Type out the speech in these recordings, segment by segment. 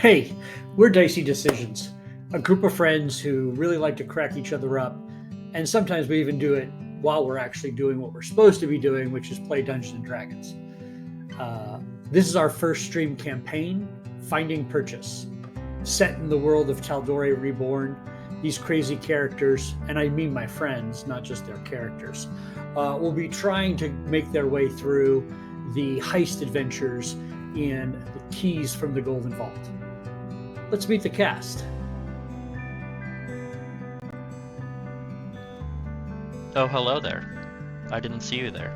Hey, we're Dicey Decisions, a group of friends who really like to crack each other up, and sometimes we even do it while we're actually doing what we're supposed to be doing, which is play Dungeons and Dragons. Uh, this is our first stream campaign, Finding Purchase. Set in the world of Tal'Dorei Reborn, these crazy characters, and I mean my friends, not just their characters, will be trying to make their way through the heist adventures in the keys from the Golden Vault. Let's meet the cast. Oh, hello there. I didn't see you there.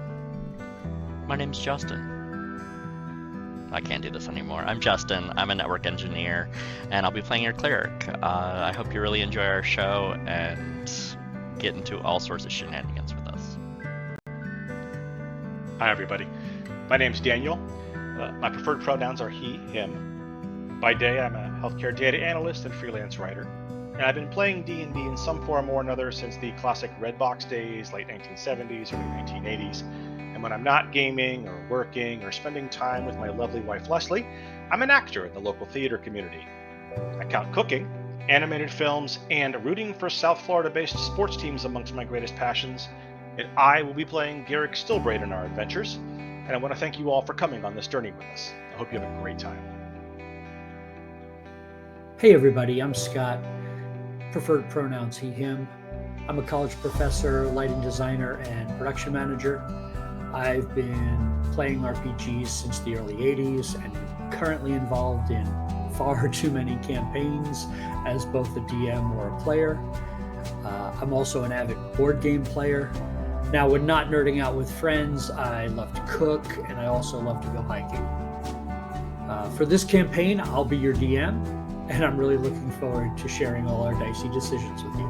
My name's Justin. I can't do this anymore. I'm Justin. I'm a network engineer, and I'll be playing your cleric. I hope you really enjoy our show and get into all sorts of shenanigans with us. Hi, everybody. My name's Daniel. My preferred pronouns are he, him. By day, I'm a healthcare data analyst and freelance writer. And I've been playing D&D in some form or another since the classic Red Box days, late 1970s, early 1980s. And when I'm not gaming or working or spending time with my lovely wife Leslie, I'm an actor in the local theater community. I count cooking, animated films, and rooting for South Florida-based sports teams amongst my greatest passions. And I will be playing Garrick Stillbraid in our adventures. And I want to thank you all for coming on this journey with us. I hope you have a great time. Hey, everybody, I'm Scott. Preferred pronouns he, him. I'm a college professor, lighting designer, and production manager. I've been playing RPGs since the early 80s and currently involved in far too many campaigns as both a DM or a player. I'm also an avid board game player. Now, when not nerding out with friends, I love to cook, and I also love to go hiking. For this campaign, I'll be your DM, and I'm really looking forward to sharing all our dicey decisions with you.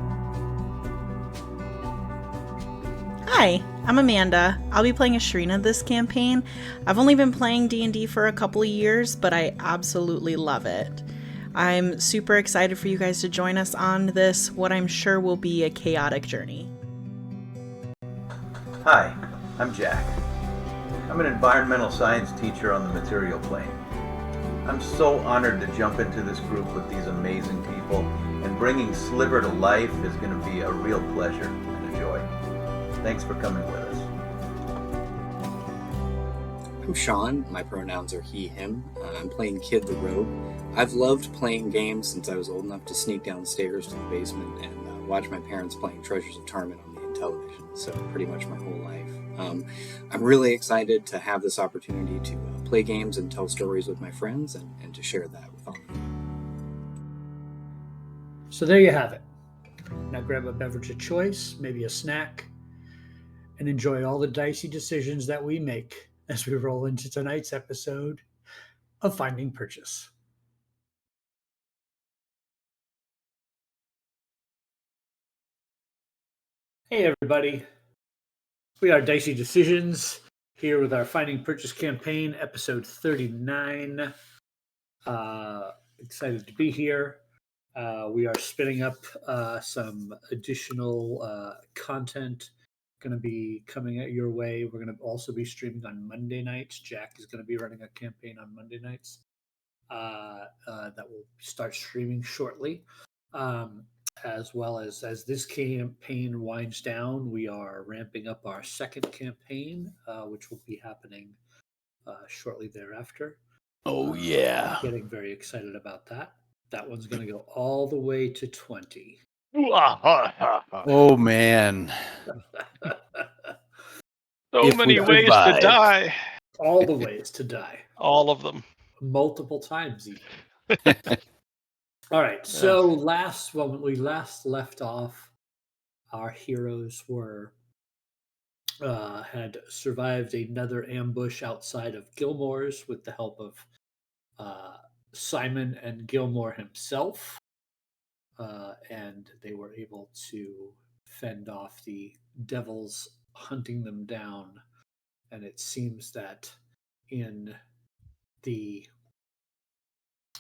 Hi, I'm Amanda. I'll be playing Ashrina this campaign. I've only been playing D&D for a couple of years, but I absolutely love it. I'm super excited for you guys to join us on this, what I'm sure will be a chaotic journey. Hi, I'm Jack. I'm an environmental science teacher on the material plane. I'm so honored to jump into this group with these amazing people, and bringing Sliver to life is going to be a real pleasure and a joy. Thanks for coming with us. I'm Sean. My pronouns are he, him. I'm playing Kid the Rogue. I've loved playing games since I was old enough to sneak downstairs to the basement and watch my parents playing Treasures of Tarmon on the television, so pretty much my whole life. I'm really excited to have this opportunity to play games and tell stories with my friends and to share that with all of you. So there you have it. Now grab a beverage of choice, maybe a snack, and enjoy all the dicey decisions that we make as we roll into tonight's episode of Finding Purchase. Hey, everybody. We are Dicey Decisions here with our Finding Purchase campaign, episode 39. Excited to be here. We are spinning up some additional content going to be coming at your way. We're going to also be streaming on Monday nights. Jack is going to be running a campaign on Monday nights that will start streaming shortly. As well as this campaign winds down, we are ramping up our second campaign, which will be happening shortly thereafter. Oh, yeah. Getting very excited about that. That one's going to go all the way to 20. Oh, man. So many ways to die. All the ways to die. All of them. Multiple times, even. All right. So when we last left off, our heroes had survived another ambush outside of Gilmore's with the help of Simon and Gilmore himself, and they were able to fend off the devils hunting them down. And it seems that in the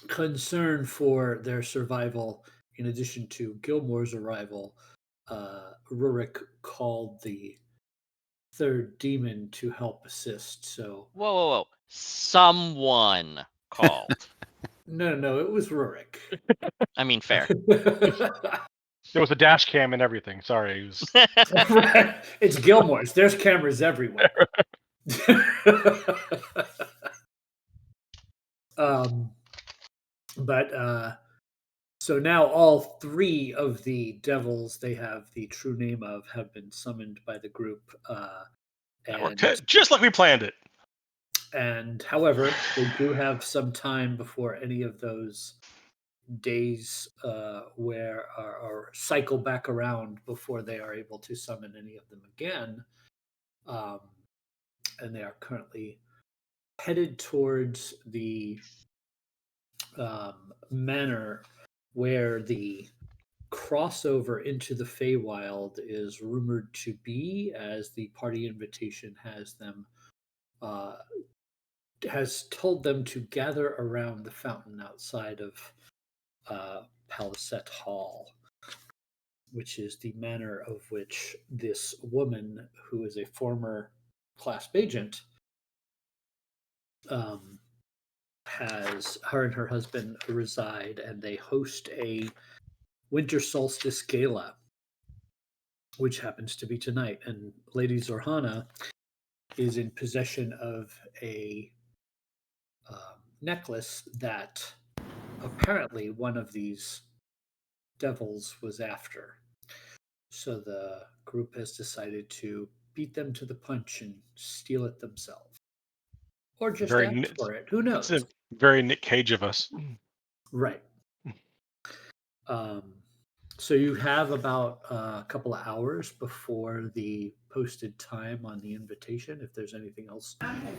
concern for their survival, in addition to Gilmore's arrival, Rurik called the third demon to help assist. So Whoa. Someone called. No, it was Rurik. I mean, fair. There was a dash cam and everything. Sorry. It was... Right. It's Gilmore's. There's cameras everywhere. But so now all three of the devils they have the true name of have been summoned by the group. Just like we planned it. And however, they do have some time before any of those days where are cycle back around before they are able to summon any of them again. And they are currently headed towards the manor where the crossover into the Feywild is rumored to be, as the party invitation has them has told them to gather around the fountain outside of Palisette Hall, which is the manor of which this woman, who is a former clasp agent, has her and her husband reside, and they host a winter solstice gala, which happens to be tonight. And Lady Zorhana is in possession of a necklace that apparently one of these devils was after. So the group has decided to beat them to the punch and steal it themselves. Or just ask for it. Who knows? It's a very Nick Cage of us. Right. So you have about a couple of hours before the posted time on the invitation, if there's anything else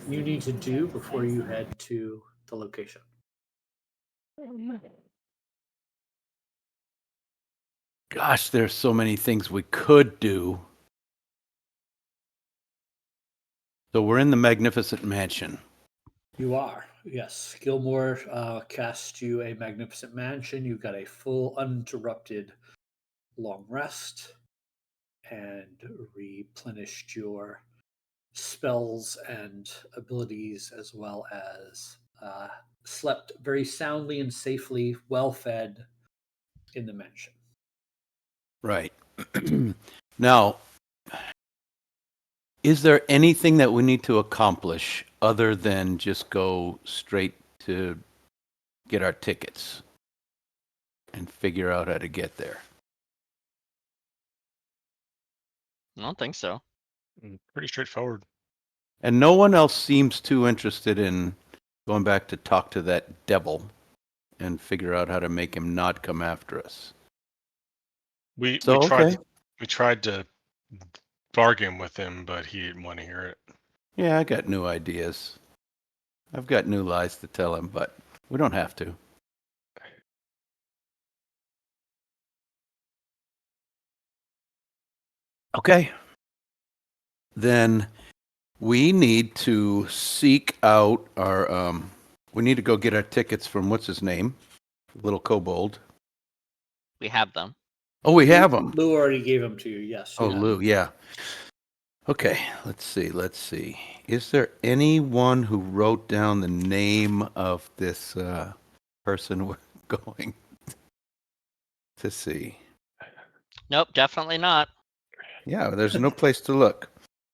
you need to do before you head to the location. Gosh, there's so many things we could do. So we're in the magnificent mansion. You are, yes. Gilmore cast you a magnificent mansion. You got a full, uninterrupted long rest and replenished your spells and abilities, as well as slept very soundly and safely, well fed in the mansion. Right. Now, is there anything that we need to accomplish other than just go straight to get our tickets and figure out how to get there? I don't think so. Pretty straightforward. And no one else seems too interested in going back to talk to that devil and figure out how to make him not come after us. We tried to bargain with him, but he didn't want to hear it. Yeah, I got new ideas. I've got new lies to tell him, but we don't have to. Okay. Then we need to seek out our we need to go get our tickets from what's his name? Little Kobold. We have them. Oh, we have them. Lou already gave them to you, yes. Oh, Lou, yeah. Okay, let's see. Is there anyone who wrote down the name of this person we're going to see? Nope, definitely not. Yeah, there's no place to look.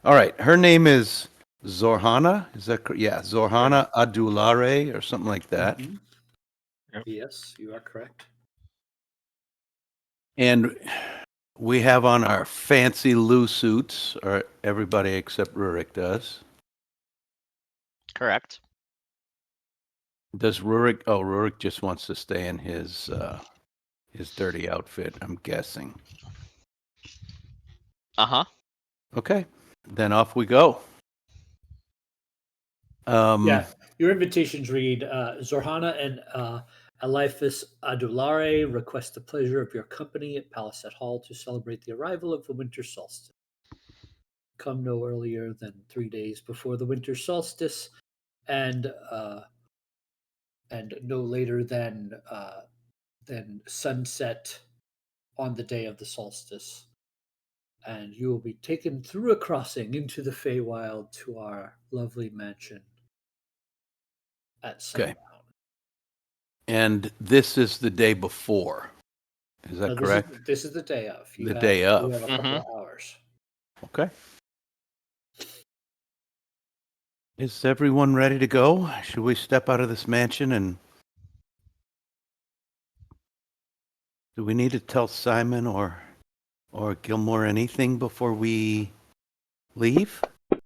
All right, her name is Zorhana. Is that correct? Yeah, Zorhana Adulare or something like that. Mhm. Yep. Yes, you are correct. And we have on our fancy Lou suits, or everybody except Rurik does. Correct. Does Rurik? Oh, Rurik just wants to stay in his dirty outfit, I'm guessing. Uh-huh. Okay, then off we go. Yeah, your invitations read Zorhana and Eliphas Adulare request the pleasure of your company at Palisette Hall to celebrate the arrival of the winter solstice. Come no earlier than 3 days before the winter solstice, and no later than sunset on the day of the solstice. And you will be taken through a crossing into the Feywild to our lovely mansion at sundown. Okay. And this is the day before. Is that correct? This is the day of. The day of. You have a couple Mhm. of hours. Okay. Is everyone ready to go? Should we step out of this mansion and do we need to tell Simon or Gilmore anything before we leave? If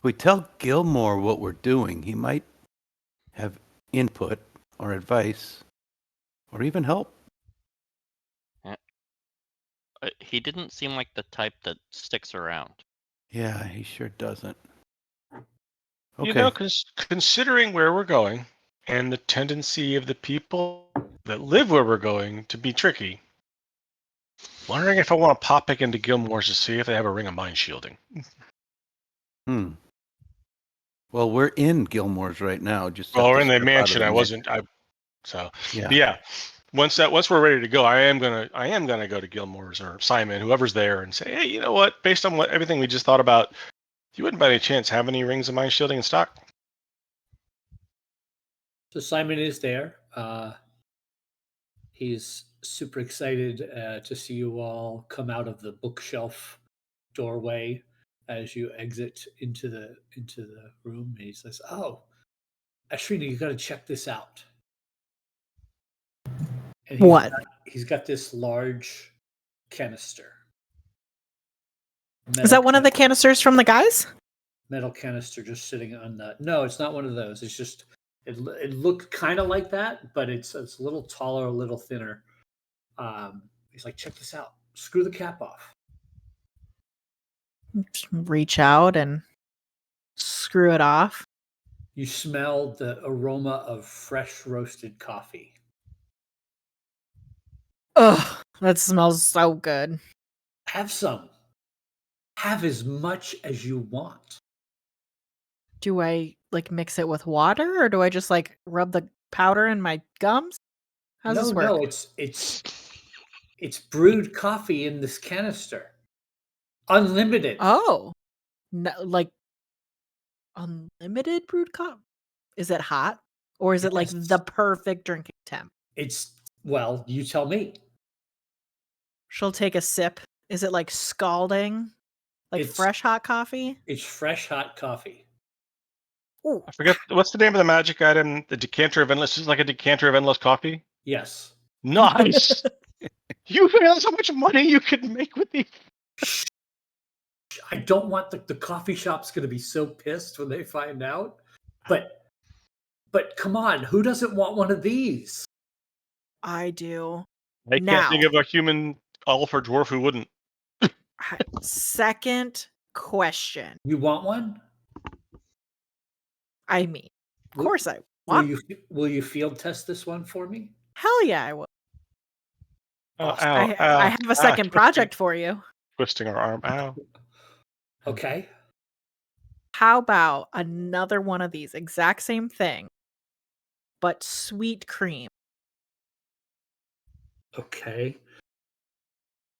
we tell Gilmore what we're doing, he might have input or advice or even help. He didn't seem like the type that sticks around. Yeah, he sure doesn't. You Okay. know, considering where we're going and the tendency of the people that live where we're going to be tricky, wondering if I want to pop back into Gilmore's to see if they have a ring of mind shielding. Well, we're in Gilmore's right now. Just Well, have we're to in the step out of mansion. the I mansion. wasn't. So Yeah. yeah. Once we're ready to go, I am gonna go to Gilmore's or Simon, whoever's there, and say, hey, you know what? Based on everything we just thought about, you wouldn't by any chance have any rings of mind shielding in stock? So Simon is there. He's super excited to see you all come out of the bookshelf doorway as you exit into the room. And he says, "Oh, Ashrina, you got to check this out." And What? He's got this large canister. Is that one of the canisters from the guys? Metal canister just sitting on the. No, it's not one of those. It's just it looked kind of like that, but it's a little taller, a little thinner. He's like, check this out. Screw the cap off. Just reach out and screw it off. You smell the aroma of fresh roasted coffee. Ugh, that smells so good. Have some. Have as much as you want. Do I like mix it with water or do I just like rub the powder in my gums? How's this work? No, it's brewed coffee in this canister. Unlimited. Oh, no, like unlimited brewed coffee? Is it hot or is it like Yes. the perfect drinking temp? Well, you tell me. She'll take a sip. Is it like scalding? Like fresh hot coffee? It's fresh hot coffee. Ooh. I forget what's the name of the magic item. The decanter of endless is like a decanter of endless coffee. Yes. Nice. You realize how much money you could make with these? I don't want the coffee shop's going to be so pissed when they find out. But come on, who doesn't want one of these? I do. I can't think of a human elf or dwarf who wouldn't. Second question. You want one? I mean, of course I want. Will you field test this one for me? Hell yeah, I will. Awesome. I have a second project for you. Twisting our arm. Ow. Okay. How about another one of these? Exact same thing, but sweet cream. Okay.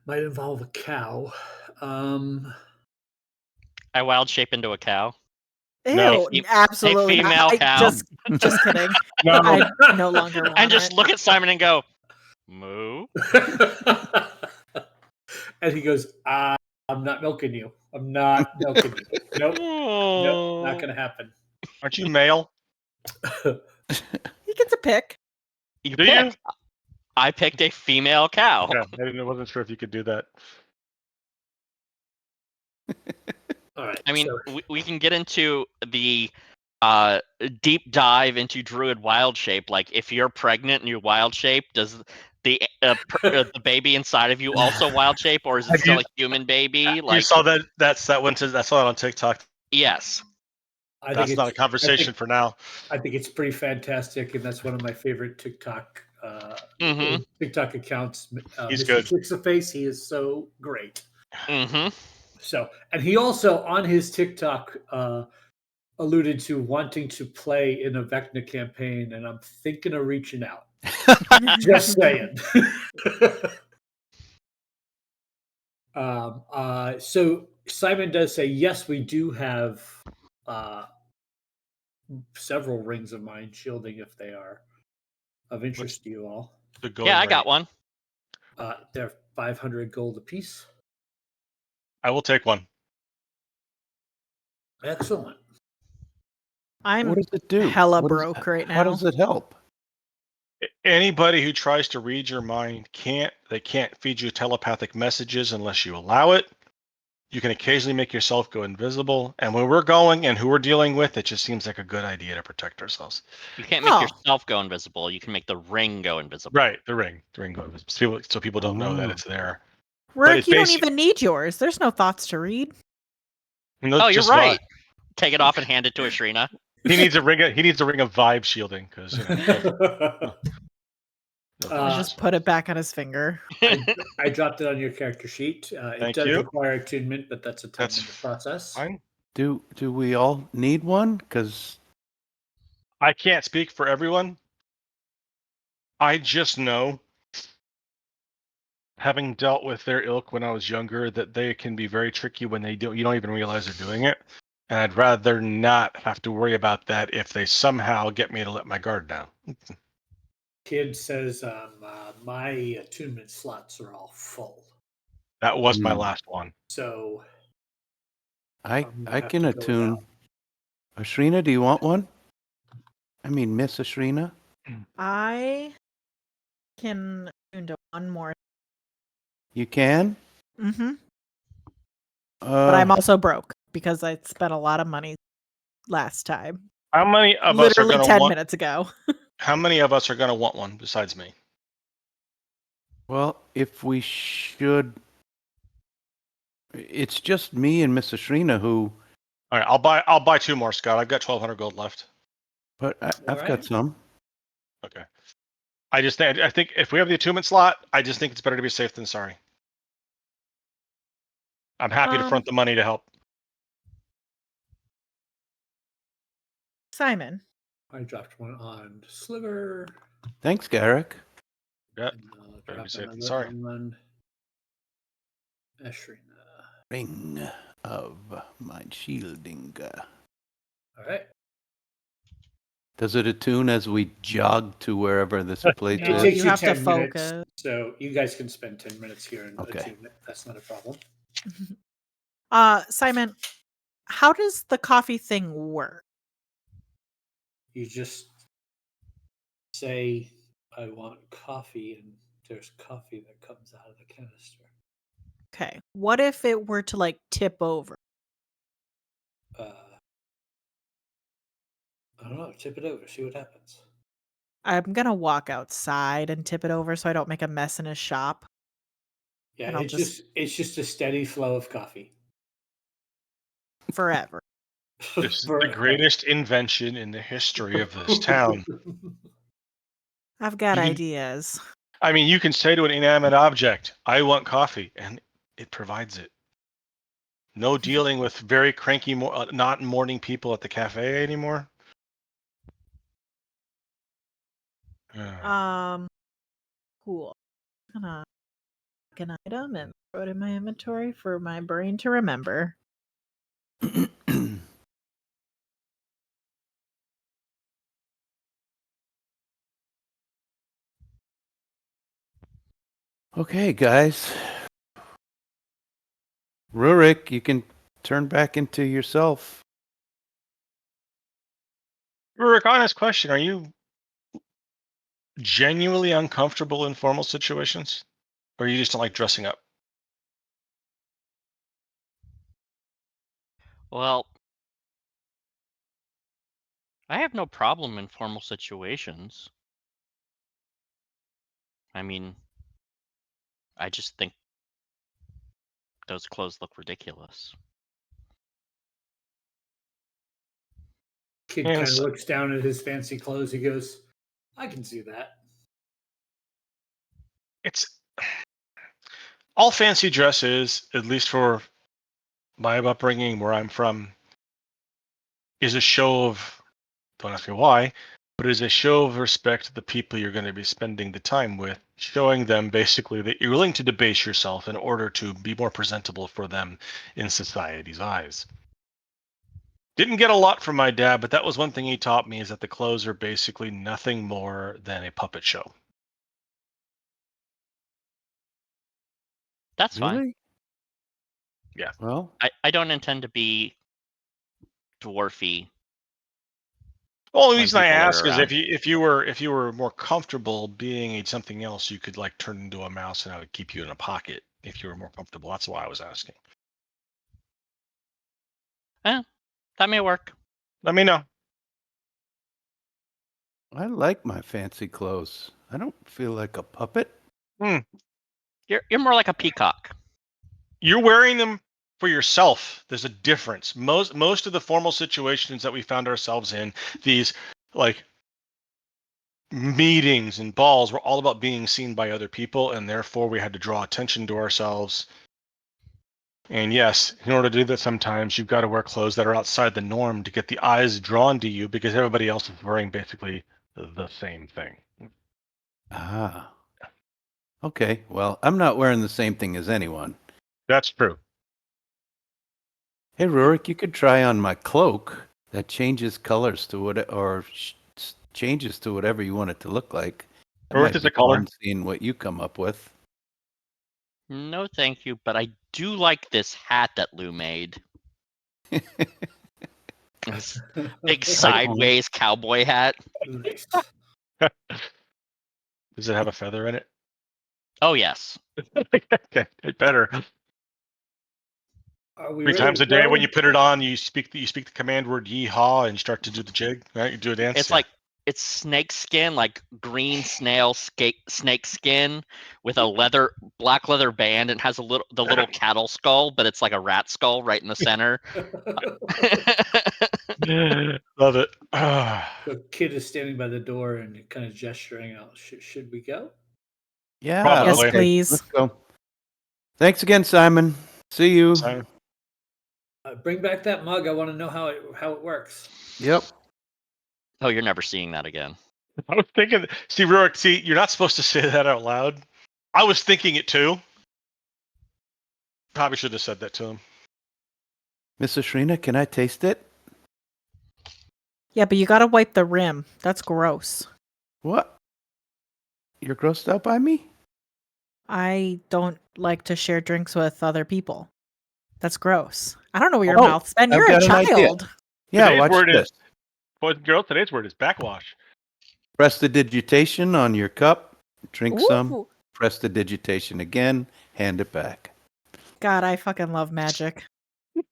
Might involve a cow. I wild shape into a cow. Ew, No. absolutely A not. female cow. Just kidding. No. I no longer want And just it. look at Simon and go, moo. And he goes, I'm not milking you. I'm not milking you. Nope. Nope. Not going to happen. Aren't you male? He gets a pick. You Do you? picked. I picked a female cow. Yeah, I wasn't sure if you could do that. All right. I mean, so- we can get into the deep dive into druid wild shape. Like, if you're pregnant and you wild shape, does the baby inside of you also wild shape, or is it Have still you- a human baby? You Like, saw that I saw it on TikTok. yes. I That's think not a conversation for now. I think it's pretty fantastic, and that's one of my favorite TikTok Mhm. TikTok accounts. He's Mr. good. Fix-a-Face, he is so great. Mm-hmm. So, and he also on his TikTok alluded to wanting to play in a Vecna campaign, and I'm thinking of reaching out. Just saying. So Simon does say, yes, we do have several rings of mind shielding if they are of interest to you all. The going Yeah, I rate. got one. They're 500 gold apiece. I will take one. Excellent. I'm What does it do? hella What is- broke right How now. does it help? Anybody who tries to read your mind can't feed you telepathic messages unless you allow it. You can occasionally make yourself go invisible, and when we're going and who we're dealing with, it just seems like a good idea to protect ourselves. You can't make Oh. yourself go invisible. You can make the ring go invisible. Right, the ring go invisible, so people don't know that Oh. it's there. Rick, it's you don't basic- even need yours. There's no thoughts to read. Oh, you're Just right. Take it off and hand it to Ashrina. He needs a ring. He needs a ring of vibe shielding because you know. I'll just put it back on his finger. I dropped it on your character sheet. It Thank does you. require attunement, but that's a 10-minute That's process. fine. Do we all need one? Because I can't speak for everyone. I just know, having dealt with their ilk when I was younger, that they can be very tricky when you don't even realize they're doing it. And I'd rather not have to worry about that if they somehow get me to let my guard down. Kid says my attunement slots are all full, That was my Hmm. last one. so I I'm gonna I have can to go attune. without. Ashrina, do you want one? I mean, Miss Ashrina. I can tune to one more. You can. Mm-hmm. But Uh, I'm also broke because I spent a lot of money last time. How many of us are Literally going to 10 want? minutes ago. How many of us are going to want one besides me? well, if we should, it's just me and Miss Ashrina who. All right, I'll buy 2 more, Scott. I've got 1,200 gold left. But I've All got right. some. Okay. I think if we have the attunement slot, I just think it's better to be safe than sorry. I'm happy to front the money to help. Simon. I dropped one on Sliver. Thanks, Garrick. Yeah. And I'll Better be drop safe than another sorry. on Ashrina. Ring of mind shielding. All right. Does it attune as we jog to wherever this place It No, is? takes you you have to 10 minutes, focus. so you guys can spend 10 minutes here and Okay. attune it. That's not a problem. Simon, how does the coffee thing work? You just say, I want coffee, and there's coffee that comes out of the canister. Okay. What if it were to like tip over? I don't know. Tip it over. See what happens. I'm gonna walk outside and tip it over so I don't make a mess in his shop. Yeah, And I'll it's just a steady flow of coffee. forever. This is the greatest invention in the history of this town. I've got You can- ideas. I mean, you can say to an inanimate object, I want coffee, and it provides it. No dealing with very cranky, not morning people at the cafe anymore. Cool. I'm gonna pick an item and throw it in my inventory for my brain to remember. Okay, guys. Rurik, you can turn back into yourself. Rurik, honest question. Are you genuinely uncomfortable in formal situations? Or you just don't like dressing up? Well, I have no problem in formal situations. I mean, I just think those clothes look ridiculous. Kid Yeah, kind of so- looks down at his fancy clothes. He goes, I can see that. It's all fancy dress is, at least for my upbringing where I'm from, is a show of, don't ask me why, but is a show of respect to the people you're going to be spending the time with, showing them basically that you're willing to debase yourself in order to be more presentable for them in society's eyes. Didn't get a lot from my dad, but that was one thing he taught me, is that the clothes are basically nothing more than a puppet show. That's fine. Really? Yeah. Well, I don't intend to be dwarfy. Well, the when reason I people are ask is around. if you were more comfortable being something else, you could like turn into a mouse and I would keep you in a pocket if you were more comfortable. That's why I was asking. That may work. Let me know. I like my fancy clothes. I don't feel like a puppet. You're more like a peacock. You're wearing them for yourself. There's a difference. Most of the formal situations that we found ourselves in, these like meetings and balls, were all about being seen by other people, and therefore we had to draw attention to ourselves. And yes, in order to do that, sometimes you've got to wear clothes that are outside the norm to get the eyes drawn to you, because everybody else is wearing basically the same thing. Ah. Okay, well, I'm not wearing the same thing as anyone. That's true. Hey, Rurik, you could try on my cloak that changes colors to changes to whatever you want it to look like. That Rurik might is be a color. fun seeing what you come up with. No, thank you, but I do like this hat that Lou made. This big sideways cowboy hat. Nice. Does it have a feather in it? Oh yes. Okay, it better. Are we 3 ready times to a day go? when you put it on, you speak the command word yeehaw and you start to do the jig, right? You do a dance. It's like it's snake skin, like green snake skin with a black leather band, and has the little cattle skull, but it's like a rat skull right in the center. Love it. The kid is standing by the door and kind of gesturing out. Should we go? Yeah, Probably. Yes, okay, please. let's go. Thanks again, Simon. See you. So, Bring back that mug. I want to know how it works. Yep. Oh, you're never seeing that again. I was thinking, see, Rurik, you're not supposed to say that out loud. I was thinking it too. Probably should have said that to him. Miss Ashrina, can I taste it? Yeah, but you gotta wipe the rim. That's gross. What? You're grossed out by me? I don't like to share drinks with other people. That's gross. I don't know where your Oh, mouth's been. I've You're a got an idea. child. Yeah, Today's watch word this. is, boys and girls, today's word is backwash. Prestidigitation on your cup. Drink some. Ooh. Prestidigitation again. Hand it back. God, I fucking love magic.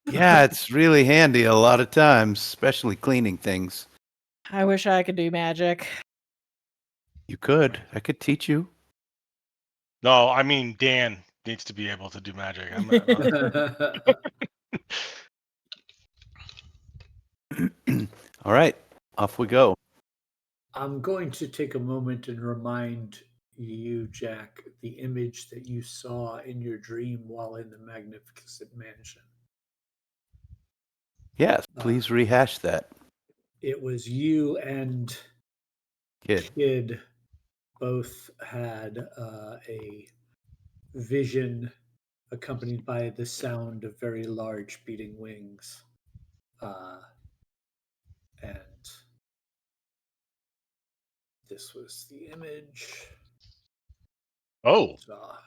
Yeah, it's really handy a lot of times, especially cleaning things. I wish I could do magic. You could. I could teach you. No, I mean, Dan needs to be able to do magic. I'm not. All right, off we go. I'm going to take a moment and remind you, Jack, the image that you saw in your dream while in the magnificent mansion. Yes, please rehash that. It was you and Kid. both had a vision accompanied by the sound of very large beating wings. And this was the image. Oh, Saw.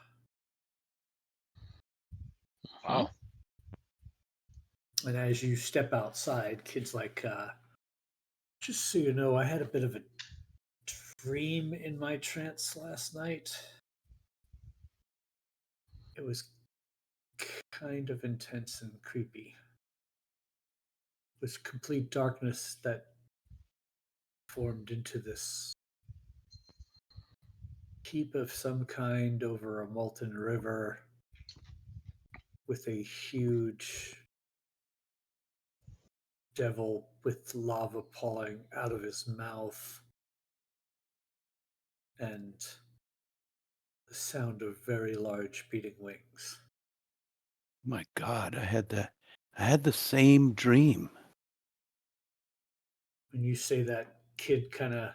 wow. And as you step outside, kid's like, just so you know, I had a bit of a dream in my trance last night. It was kind of intense and creepy. It was complete darkness that formed into this heap of some kind over a molten river with a huge devil with lava pouring out of his mouth and the sound of very large beating wings. My God, I had the same dream. When you say that, kid kind of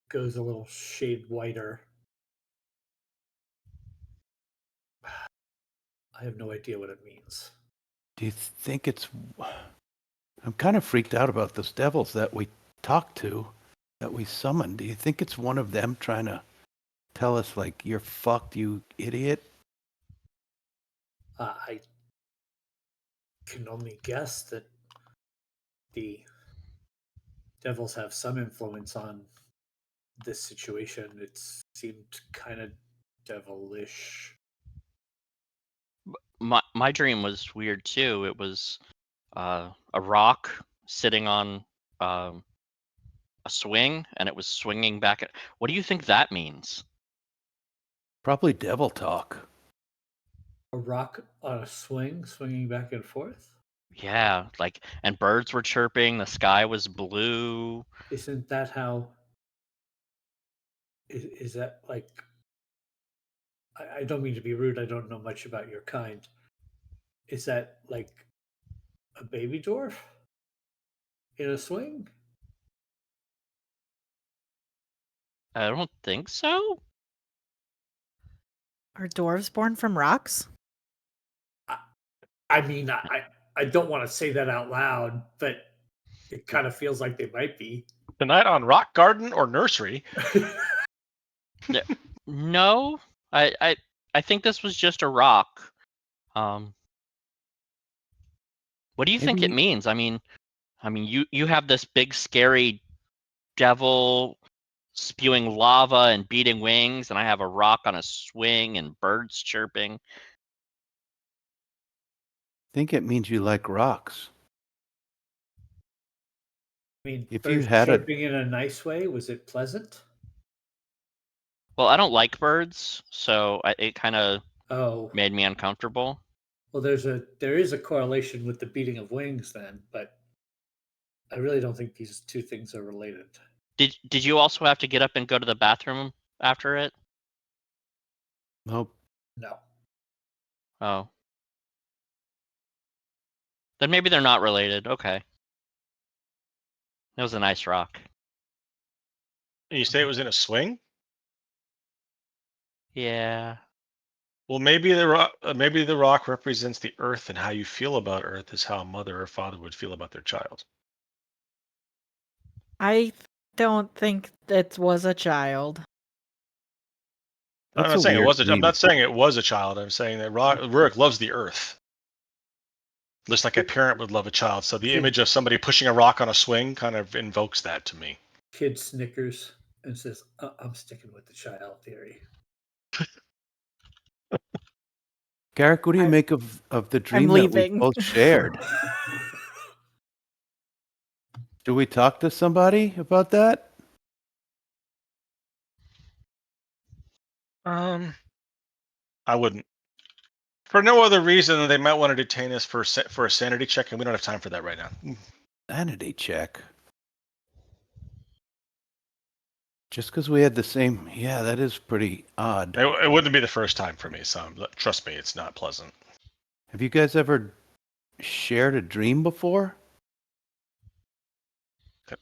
goes a little shade whiter. I have no idea what it means. Do you think it's I'm kind of freaked out about those devils that we talked to, that we summoned. Do you think it's one of them trying to tell us, like, you're fucked, you idiot? I can only guess that the devils have some influence on this situation. It seemed kind of devilish. My dream was weird too. It was a rock sitting on a swing, and it was swinging back. What do you think that means? Probably devil talk. A rock on a swing, swinging back and forth? Yeah, like, and birds were chirping. The sky was blue. Isn't that how? Is that like? I don't mean to be rude. I don't know much about your kind. Is that like a baby dwarf in a swing? I don't think so. Are dwarves born from rocks? I mean, I don't want to say that out loud, but it kind of feels like they might be. Tonight on Rock Garden or Nursery. No, I think this was just a rock. What do you think it Maybe- means? I mean, you have this big scary devil spewing lava and beating wings, and I have a rock on a swing and birds chirping. I think it means you like rocks. I mean, If you birds had a- chirping in a nice way. Was it pleasant? Well, I don't like birds, so it kind of Oh, made me uncomfortable. well, there is a correlation with the beating of wings then, but I really don't think these two things are related. Did you also have to get up and go to the bathroom after it? Nope. No. Oh. Then maybe they're not related. Okay. It was a nice rock. And you say it was in a swing? Yeah. Well, maybe maybe the rock represents the earth, and how you feel about earth is how a mother or father would feel about their child. I don't think it was a child. I'm That's not a saying it weird was. I'm dream. not saying it was a child. I'm saying that Rurik loves the earth, just like a parent would love a child. So the image of somebody pushing a rock on a swing kind of invokes that to me. Kid snickers and says, I'm sticking with the child theory. Garrick, what do you make of the dream that we leaving. both shared? Do we talk to somebody about that? I wouldn't. For no other reason than they might want to detain us for a sanity check, and we don't have time for that right now. Sanity check. Just because we had the same, yeah, that is pretty odd. It wouldn't be the first time for me, so trust me, it's not pleasant. Have you guys ever shared a dream before?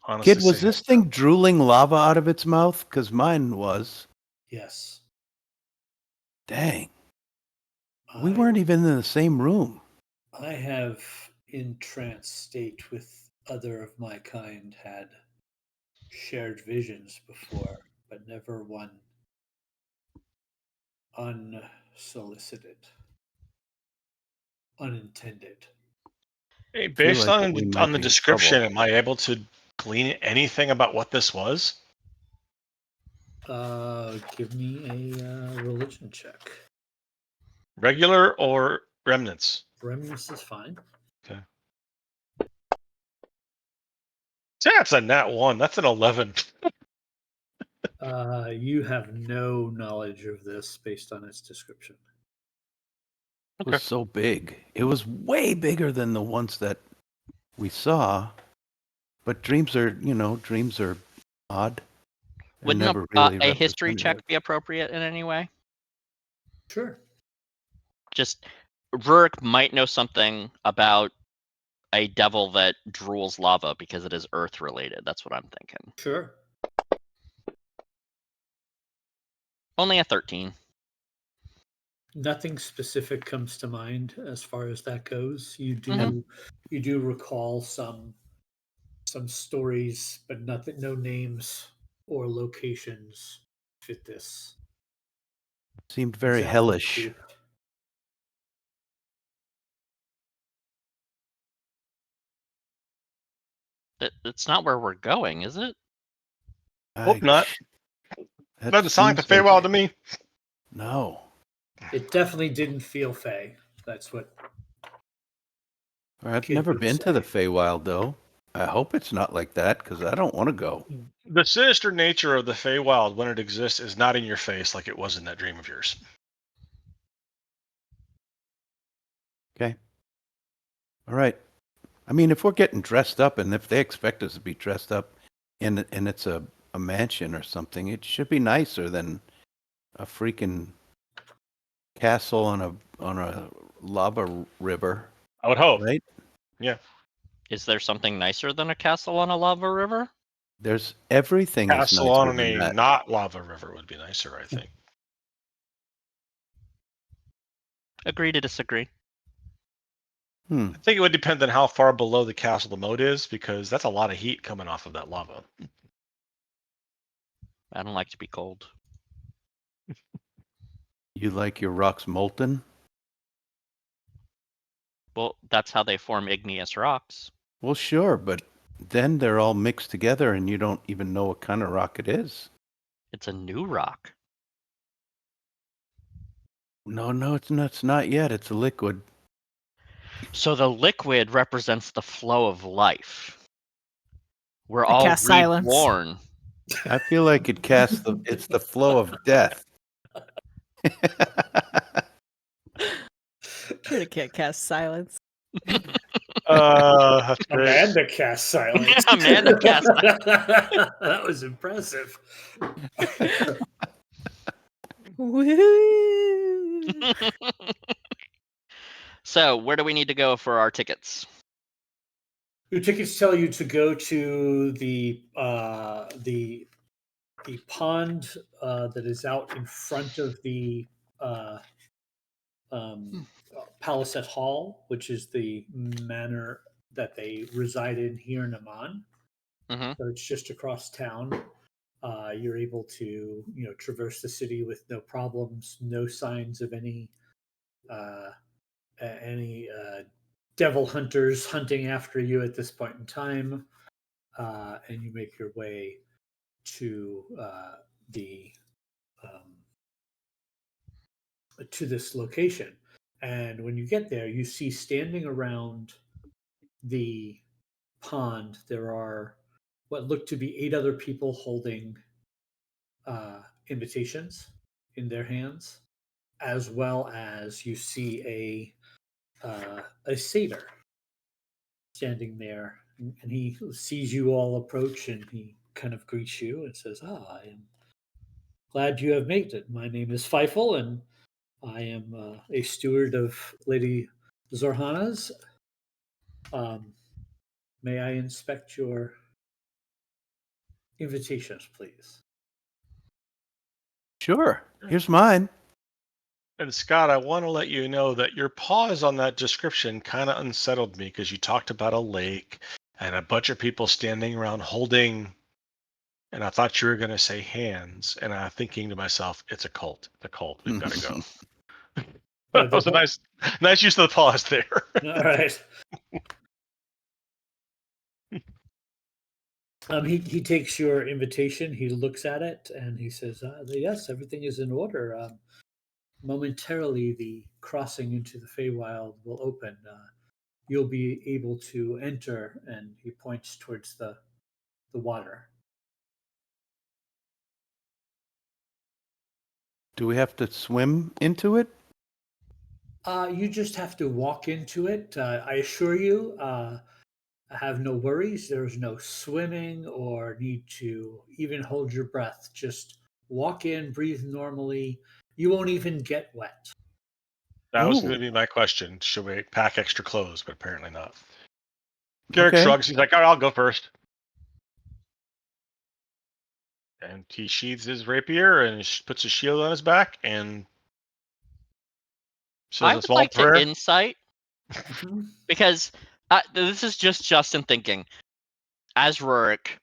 Honestly, Kid, was this thing drooling lava out of its mouth? Because mine was. Yes. Dang. We weren't even in the same room. I have, in trance state with other of my kind, had shared visions before, but never one unsolicited, unintended. Hey, I feel based like on we might on the be in description, trouble. am I able to glean anything about what this was? Give me a religion check. Regular or remnants? Remnants is fine. Okay. That's a nat 1. That's an 11. You have no knowledge of this based on its description. It was so big. It was way bigger than the ones that we saw. But dreams are, dreams are odd. They're Wouldn't never really a history representative. check be appropriate in any way? Sure. Just Rurik might know something about a devil that drools lava because it is earth related. That's what I'm thinking. Sure. Only a 13. Nothing specific comes to mind as far as that goes. Mhm. You do recall some stories, but nothing, no names or locations fit this Seemed very exact hellish. motif. It's not where we're going, is it? Hope not. That Doesn't sound like the seems Feywild to me. No. It definitely didn't feel Fey. That's what I've Kid never would been to the say. Feywild, though. I hope it's not like that, because I don't want to go. The sinister nature of the Feywild when it exists is not in your face like it was in that dream of yours. Okay. All right. I mean, if we're getting dressed up, and if they expect us to be dressed up, and it's a mansion or something, it should be nicer than a freaking castle on a lava river, I would hope. right? Yeah. Is there something nicer than a castle on a lava river? There's everything is Castle nicer on than a that. not lava river would be nicer, I think. Agree to disagree. I think it would depend on how far below the castle the moat is, because that's a lot of heat coming off of that lava. I don't like to be cold. You like your rocks molten? Well, that's how they form igneous rocks. Well, sure, but then they're all mixed together, and you don't even know what kind of rock it is. It's a new rock. No, it's not yet. It's a liquid. So the liquid represents the flow of life. We're I all cast silence. reborn. I feel like it's the flow of death. Sure can't cast silence. That's great. Amanda cast silence. Amanda cast That was impressive. Woo! So, where do we need to go for our tickets? Your tickets tell you to go to the pond that is out in front of the Palisade Hall, which is the manor that they reside in here in Amman. Mhm. So it's just across town. You're able to traverse the city with no problems, no signs of any uh, devil hunters hunting after you at this point in time, and you make your way to the to this location. And when you get there, you see standing around the pond, there are what look to be 8 other people holding invitations in their hands, as well as you see a satyr standing there, and he sees you all approach, and he kind of greets you and says, "Ah, I am glad you have made it. My name is Feifel, and I am a steward of Lady Zorhana's. Um, may I inspect your invitations, please?" Sure. Here's mine. And Scott, I want to let you know that your pause on that description kind of unsettled me, because you talked about a lake and a bunch of people standing around holding, and I thought you were going to say hands, and I'm thinking to myself, it's a cult. The cult. We've got to go. That was a nice use of the pause there. All right. He takes your invitation. He looks at it and he says, "Yes, everything is in order. Momentarily, the crossing into the Feywild will open. You'll be able to enter." And he points towards the water. Do we have to swim into it? You just have to walk into it. I assure you, have no worries. There's no swimming or need to even hold your breath. Just walk in, breathe normally. You won't even get wet. That was going Ooh. to be my question. Should we pack extra clothes? But apparently not. Garrick Okay. shrugs. He's like, all right, I'll go first. And he sheathes his rapier and puts his shield on his back and So I it's a would small like prayer. to insight Mhm. because this is just Justin thinking. As Rurik,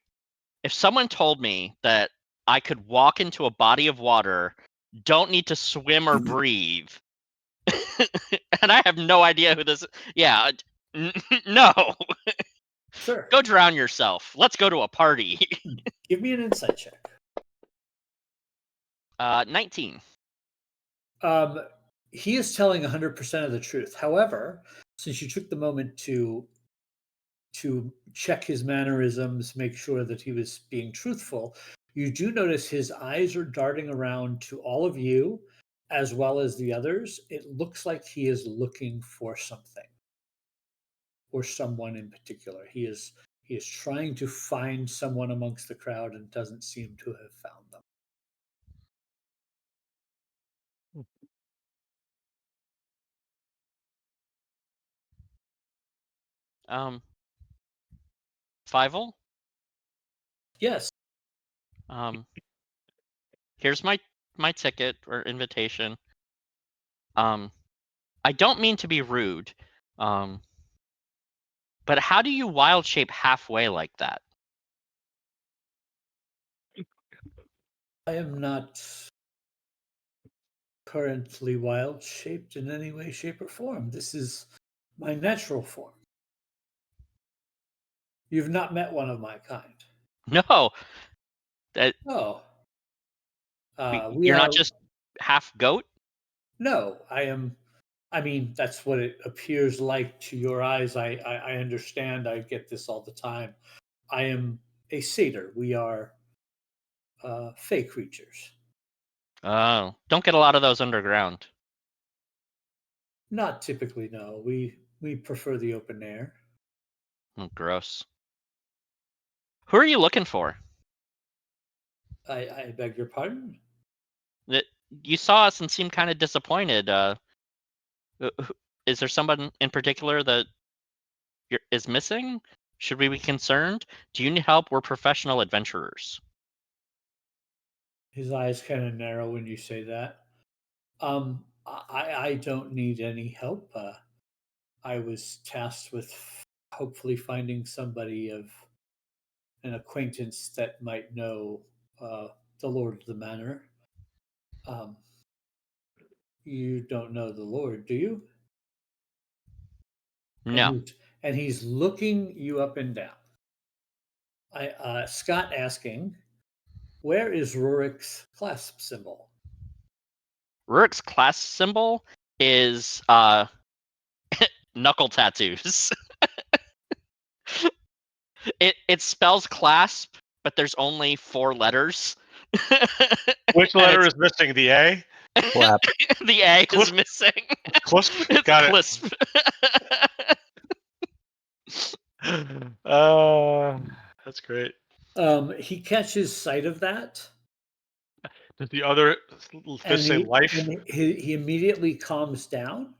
if someone told me that I could walk into a body of water, don't need to swim or breathe, and I have no idea who this. Yeah, no. Sure. Go drown yourself. Let's go to a party. Give me an insight check. 19. He is telling 100% of the truth. However, since you took the moment to check his mannerisms, make sure that he was being truthful, you do notice his eyes are darting around to all of you as well as the others. It looks like he is looking for something or someone in particular. He is trying to find someone amongst the crowd and doesn't seem to have found them. Fievel? Yes. Um, here's my ticket or invitation. I don't mean to be rude. But how do you wild shape halfway like that? I am not currently wild shaped in any way, shape, or form. This is my natural form. You've not met one of my kind. No, that Oh, we you're not are. just half goat. No, I am. I mean, that's what it appears like to your eyes. I understand. I get this all the time. I am a satyr. We are fey creatures. Oh, don't get a lot of those underground. Not typically, no. We prefer the open air. Oh, gross. Who are you looking for? I beg your pardon. That you saw us and seemed kind of disappointed. Is there someone in particular that is missing? Should we be concerned? Do you need help? We're professional adventurers. His eyes kind of narrow when you say that. I don't need any help. I was tasked with hopefully finding somebody of an acquaintance that might know uh, the Lord of the Manor. Um, you don't know the Lord, do you? And No. he's looking you up and down. Scott asking, where is Rurik's clasp symbol? Rurik's class symbol is knuckle tattoos. It spells clasp, but there's only 4 letters. Which And letter is missing? The A? Clap. the A is Clisp? missing. Clisp? It's Got it. clisp. That's great. He catches sight of that, Does the other and fist say life? he immediately calms down,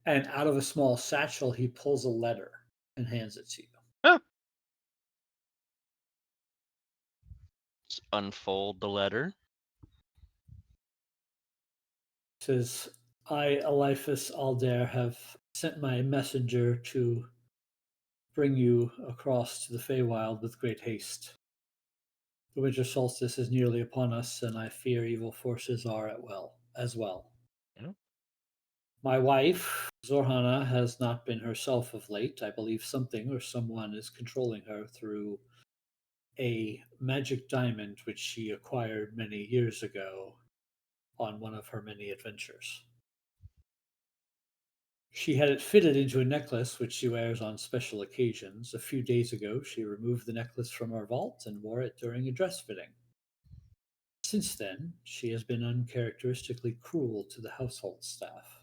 and out of a small satchel, he pulls a letter and hands it to you. Huh. Just unfold the letter. Says, I, Eliphas Aldair, have sent my messenger to bring you across to the Feywild with great haste. The winter solstice is nearly upon us, and I fear evil forces are as well. Yeah. My wife, Zorhana, has not been herself of late. I believe something or someone is controlling her through a magic diamond which she acquired many years ago on one of her many adventures. She had it fitted into a necklace which she wears on special occasions. A few days ago, she removed the necklace from her vault and wore it during a dress fitting. Since then, she has been uncharacteristically cruel to the household staff.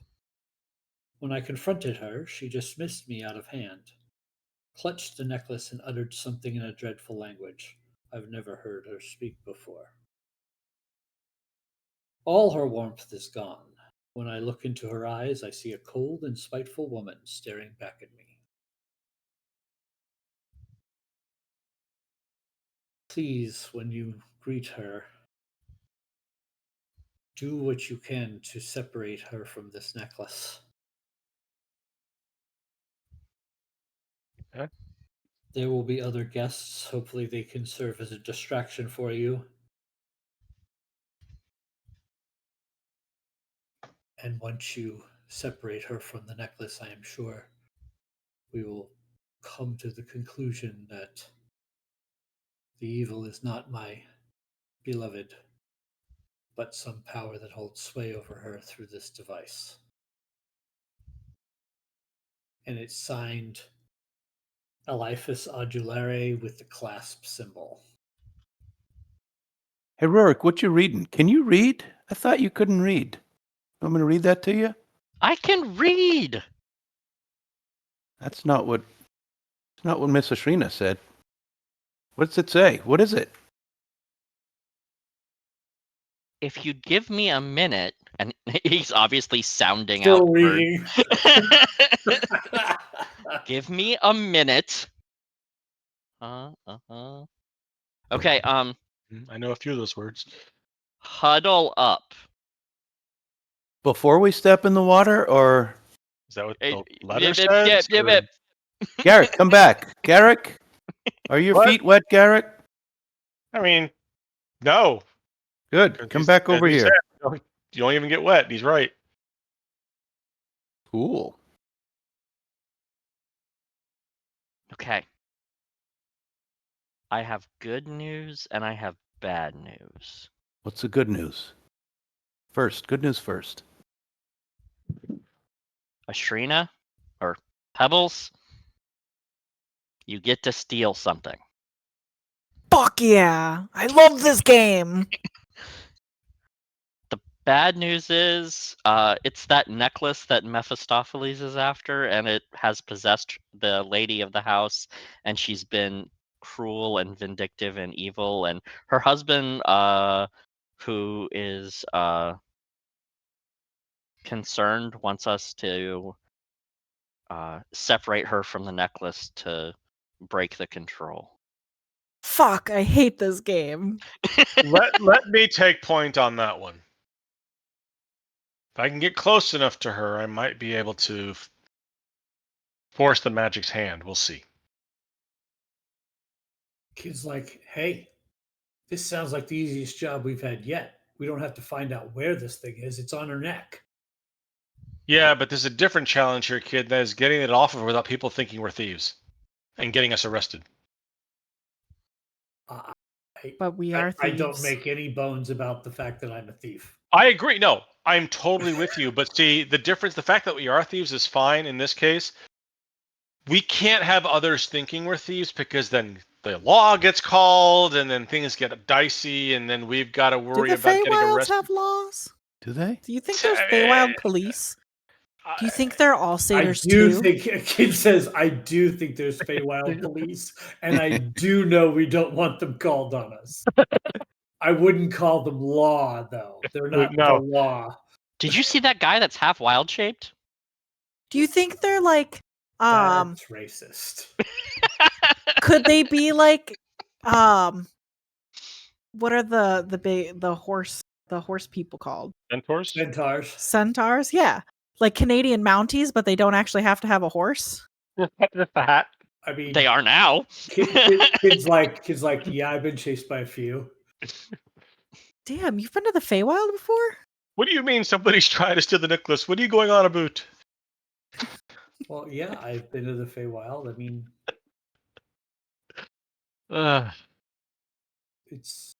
When I confronted her, she dismissed me out of hand, clutched the necklace, and uttered something in a dreadful language I've never heard her speak before. All her warmth is gone. When I look into her eyes, I see a cold and spiteful woman staring back at me. Please, when you greet her, do what you can to separate her from this necklace. Okay. There will be other guests. Hopefully, they can serve as a distraction for you. And once you separate her from the necklace, I am sure we will come to the conclusion that the evil is not my beloved, but some power that holds sway over her through this device. And it's signed Eliphas Adulare with the clasp symbol. Hey, Rurik, what you reading? Can you read? I thought you couldn't read. Want me to read that to you? I can read. That's not what Miss Ashrina said. What's it say? What is it? If you give me a minute, and he's obviously sounding Still out words. reading. Give me a minute. Okay, I know a few of those words. huddle up. Before we step in the water, or Is that what Eh, the letter yip, says? yip, yip, or- yip. Garrick, come back. Garrick, are your What? feet wet, Garrick? I mean, no. Good. Come back As over he here. said, you don't even get wet. He's right. Cool. Okay. I have good news and I have bad news. What's the good news? First, good news first. Ashrina, or Pebbles, you get to steal something. Fuck yeah! I love this game! The bad news is, it's that necklace that Mephistopheles is after, and it has possessed the lady of the house, and she's been cruel and vindictive and evil. And her husband, who is concerned, wants us to separate her from the necklace to break the control. Fuck, I hate this game. let me take point on that one. If I can get close enough to her, I might be able to force the magic's hand. We'll see. Kid's like, hey, this sounds like the easiest job we've had yet. We don't have to find out where this thing is. It's on her neck. Yeah, but there's a different challenge here, kid. That is getting it off of her without people thinking we're thieves and getting us arrested. But we are I thieves. don't make any bones about the fact that I'm a thief. I agree. No, I'm totally with you. But see, the difference, the fact that we are thieves is fine in this case. We can't have others thinking we're thieves because then the law gets called and then things get dicey and then we've got to Do worry the about getting Feywilds arrested. have laws? Do they? Do you think there's Feywild police? Do you think they're all I satyrs do too? think a kid says I do think there's Feywild police, and I do know we don't want them called on us. I wouldn't call them law though. They're not No. the law. Did you see that guy that's half wild shaped? Do you think they're like That's racist. could they be like what are the horse people called? Mentors? Centaurs. Centaurs? Yeah. Like Canadian Mounties, but they don't actually have to have a horse? Just a hat. I mean, They are now. kids like, yeah, I've been chased by a few. Damn, you've been to the Feywild before? What do you mean somebody's trying to steal the necklace? What are you going on about? Well, yeah, I've been to the Feywild. I mean, it's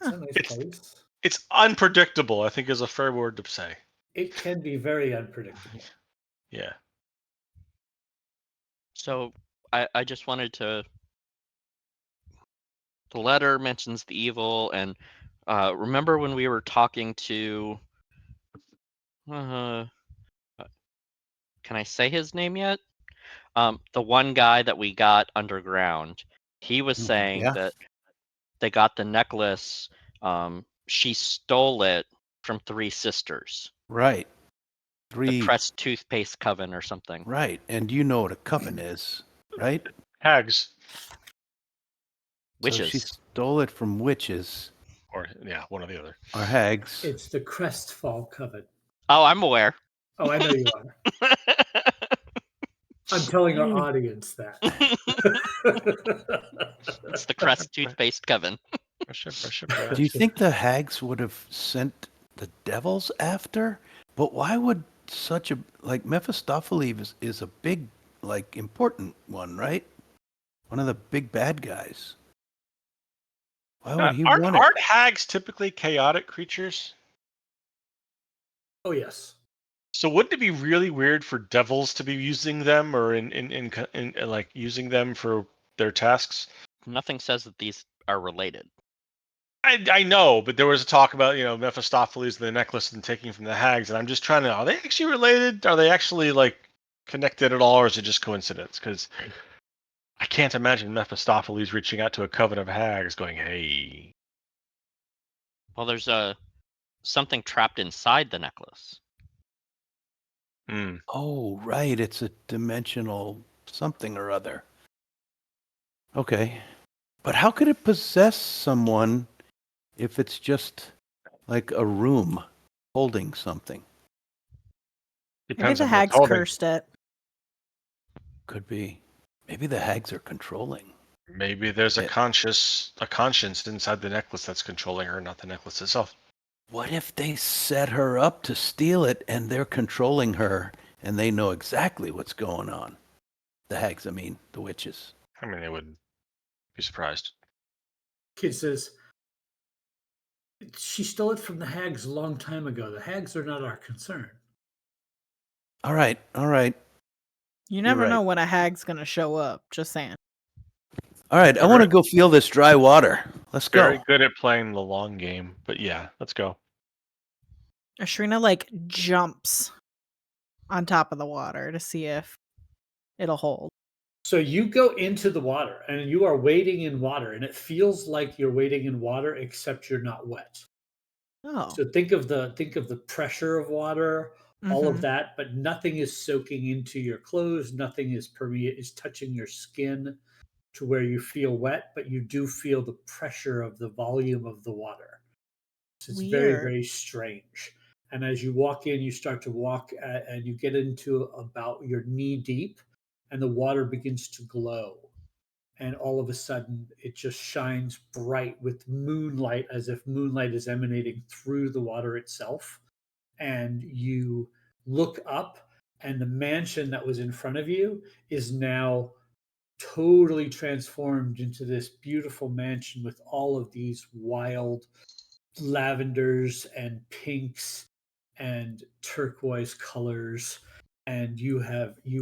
a nice place. It's unpredictable, I think is a fair word to say. It can be very unpredictable. Yeah. So I just wanted to. The letter mentions the evil, and remember when we were talking to. Can I say his name yet? The one guy that we got underground. He was saying Yeah. that they got the necklace. She stole it from three sisters. Right. The Three. Crest Toothpaste Coven or something. Right. And you know what a coven is, right? Hags. Witches. So she stole it from witches Or, yeah, one or the other. or hags. It's the Crestfall Coven. Oh, I'm aware. Oh, I know you are. I'm telling our audience that. It's the Crest toothpaste Coven. Brush it. Do you think the hags would have sent the devils after? But why would such a like Mephistopheles is a big like important one, right? One of the big bad guys. Why would he want it? Aren't hags typically chaotic creatures? Oh yes. So wouldn't it be really weird for devils to be using them or in like using them for their tasks? Nothing says that these are related. I know, but there was a talk about Mephistopheles and the necklace and taking from the hags, and I'm just trying to. Are they actually related? Are they actually like connected at all, or is it just coincidence? Because I can't imagine Mephistopheles reaching out to a coven of hags, going, "Hey." Well, there's something trapped inside the necklace. Hmm. Oh, right. It's a dimensional something or other. Okay. But how could it possess someone if it's just like a room holding something? Maybe Depends the on what's hags holding. cursed it. Could be. Maybe the hags are controlling. Maybe there's a It- conscience inside the necklace that's controlling her, not the necklace itself. What if they set her up to steal it and they're controlling her and they know exactly what's going on? The hags, I mean, the witches. I mean, they would be surprised. Kid says, she stole it from the hags a long time ago. The hags are not our concern. All right, all right. You never right. know when a hag's gonna show up. Just saying. All right, I want to go feel this dry water. Let's go. Very good at playing the long game, but yeah, let's go. Ashrina like jumps on top of the water to see if it'll hold. So you go into the water and you are wading in water, and it feels like you're wading in water, except you're not wet. Oh. So think of the pressure of water, all of Mhm. that, but nothing is soaking into your clothes. Nothing is is touching your skin to where you feel wet, but you do feel the pressure of the volume of the water. So it's very, Weird. very strange. And as you walk in, you start to walk and you get into about your knee deep, and the water begins to glow. And all of a sudden, it just shines bright with moonlight, as if moonlight is emanating through the water itself. And you look up, and the mansion that was in front of you is now totally transformed into this beautiful mansion with all of these wild lavenders and pinks and turquoise colors, and you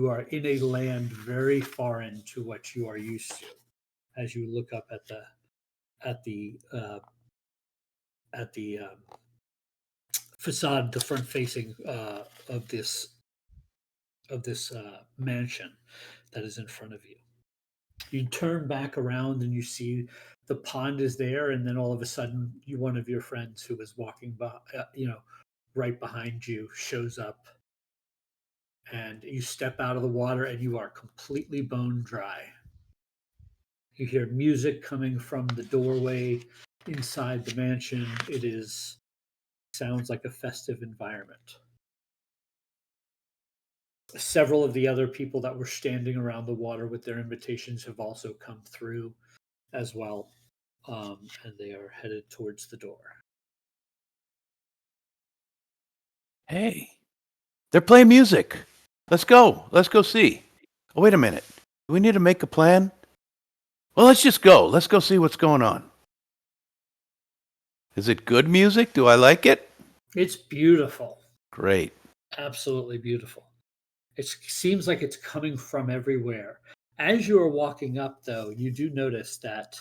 are in a land very foreign to what you are used to as you look up at the at the facade, the front facing of this mansion that is in front of you. You turn back around and you see the pond is there, and then all of a sudden, one of your friends who was walking by, right behind you, shows up, and you step out of the water, and you are completely bone dry. You hear music coming from the doorway inside the mansion. Sounds like a festive environment. Several of the other people that were standing around the water with their invitations have also come through as well, and they are headed towards the door. Hey, they're playing music. Let's go. Let's go see. Oh, wait a minute. Do we need to make a plan? Well, let's just go. Let's go see what's going on. Is it good music? Do I like it? It's beautiful. Great. Absolutely beautiful. It seems like it's coming from everywhere. As you are walking up, though, you do notice that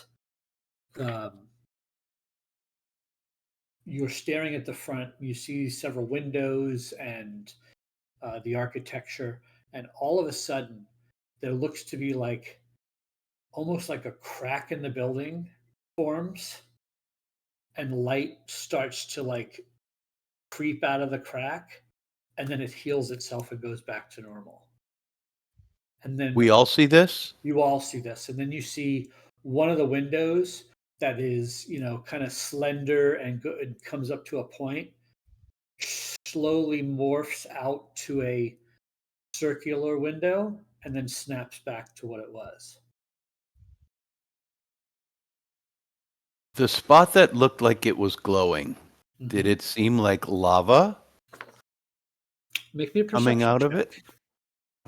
you're staring at the front. You see several windows and the architecture, and all of a sudden, there looks to be like almost like a crack in the building forms, and light starts to like creep out of the crack, and then it heals itself and goes back to normal. And then We all see this? you all see this, and then you see one of the windows that is, kind of slender and it comes up to a point, slowly morphs out to a circular window, and then snaps back to what it was. The spot that looked like it was glowing, did Mhm. it seem like lava Make me a coming perception out of check. it?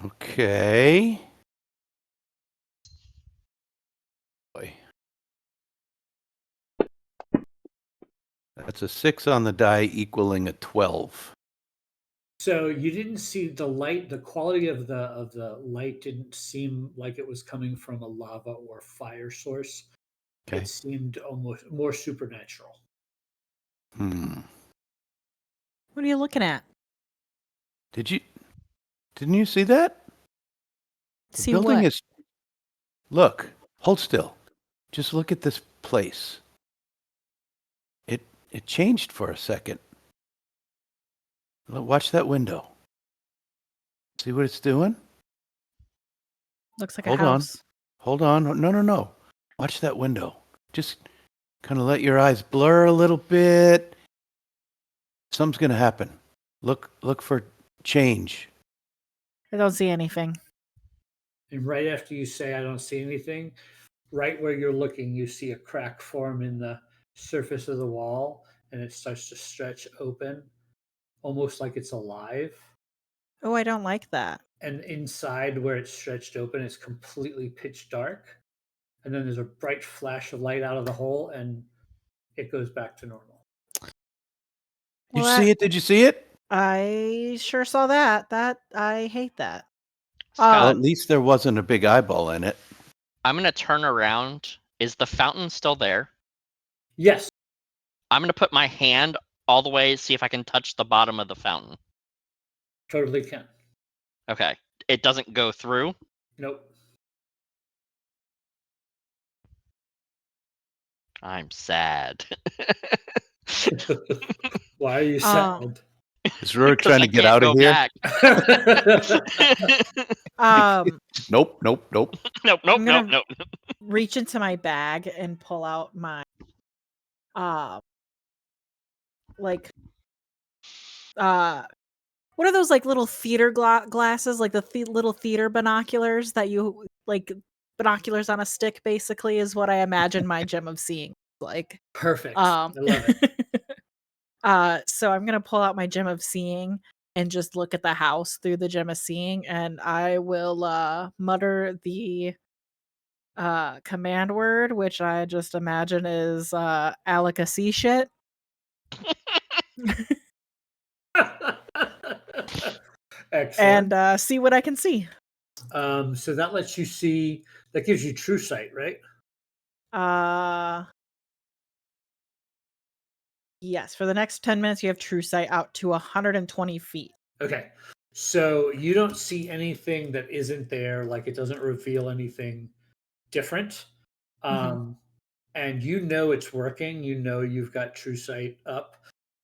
Okay. Boy. That's a 6 on the die equaling a 12. So you didn't see the light. The quality of the light didn't seem like it was coming from a lava or fire source. Okay. It seemed almost more supernatural. Hmm. What are you looking at? Didn't you see that? The See building what? is. Look, hold still. Just look at this place. It changed for a second. Watch that window. See what it's doing? Looks like a Hold on. house. Hold on. No. Watch that window. Just kind of let your eyes blur a little bit. Something's going to happen. Look for change. I don't see anything. And right after you say, I don't see anything, right where you're looking, you see a crack form in the surface of the wall and it starts to stretch open, almost like it's alive. Oh, I don't like that. And inside where it's stretched open is completely pitch dark. And then there's a bright flash of light out of the hole and it goes back to normal. Did Well, you see it? Did you see it? I sure saw that. I hate that. Scott, Well, at least there wasn't a big eyeball in it. I'm gonna turn around. Is the fountain still there? Yes. I'm gonna put my hand all the way, see if I can touch the bottom of the fountain. Totally can. Okay. It doesn't go through. Nope. I'm sad. Why are you Oh. sad? Is Rurik 'Cause trying I to get can't out of go here? back. Nope. Nope, I'm gonna- nope. reach into my bag and pull out my like what are those like little theater glasses, like the little theater binoculars that you like, binoculars on a stick basically is what I imagine my gem of seeing like. Perfect. I love it. So I'm gonna pull out my gem of seeing and just look at the house through the gem of seeing, and I will mutter the command word, which I just imagine is Alakasi shit. Excellent. And see what I can see. So that lets you see, that gives you true sight, right? Yes, for the next 10 minutes you have true sight out to 120 feet. Okay. So you don't see anything that isn't there, like it doesn't reveal anything different. And you know it's working, you know you've got true sight up.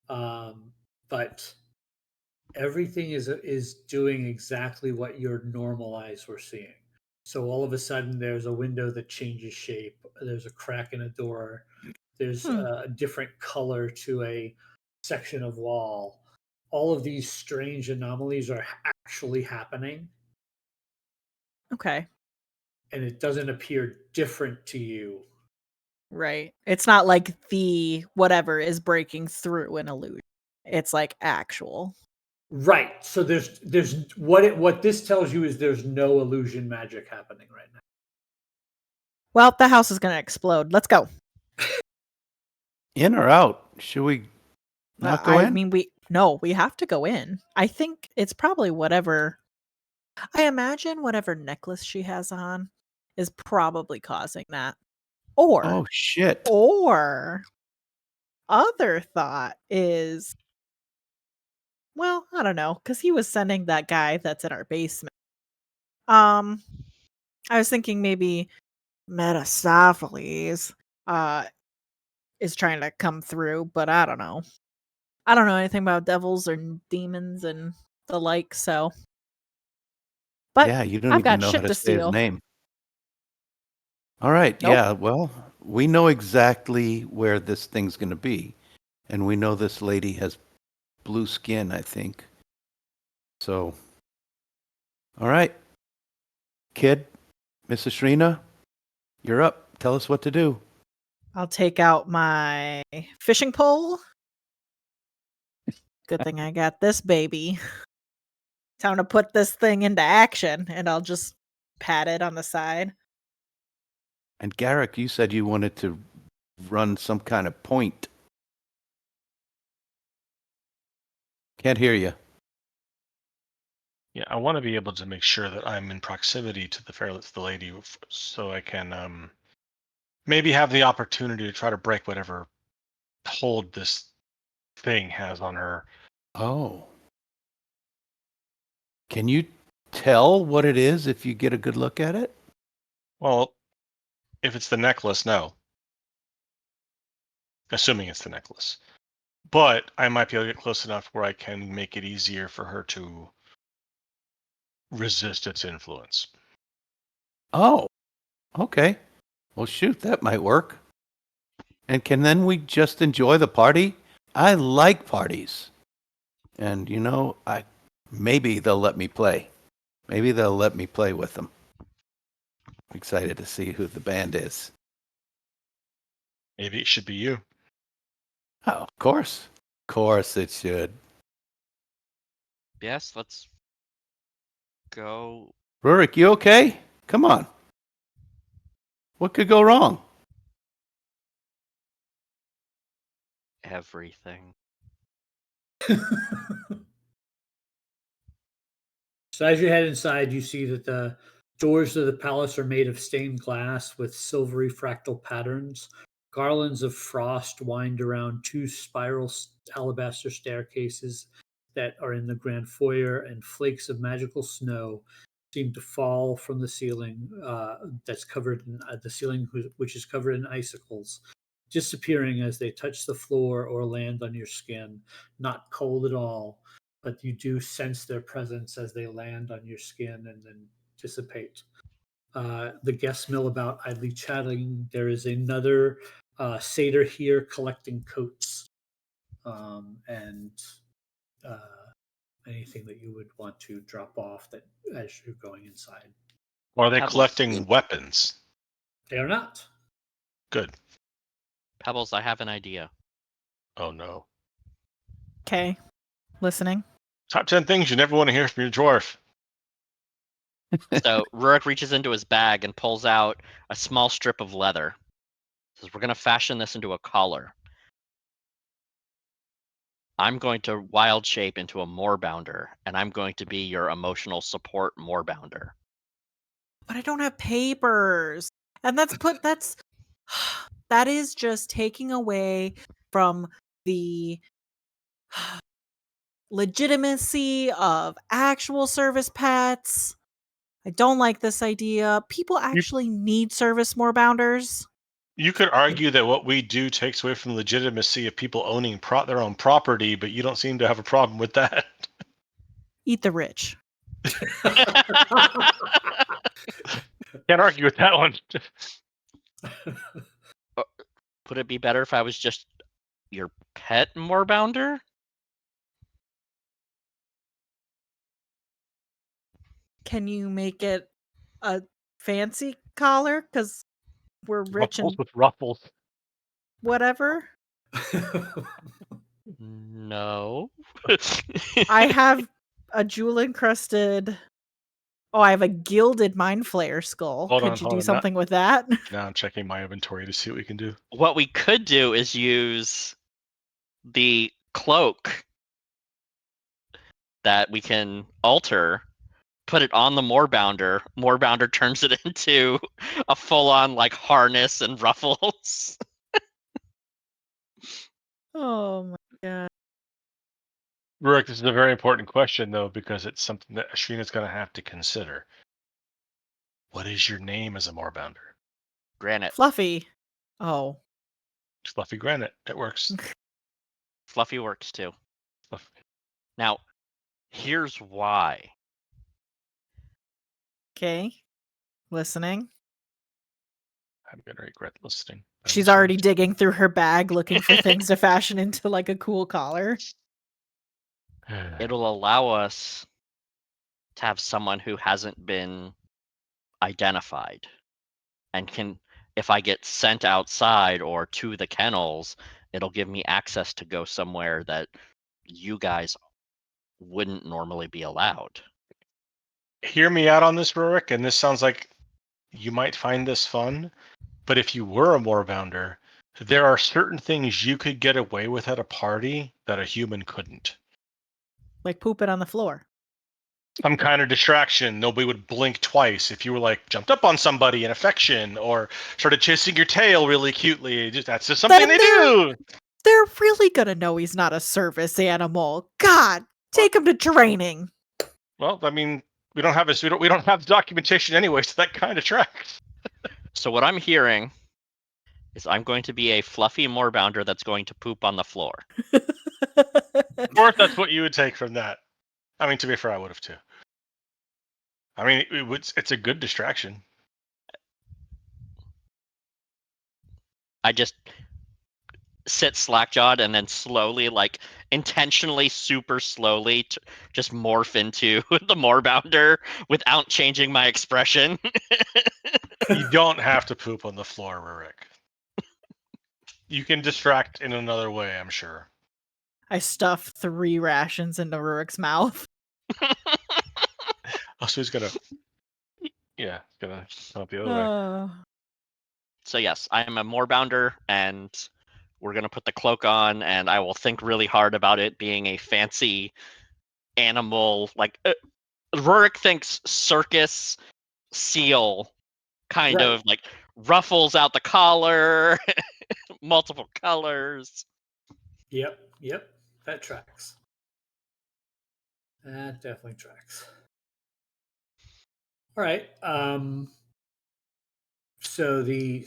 But everything is doing exactly what your normal eyes were seeing. So all of a sudden, there's a window that changes shape. There's a crack in a door. There's a different color to a section of wall. All of these strange anomalies are actually happening, Okay. and it doesn't appear different to you. Right. It's not like the whatever is breaking through an illusion. It's like actual. Right. So there's what this tells you is there's no illusion magic happening right now. Well, the house is going to explode. Let's go. In or out? Should we not go I in? mean, we have to go in. I think it's probably whatever. I imagine whatever necklace she has on is probably causing that. Oh, shit. Or other thought is, well, I don't know, because he was sending that guy that's in our basement. I was thinking maybe Metasopheles is trying to come through, but I don't know. I don't know anything about devils or demons and the like, so. But Yeah, you don't I've even got know shit how to to say his steal. name. All right. Nope. Yeah. Well, we know exactly where this thing's going to be. And we know this lady has blue skin, I think. So, all right. Kid, Mrs. Shrina, you're up. Tell us what to do. I'll take out my fishing pole. Good thing I got this baby. Time to put this thing into action, and I'll just pat it on the side. And Garrick, you said you wanted to run some kind of point. Can't hear you. Yeah, I want to be able to make sure that I'm in proximity to the lady, so I can maybe have the opportunity to try to break whatever hold this thing has on her. Oh. Can you tell what it is if you get a good look at it? Well, if it's the necklace, no. Assuming it's the necklace. But I might be able to get close enough where I can make it easier for her to resist its influence. Oh, okay. Well, shoot, that might work. And can then we just enjoy the party? I like parties. And, maybe they'll let me play. Maybe they'll let me play with them. I'm excited to see who the band is. Maybe it should be you. Oh, of course. Of course it should. Yes, let's go. Rurik, you okay? Come on. What could go wrong? Everything. So as you head inside, you see that the doors of the palace are made of stained glass with silvery fractal patterns. Garlands of frost wind around two spiral alabaster staircases that are in the grand foyer, and flakes of magical snow seem to fall from the ceiling that's covered in the ceiling which is covered in icicles, disappearing as they touch the floor or land on your skin. Not cold at all, but you do sense their presence as they land on your skin and then dissipate. The guests mill about, idly chatting. There is another satyr here collecting coats and anything that you would want to drop off that as you're going inside. Or are they Pebbles. collecting weapons? They are not. Good. Pebbles, I have an idea. Oh no. Okay. Listening. Top 10 things you never want to hear from your dwarf. So Rurik reaches into his bag and pulls out a small strip of leather. Says, "We're going to fashion this into a collar. I'm going to wild shape into a moorbounder, and I'm going to be your emotional support moorbounder." But I don't have papers. And that is just taking away from the legitimacy of actual service pets. I don't like this idea. People actually need service moorbounders. You could argue that what we do takes away from the legitimacy of people owning their own property, but you don't seem to have a problem with that. Eat the rich. Can't argue with that one. Would it be better if I was just your pet moorbounder? Can you make it a fancy collar? Because we're rich Ruffles and with ruffles. whatever. No. I have a jewel encrusted. Oh, I have a gilded mind flayer skull. Could you do something with that? Now I'm checking my inventory to see what we can do. What we could do is use the cloak that we can alter, put it on the moorbounder. Moorbounder turns it into a full-on like harness and ruffles. Oh my god. Rurik, this is a very important question, though, because it's something that Ashrina's going to have to consider. What is your name as a moorbounder? Granite. Fluffy. Oh. Fluffy Granite. It works. Fluffy works too. Fluffy. Now, here's why. Okay. Listening. I'm going to regret listening. She's already digging through her bag looking for things to fashion into like a cool collar. It'll allow us to have someone who hasn't been identified, and if I get sent outside or to the kennels, it'll give me access to go somewhere that you guys wouldn't normally be allowed. Hear me out on this, Rurik, and this sounds like you might find this fun, but if you were a moorbounder, there are certain things you could get away with at a party that a human couldn't. Like poop it on the floor. Some kind of distraction. Nobody would blink twice if you were like jumped up on somebody in affection or started chasing your tail really cutely. That's just something Then they do. They're really gonna know he's not a service animal. God, take him to training. Well, I mean, we don't have documentation anyway, so that kind of tracks. So what I'm hearing is I'm going to be a fluffy moorbounder that's going to poop on the floor. Or if that's what you would take from that. I mean, to be fair, I would have too. I mean, it's a good distraction. I just sit slack-jawed and then slowly, like intentionally super slowly, just morph into the moorbounder without changing my expression. You don't have to poop on the floor, Rurik. You can distract in another way, I'm sure. I stuff 3 rations into Rurik's mouth. Oh, so he's gonna come up the other way. So yes, I am a moorbounder, and we're gonna put the cloak on, and I will think really hard about it being a fancy animal. Like Rurik thinks circus seal, kind Right. of like ruffles out the collar, multiple colors. Yep. That tracks. That definitely tracks. All right. So the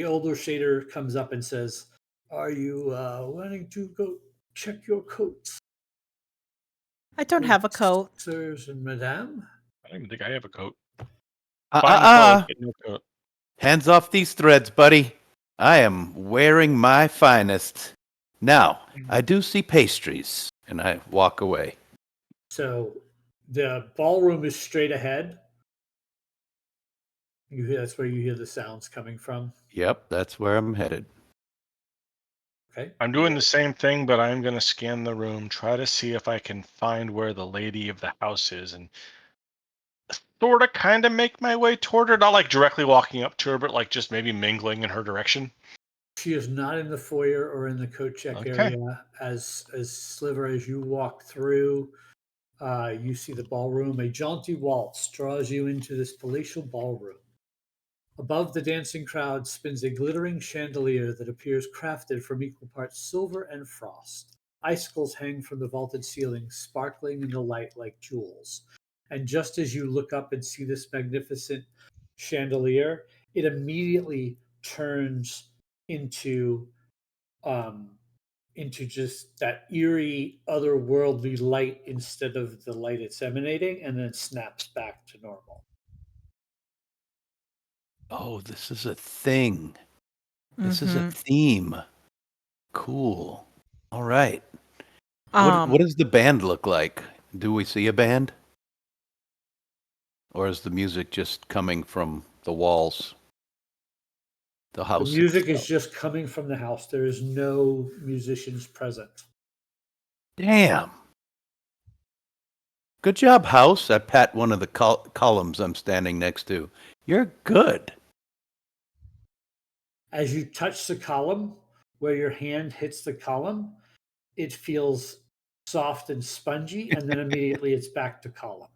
older satyr comes up and says, "Are you wanting to go check your coats, I don't have a coat. sirs and madame?" I don't even think I have a coat. Fine clothes, but no coat. Hands off these threads, buddy. I am wearing my finest. Now, I do see pastries, and I walk away. So the ballroom is straight ahead. That's where you hear the sounds coming from. Yep, that's where I'm headed. Okay. I'm doing the same thing, but I'm going to scan the room, try to see if I can find where the lady of the house is, and sort of kind of make my way toward her. Not like directly walking up to her, but like just maybe mingling in her direction. She is not in the foyer or in the coat check Okay. area. As Sliver, as you walk through, you see the ballroom. A jaunty waltz draws you into this palatial ballroom. Above the dancing crowd spins a glittering chandelier that appears crafted from equal parts silver and frost. Icicles hang from the vaulted ceiling, sparkling in the light like jewels. And just as you look up and see this magnificent chandelier, it immediately turns into just that eerie, otherworldly light instead of the light it's emanating, and then snaps back to normal. Oh, this is a thing. This is a theme. Cool. All right. What does the band look like? Do we see a band? Or is the music just coming from the walls? The house. The music is just coming from the house. There is no musicians present. Damn. Good job, house. I pat one of the columns I'm standing next to. You're good. As you touch the column, where your hand hits the column, it feels soft and spongy, and then immediately it's back to column.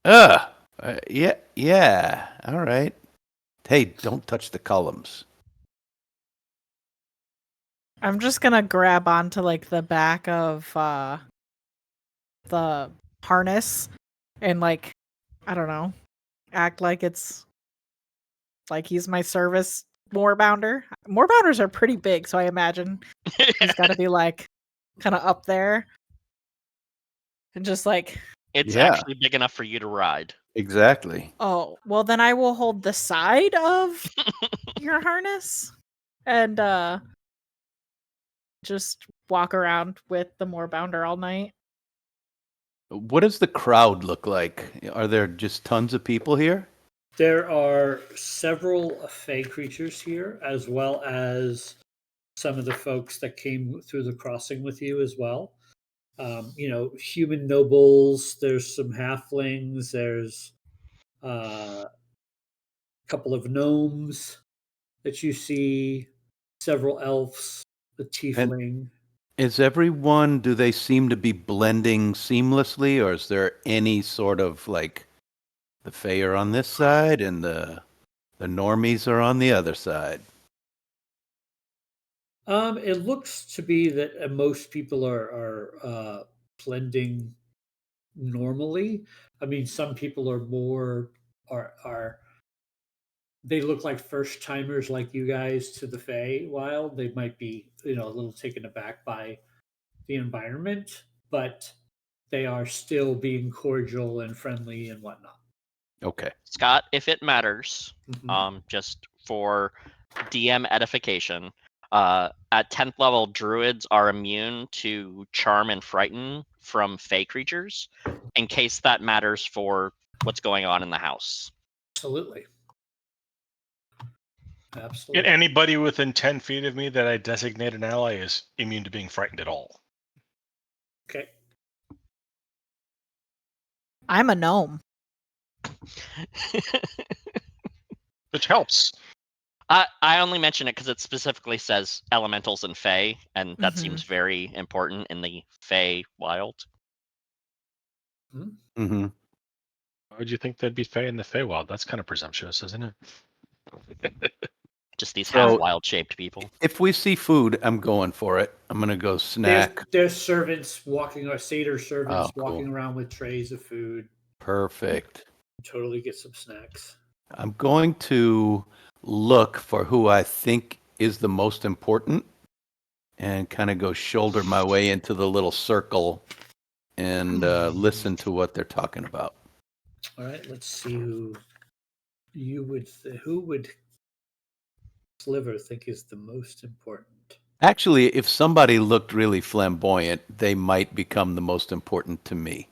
Yeah. All right. Hey, don't touch the columns. I'm just gonna grab onto like the back of the harness and like, I don't know, act like it's like he's my service moorbounder. Moorbounders are pretty big, so I imagine he's got to be like kind of up there and just like. It's actually big enough for you to ride. Exactly. Oh, well then I will hold the side of your harness and just walk around with the moorbounder all night. What does the crowd look like? Are there just tons of people here? There are several fey creatures here, as well as some of the folks that came through the crossing with you as well. Human nobles. There's some halflings. There's a couple of gnomes that you see. Several elves. A tiefling. Do they seem to be blending seamlessly, or is there any sort of like the Fae are on this side and the normies are on the other side? It looks to be that most people are blending normally. I mean, some people are more are they look like first timers like you guys to the Feywild. They might be a little taken aback by the environment, but they are still being cordial and friendly and whatnot. Okay. Scott, if it matters, Mhm. just for DM edification, at 10th level, druids are immune to charm and frighten from fey creatures, in case that matters for what's going on in the house. Absolutely. Yet Absolutely. anybody within 10 feet of me that I designate an ally is immune to being frightened at all. Okay. I'm a gnome. Which helps. I only mention it because it specifically says elementals and fey, and that seems very important in the fey wild. Mm-hmm. Why would you think they'd be Fey in the Feywild? That's kind of presumptuous, isn't it? Just these So- half wild shaped people. If we see food, I'm going for it. I'm gonna go snack. There's servants walking, or satyr servants Oh, cool. walking around with trays of food. Perfect. Totally get some snacks. I'm going to look for who I think is the most important and kind of go shoulder my way into the little circle and listen to what they're talking about. All right, let's see who would Sliver think is the most important. Actually, if somebody looked really flamboyant, they might become the most important to me.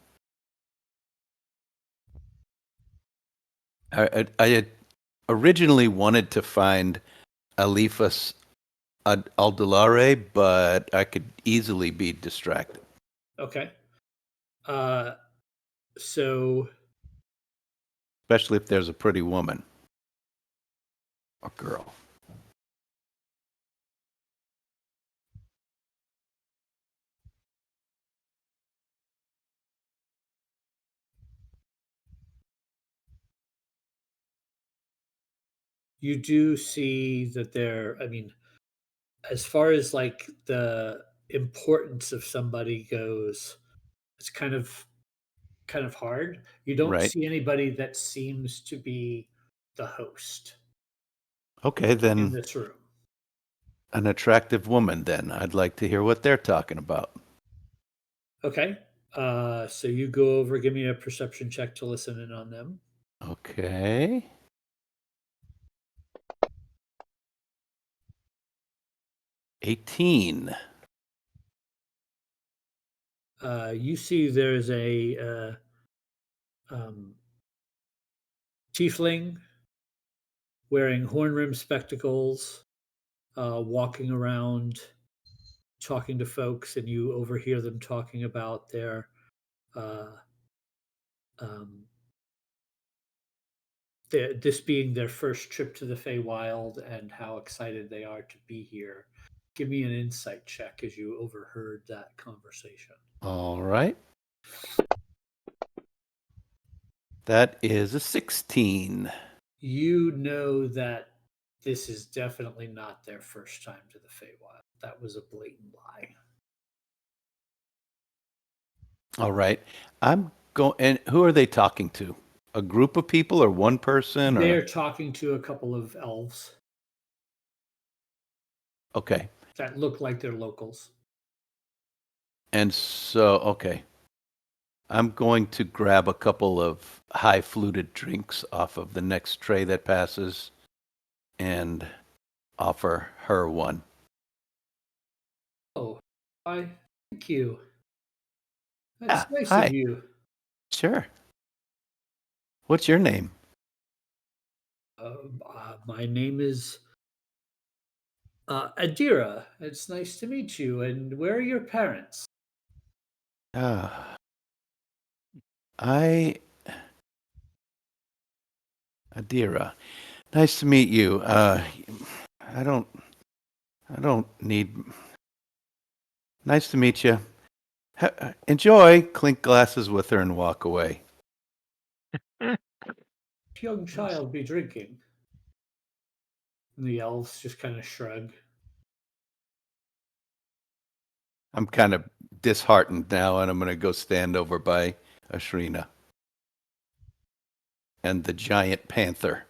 I had originally wanted to find Alifas Aldolare, but I could easily be distracted. Okay. So Especially if there's a pretty woman or girl. you do see that as far as like the importance of somebody goes, it's kind of hard. You don't Right. see anybody that seems to be the host Okay, in then this room. an attractive woman then. I'd like to hear what they're talking about. Okay. So you go over, give me a perception check to listen in on them. Okay. 18. You see there's a tiefling wearing horn-rimmed spectacles, walking around, talking to folks, and you overhear them talking about their um, this being their first trip to the Feywild and how excited they are to be here. Give me an insight check as you overheard that conversation. All right. That is a 16. You know that this is definitely not their first time to the Feywild. That was a blatant lie. All right. I'm going. And who are they talking to? A group of people or one person? Or They're talking to a couple of elves okay. that look like they're locals. And so, okay. I'm going to grab a couple of high fluted drinks off of the next tray that passes and offer her one. Oh, why? Thank you. That's Yeah, nice hi. of you. Sure. What's your name? My name is Adira. It's nice to meet you. And where are your parents? Ah, I, Adira. Nice to meet you. I don't, I don't need. Nice to meet you. Enjoy. Clink glasses with her and walk away. Young child be drinking. And the elves just kind of shrug. I'm kind of disheartened now, and I'm going to go stand over by Ashrina and the giant panther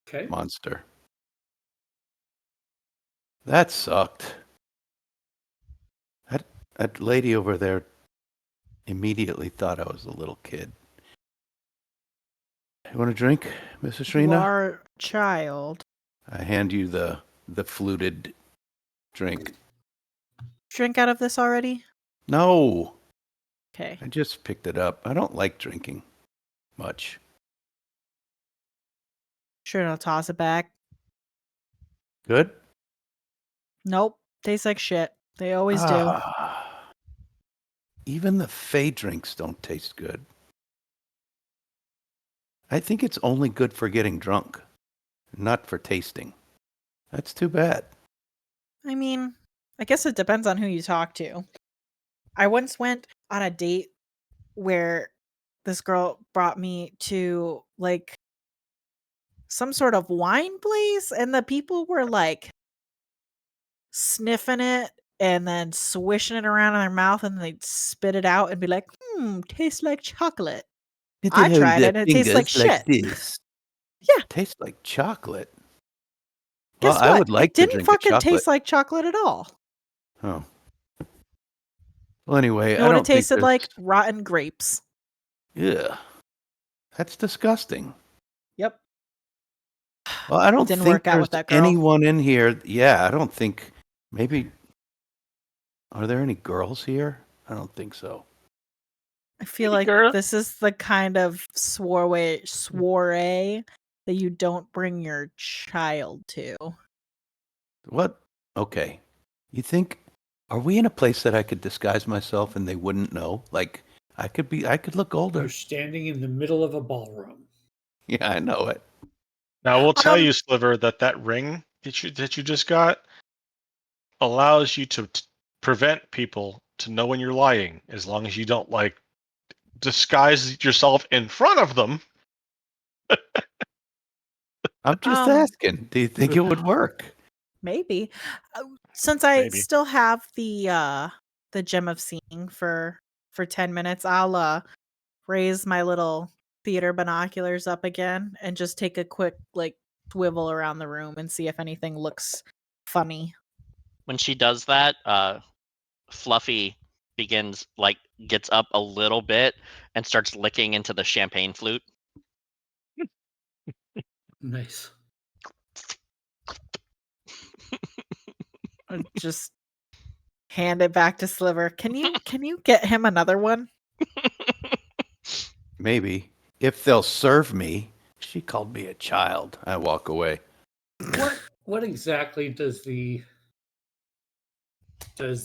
Okay. monster. That sucked. That lady over there immediately thought I was a little kid. You want a drink, Miss You Ashrina? are a child. I hand you the fluted drink. Drink out of this already? No, Okay. I just picked it up. I don't like drinking much. Sure, I'll toss it back. Good? Nope. Tastes like shit. They always do. Ah, even the Fey drinks don't taste good. I think it's only good for getting drunk, not for tasting. That's too bad. I mean, I guess it depends on who you talk to. I once went on a date where this girl brought me to like some sort of wine place, and the people were like sniffing it and then swishing it around in their mouth, and they'd spit it out and be like, tastes like chocolate. I tried it and it tastes like shit. this. Yeah. Tastes like chocolate. Guess Well, I what? would like It to didn't drink a fucking chocolate. taste like chocolate at all. Oh. Well, anyway, You know I what it don't think tasted like? Rotten grapes. Yeah. That's disgusting. Yep. Well, I don't Didn't think work out there's with that girl. anyone in here. Yeah, I don't think. Maybe. Are there any girls here? I don't think so. I feel like this is the kind of soiree that you don't bring your child to. What? Okay. You think? Are we in a place that I could disguise myself and they wouldn't know? Like, I could look older. You're standing in the middle of a ballroom. Yeah, I know it. Now, I will tell you, Sliver, that ring that you just got allows you to prevent people to know when you're lying, as long as you don't like disguise yourself in front of them. I'm just asking. Do you think it would work? Maybe. Since I Maybe. still have the gem of seeing for 10 minutes, I'll raise my little theater binoculars up again and just take a quick like swivel around the room and see if anything looks funny. When she does that, Fluffy gets up a little bit and starts licking into the champagne flute. Nice. Just hand it back to Sliver. Can you get him another one? Maybe. If they'll serve me. She called me a child. I walk away. What exactly does the Gem of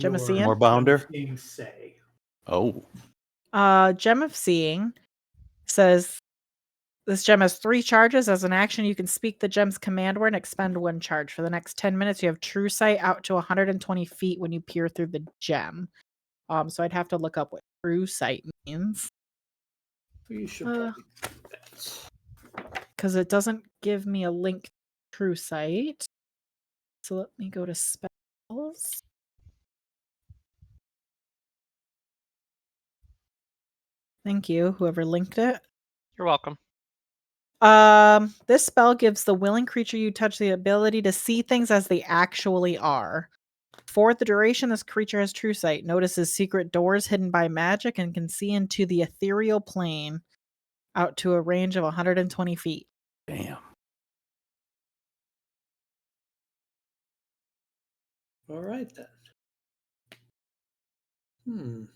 your Seeing? More bounder? gem of seeing say? Oh. Gem of Seeing says this gem has 3 charges. As an action, you can speak the gem's command word and expend 1 charge. For the next 10 minutes, you have true sight out to 120 feet when you peer through the gem. So I'd have to look up what true sight means. You should probably do that. Because it doesn't give me a link to true sight. So let me go to spells. Thank you, whoever linked it. You're welcome. This spell gives the willing creature you touch the ability to see things as they actually are. For the duration, this creature has true sight, notices secret doors hidden by magic, and can see into the ethereal plane out to a range of 120 feet. Damn. All right then.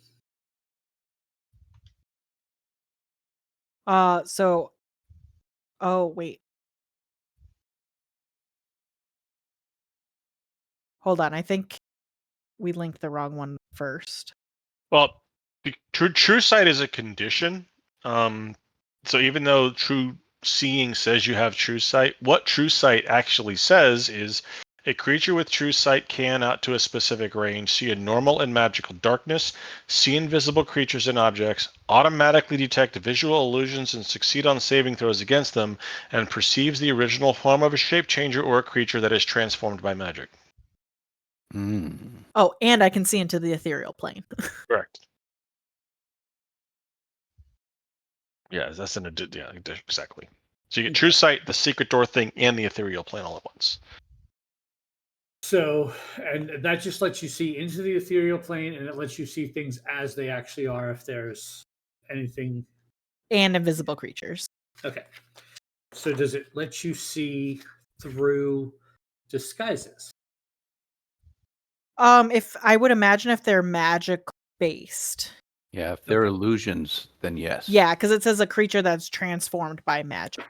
So. Oh wait. Hold on. I think we linked the wrong one first. Well, the true sight is a condition. So even though true seeing says you have true sight, what true sight actually says is a creature with true sight can, out to a specific range, see in normal and magical darkness, see invisible creatures and objects, automatically detect visual illusions and succeed on saving throws against them, and perceives the original form of a shape changer or a creature that is transformed by magic. Oh, and I can see into the ethereal plane. Correct. Yeah, that's yeah, exactly. So you get true sight, the secret door thing, and the ethereal plane all at once. So, and that just lets you see into the ethereal plane, and it lets you see things as they actually are. If there's anything, And invisible creatures. okay. So, does it let you see through disguises? If I would imagine if they're magic based. Yeah, if they're illusions, then yes. Yeah, because it says a creature that's transformed by magic.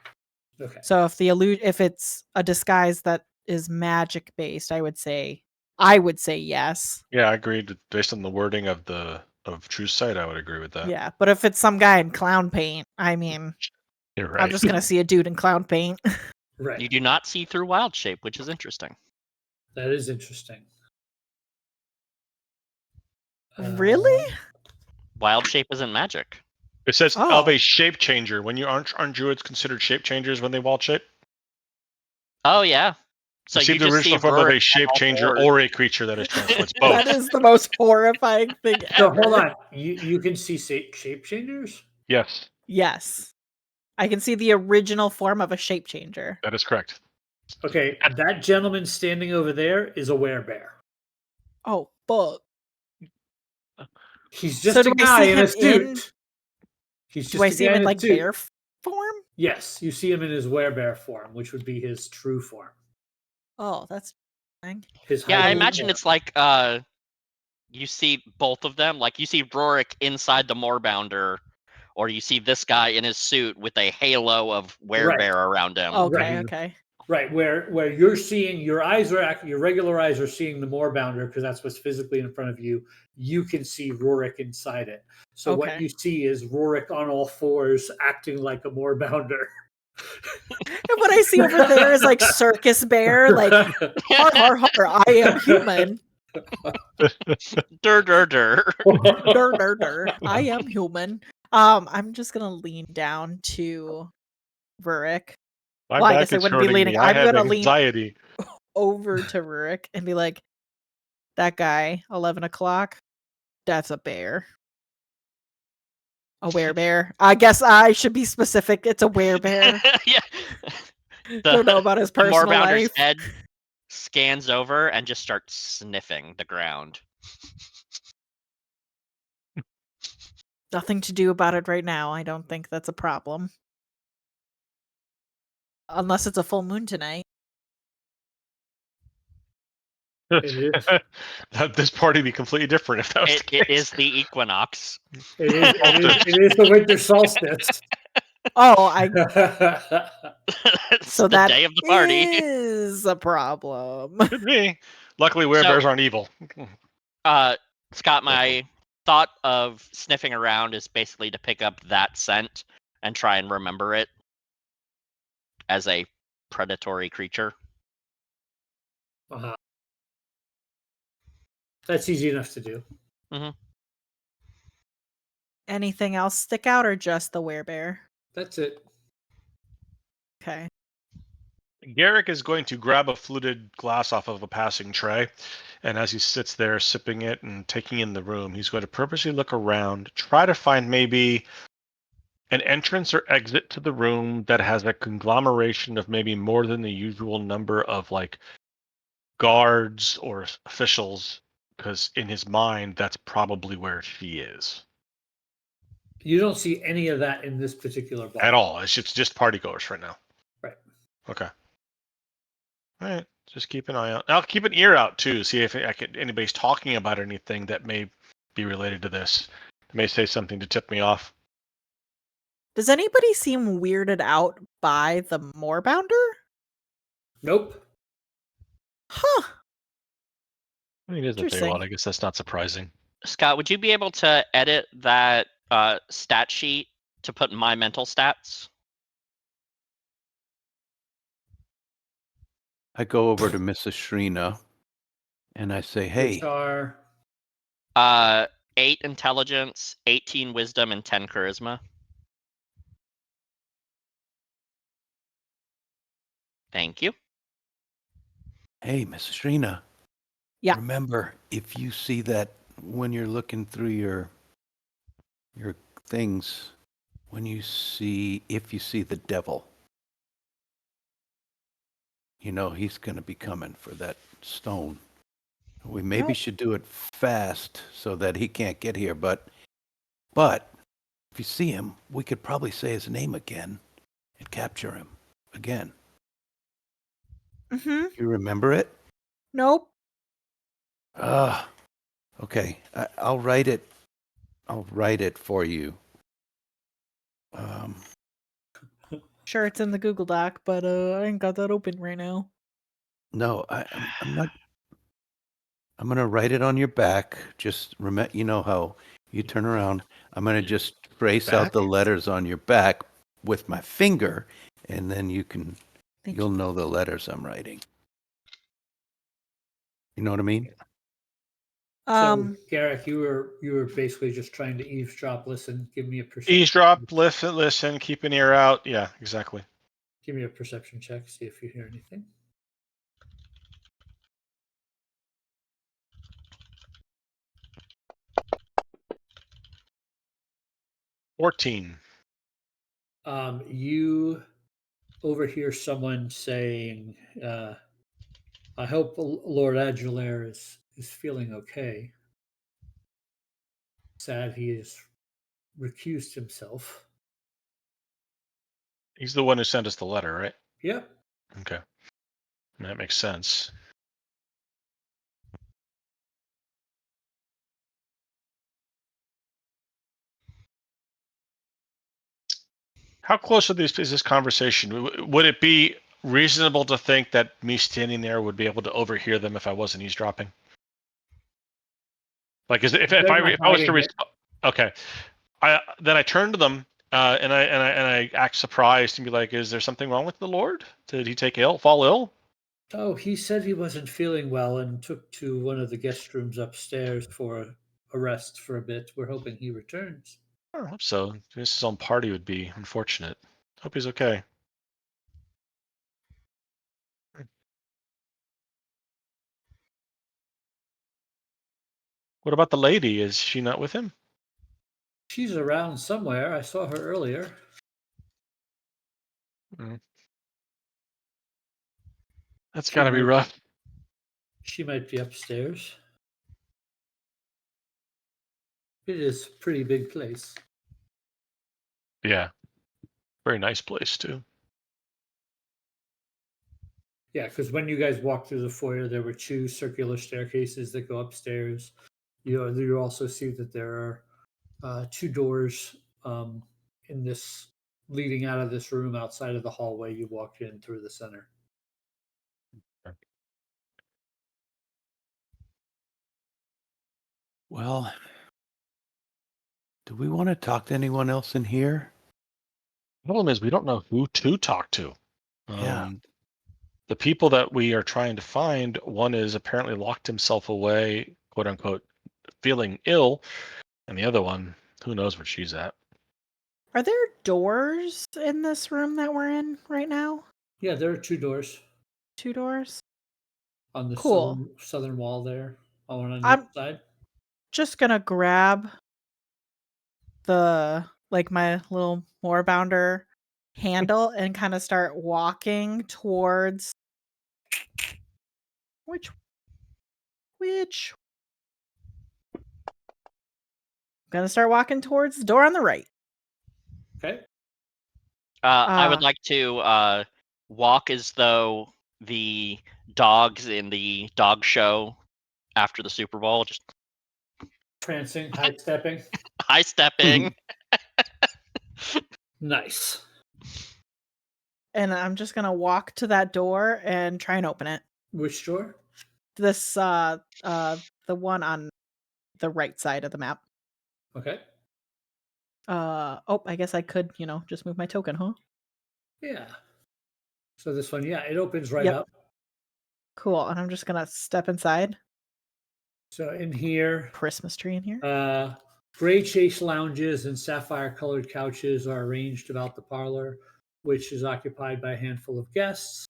Okay. So if it's a disguise that is magic based, I would say yes. Yeah, I agreed. Based on the wording of true sight, I would agree with that. Yeah, but if it's some guy in clown paint, I mean, You're right. I'm just gonna see a dude in clown paint. Right. You do not see through wild shape, which is interesting. That is interesting. Really? Wild shape isn't magic. It says Oh. of a shape changer. When you aren't druids considered shape changers when they wild shape? Oh yeah. So See you the just original see form of Rurik a shape on all changer fours. or a creature that is transformed. Both. That is the most horrifying thing So ever. hold on. You can see shape changers? Yes, Yes. I can see the original form of a shape changer. that is correct. Okay, that gentleman standing over there is a werebear. Oh fuck. He's just So a do I guy see in a him suit. He's just Do I a see guy him in a like suit. bear form? Yes, you see him in his werebear form, which would be his true form. Oh, that's fine. His Yeah, I hybrid imagine form. it's like you see both of them. Like you see Rurik inside the Moorbounder, or you see this guy in his suit with a halo of werebear around him. Okay, Right. okay. Right, where you're seeing your regular eyes are seeing the Moorbounder because that's what's physically in front of you. You can see Rurik inside it. So what Okay. you see is Rurik on all fours acting like a Moorbounder. And what I see over there is like circus bear, like har har har, I am human. Dur dur dur. Dur dur dur, I am human. I'm just gonna lean down to Rurik. My Well, I back guess I is wouldn't be hurting leaning. me. I I'm have gonna lean anxiety. over to Rurik and be like, that guy, 11 o'clock, that's a bear. A werebear. I guess I should be specific. It's a werebear. Yeah. Don't know about his the personal Moorbounder's life. head scans over and just starts sniffing the ground. Nothing to do about it right now. I don't think that's a problem. Unless it's a full moon tonight. This party would be completely different if that was the It case. is the equinox. It is the winter solstice. Oh, It's so the that day of the party. is a problem. Could be. Luckily, werebears aren't evil. Scott, my thought of sniffing around is basically to pick up that scent and try and remember it as a predatory creature. Uh-huh. That's easy enough to do. Mm-hmm. Anything else stick out or just the werebear? That's it. Okay. Garrick is going to grab a fluted glass off of a passing tray, and as he sits there sipping it and taking in the room, he's going to purposely look around, try to find maybe an entrance or exit to the room that has a conglomeration of maybe more than the usual number of like guards or officials, because in his mind, that's probably where she is. You don't see any of that in this particular bar. At all. It's just partygoers right now. Right. Okay. All right. Just keep an eye out. I'll keep an ear out too. See if anybody's talking about anything that may be related to this. They may say something to tip me off. Does anybody seem weirded out by the Moorbounder? Nope. Huh. I mean, it is a Interesting. Feywild. I guess that's not surprising. Scott, would you be able to edit that stat sheet to put my mental stats? I go over to Mrs. Shrina and I say, Which hey, are 8 intelligence, 18 wisdom, and 10 charisma. Thank you. hey, Mrs. Shrina. Yeah. Remember, if you see that when you're looking through your things, if you see the devil, you know he's going to be coming for that stone. We maybe should do it fast so that he can't get here, but if you see him, we could probably say his name again and capture him again. Mm-hmm. You remember it? Nope. Okay. I'll write it. I'll write it for you. Sure, it's in the Google Doc, but I ain't got that open right now. No, I'm not. I'm gonna write it on your back. Just remember, you know how you turn around. I'm gonna just trace out the letters on your back with my finger, and then you'll know the letters I'm writing. You know what I mean? so Garrick, you were basically just trying to eavesdrop, listen, give me a perception. Eavesdrop, listen, keep an ear out. Yeah, exactly. Give me a perception check, see if you hear anything. 14. You overhear someone saying, I hope Lord Aguilera is feeling okay. Sad he has recused himself. He's the one who sent us the letter, right? Yep. Okay. That makes sense. How close is this conversation? Would it be reasonable to think that me standing there would be able to overhear them if I wasn't eavesdropping? Like, if I was to okay, then I turn to them and I act surprised and be like, "Is there something wrong with the Lord? Did he fall ill?" Oh, he said he wasn't feeling well and took to one of the guest rooms upstairs for a rest for a bit. We're hoping he returns. I hope so. His own party would be unfortunate. Hope he's okay. What about the lady? Is she not with him? She's around somewhere. I saw her earlier. That's got to be rough. She might be upstairs. It is a pretty big place. Yeah. Very nice place, too. Yeah, because when you guys walk through the foyer, there were 2 circular staircases that go upstairs. You also see that there are 2 doors in this leading out of this room outside of the hallway you walked in through the center. Well, do we want to talk to anyone else in here? The problem is we don't know who to talk to. Yeah. The people that we are trying to find, one is apparently locked himself away, quote unquote, feeling ill, and the other one, who knows where she's at. Are there doors in this room that we're in right now? Yeah, there are 2 doors 2 doors? on the Cool. southern wall there. One on I'm each side. just gonna grab my little Moorbounder handle and kind of start walking towards which gonna start walking towards the door on the right. Okay. I would like to walk as though the dogs in the dog show after the Super Bowl, just Prancing, high stepping. high stepping. Nice. And I'm just gonna walk to that door and try and open it. Which door? This the one on the right side of the map. Okay. Oh, I guess I could, just move my token, huh? Yeah. So this one, yeah, it opens right Yep. up. Cool. And I'm just gonna step inside. So in here, Christmas tree in here. gray chase lounges and sapphire colored couches are arranged about the parlor, which is occupied by a handful of guests.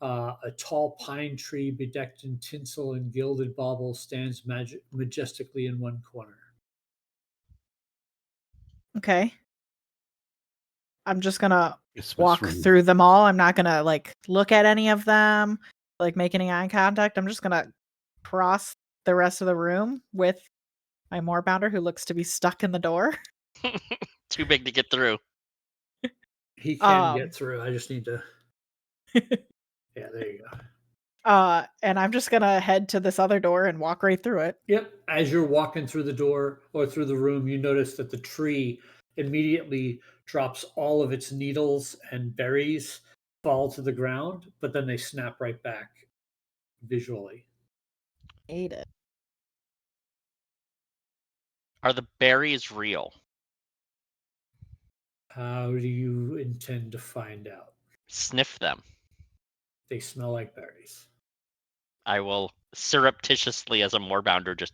A tall pine tree bedecked in tinsel and gilded baubles stands majestically in one corner. Okay. I'm just gonna Christmas walk room. through them all. I'm not gonna look at any of them, make any eye contact. I'm just gonna cross the rest of the room with my moorbounder who looks to be stuck in the door. Too big to get through. He can get through. I just need to. Yeah, there you go. And I'm just gonna head to this other door and walk right through it. Yep. As you're walking through the door or through the room, you notice that the tree immediately drops all of its needles and berries fall to the ground, but then they snap right back visually. Ate it. Are the berries real? How do you intend to find out? Sniff them. They smell like berries. I will surreptitiously, as a moorbounder, just.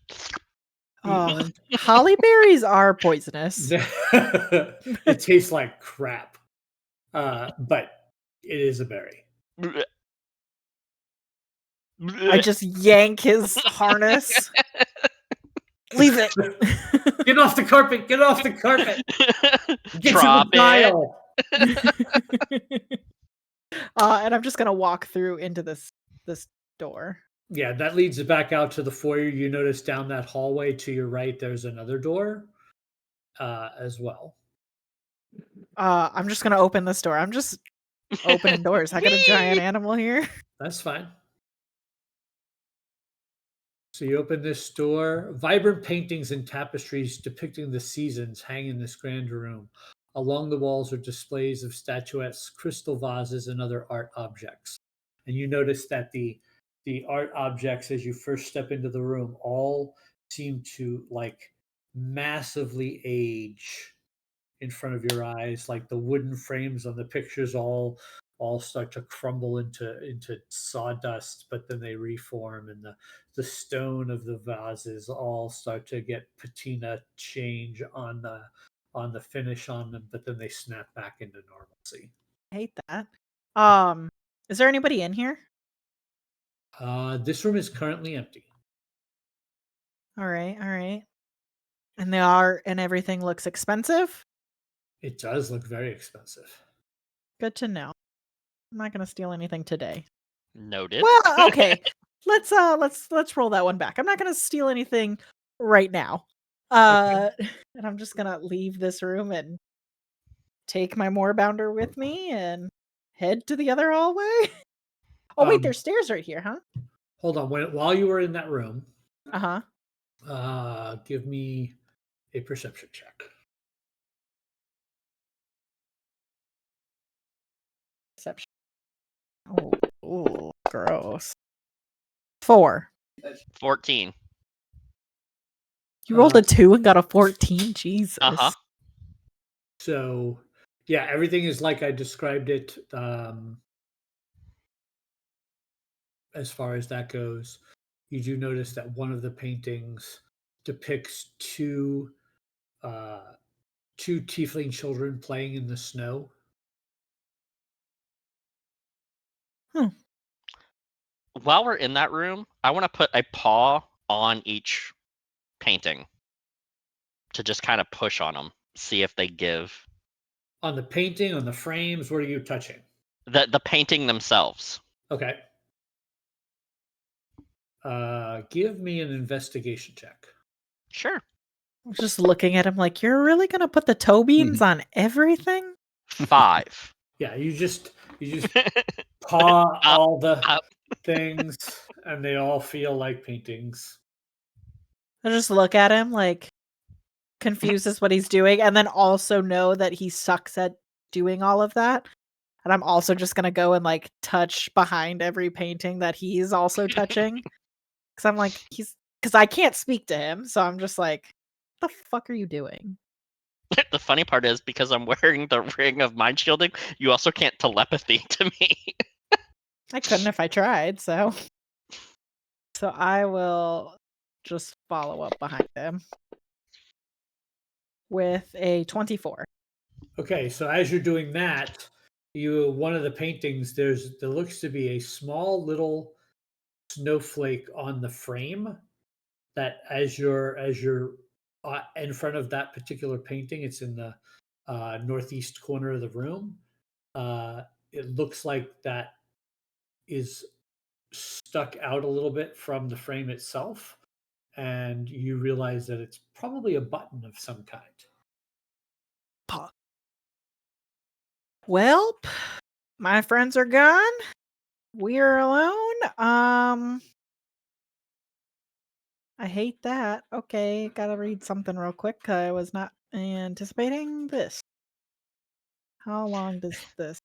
Holly berries are poisonous. It tastes like crap, but it is a berry. I just yank his harness. Leave it. Get off the carpet! Get off the carpet! Get Drop to the dial! And I'm just gonna walk through into this door. Yeah, that leads back out to the foyer. You notice down that hallway to your right, there's another door as well. I'm just gonna open this door. I'm just opening doors. I got a giant animal here. That's fine. So you open this door. Vibrant paintings and tapestries depicting the seasons hang in this grand room. Along the walls are displays of statuettes, crystal vases, and other art objects. And you notice that the art objects, as you first step into the room, all seem to massively age in front of your eyes. Like the wooden frames on the pictures all start to crumble into sawdust, but then they reform, and the stone of the vases all start to get patina change on the finish on them, but then they snap back into normalcy. I hate that. Is there anybody in here? This room is currently empty. All right. And the art and everything looks expensive? It does look very expensive. Good to know. I'm not gonna steal anything today. Noted. Well, okay. Let's roll that one back. I'm not gonna steal anything right now. And I'm just gonna leave this room and take my moorbounder with me and head to the other hallway. Oh wait, there's stairs right here, huh? Hold on. While you were in that room, give me a perception check. Perception. Oh, gross. 4. 14. You rolled a 2 and got a 14? Jesus. Uh-huh. So, yeah, everything is like I described it. As far as that goes, you do notice that one of the paintings depicts two tiefling children playing in the snow. While we're in that room, I want to put a paw on each painting to just kind of push on them, see if they give. On the painting, on the frames, what are you touching? The painting themselves. Okay. Give me an investigation check. Sure. I'm just looking at him like, you're really gonna put the toe beams on everything? 5. Yeah, you just paw all the things, and they all feel like paintings. I just look at him like, confused as what he's doing, and then also know that he sucks at doing all of that. And I'm also just gonna go and like touch behind every painting that he's also touching. Because I'm like, because I can't speak to him, so I'm just like, what the fuck are you doing? The funny part is because I'm wearing the ring of mind shielding, you also can't telepathy to me. I couldn't if I tried, so I will just follow up behind him with a 24. Okay, so as you're doing that, one of the paintings, there looks to be a small little snowflake on the frame that as you're in front of that particular painting, it's in the northeast corner of the room. It looks like that is stuck out a little bit from the frame itself, and you realize that it's probably a button of some kind. Well, my friends are gone. We're alone. I hate that. Okay, gotta read something real quick. I was not anticipating this. How long does this?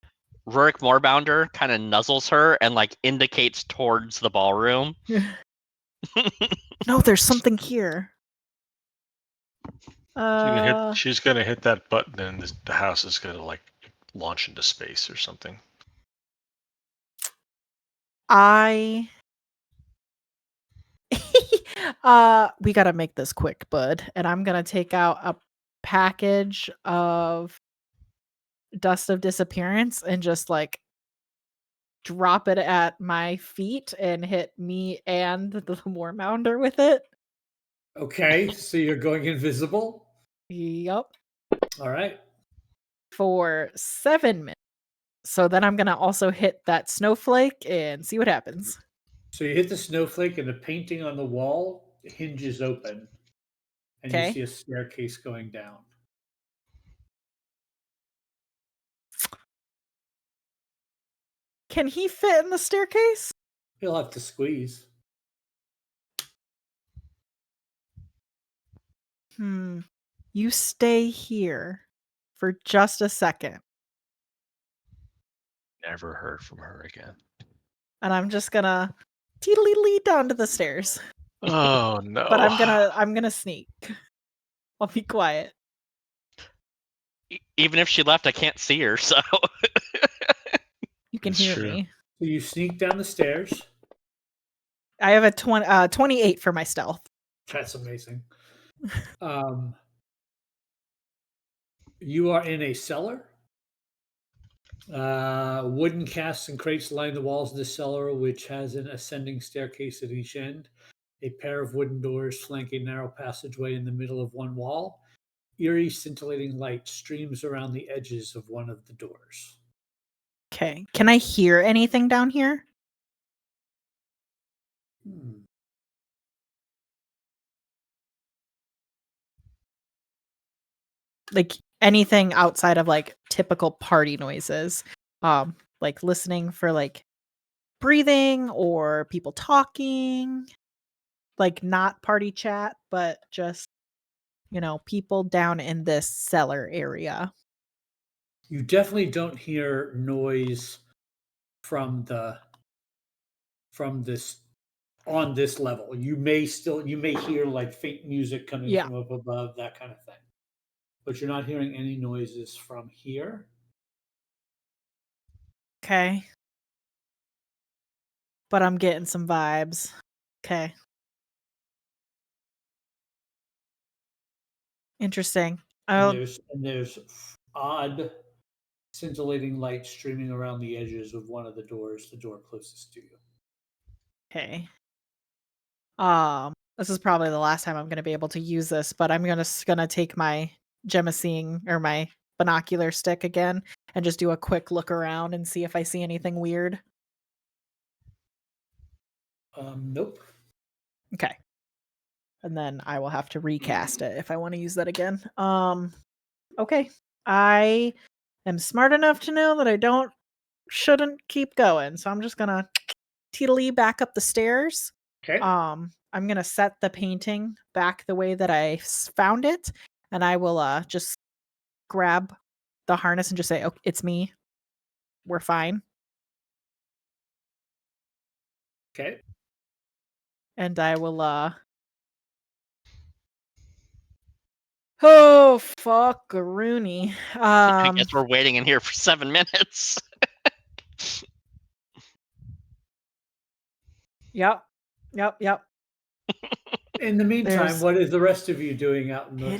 Rurik Moorbounder kind of nuzzles her and like indicates towards the ballroom. No, there's something here. She's gonna hit that button, and the house is gonna like launch into space or something. We gotta make this quick, bud. And I'm gonna take out a package of dust of disappearance and just like drop it at my feet and hit me and the Warmounder with it. Okay, so you're going invisible. Yup. All right. For 7 minutes. So then I'm gonna also hit that snowflake and see what happens. So you hit the snowflake, and the painting on the wall hinges open, and you Okay. see a staircase going down. Can he fit in the staircase? He'll have to squeeze. You stay here for just a second. Never heard from her again. And I'm just gonna teedly down to the stairs. Oh no! But I'm gonna sneak. I'll be quiet. Even if she left, I can't see her, so. You can It's hear true. me. So you sneak down the stairs. I have a 28 for my stealth. That's amazing. You are in a cellar. Wooden casks and crates line the walls of the cellar, which has an ascending staircase at each end. A pair of wooden doors flank a narrow passageway in the middle of one wall. Eerie, scintillating light streams around the edges of one of the doors. Okay. Can I hear anything down here? Like anything outside of like typical party noises. Like listening for like breathing or people talking. Like not party chat, but just, people down in this cellar area. You definitely don't hear noise from this on this level. You may hear like faint music coming from up above, that kind of thing. But you're not hearing any noises from here. Okay. But I'm getting some vibes. Okay. Interesting. And there's odd scintillating light streaming around the edges of one of the doors, the door closest to you. Okay. This is probably the last time I'm going to be able to use this, but I'm gonna take my Gemma seeing or my binocular stick again and just do a quick look around and see if I see anything weird. Nope. Okay. And then I will have to recast it if I want to use that again. Okay. I am smart enough to know that I shouldn't keep going. So I'm just gonna teetily back up the stairs. Okay. I'm gonna set the painting back the way that I found it, and I will just grab the harness and just say, "Okay, it's me. We're fine." Okay. And I will oh fuck Rooney. I guess we're waiting in here for 7 minutes. Yep. In the meantime, There's what is the rest of you doing out in the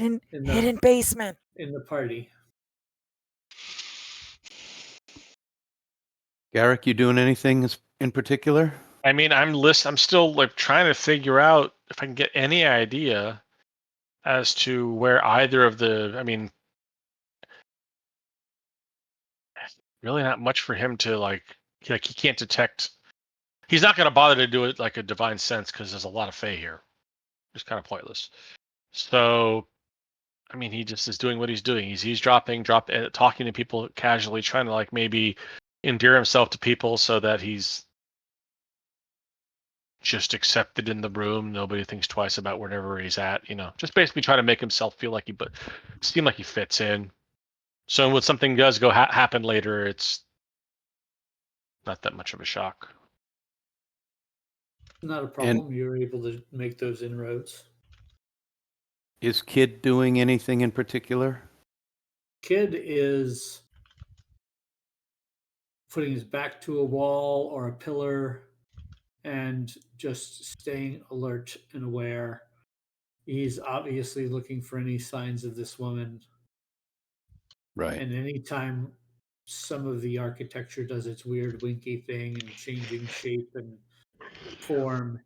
hidden basement. in the party? Garrick, you doing anything in particular? I mean, I'm still like trying to figure out if I can get any idea as to where either of the. I mean, really not much for him to like he can't detect. He's not going to bother to do it like a divine sense because there's a lot of Fey here. It's kind of pointless. So, I mean, he just is doing what he's doing. He's eavesdropping, talking to people casually, trying to like maybe endear himself to people so that he's just accepted in the room. Nobody thinks twice about wherever he's at. Just basically trying to make himself feel like seem like he fits in. So when something does go happen later, it's not that much of a shock. Not a problem. You're able to make those inroads. Is Kid doing anything in particular? Kid is putting his back to a wall or a pillar and just staying alert and aware. He's obviously looking for any signs of this woman. Right. And anytime some of the architecture does its weird winky thing and changing shape and form,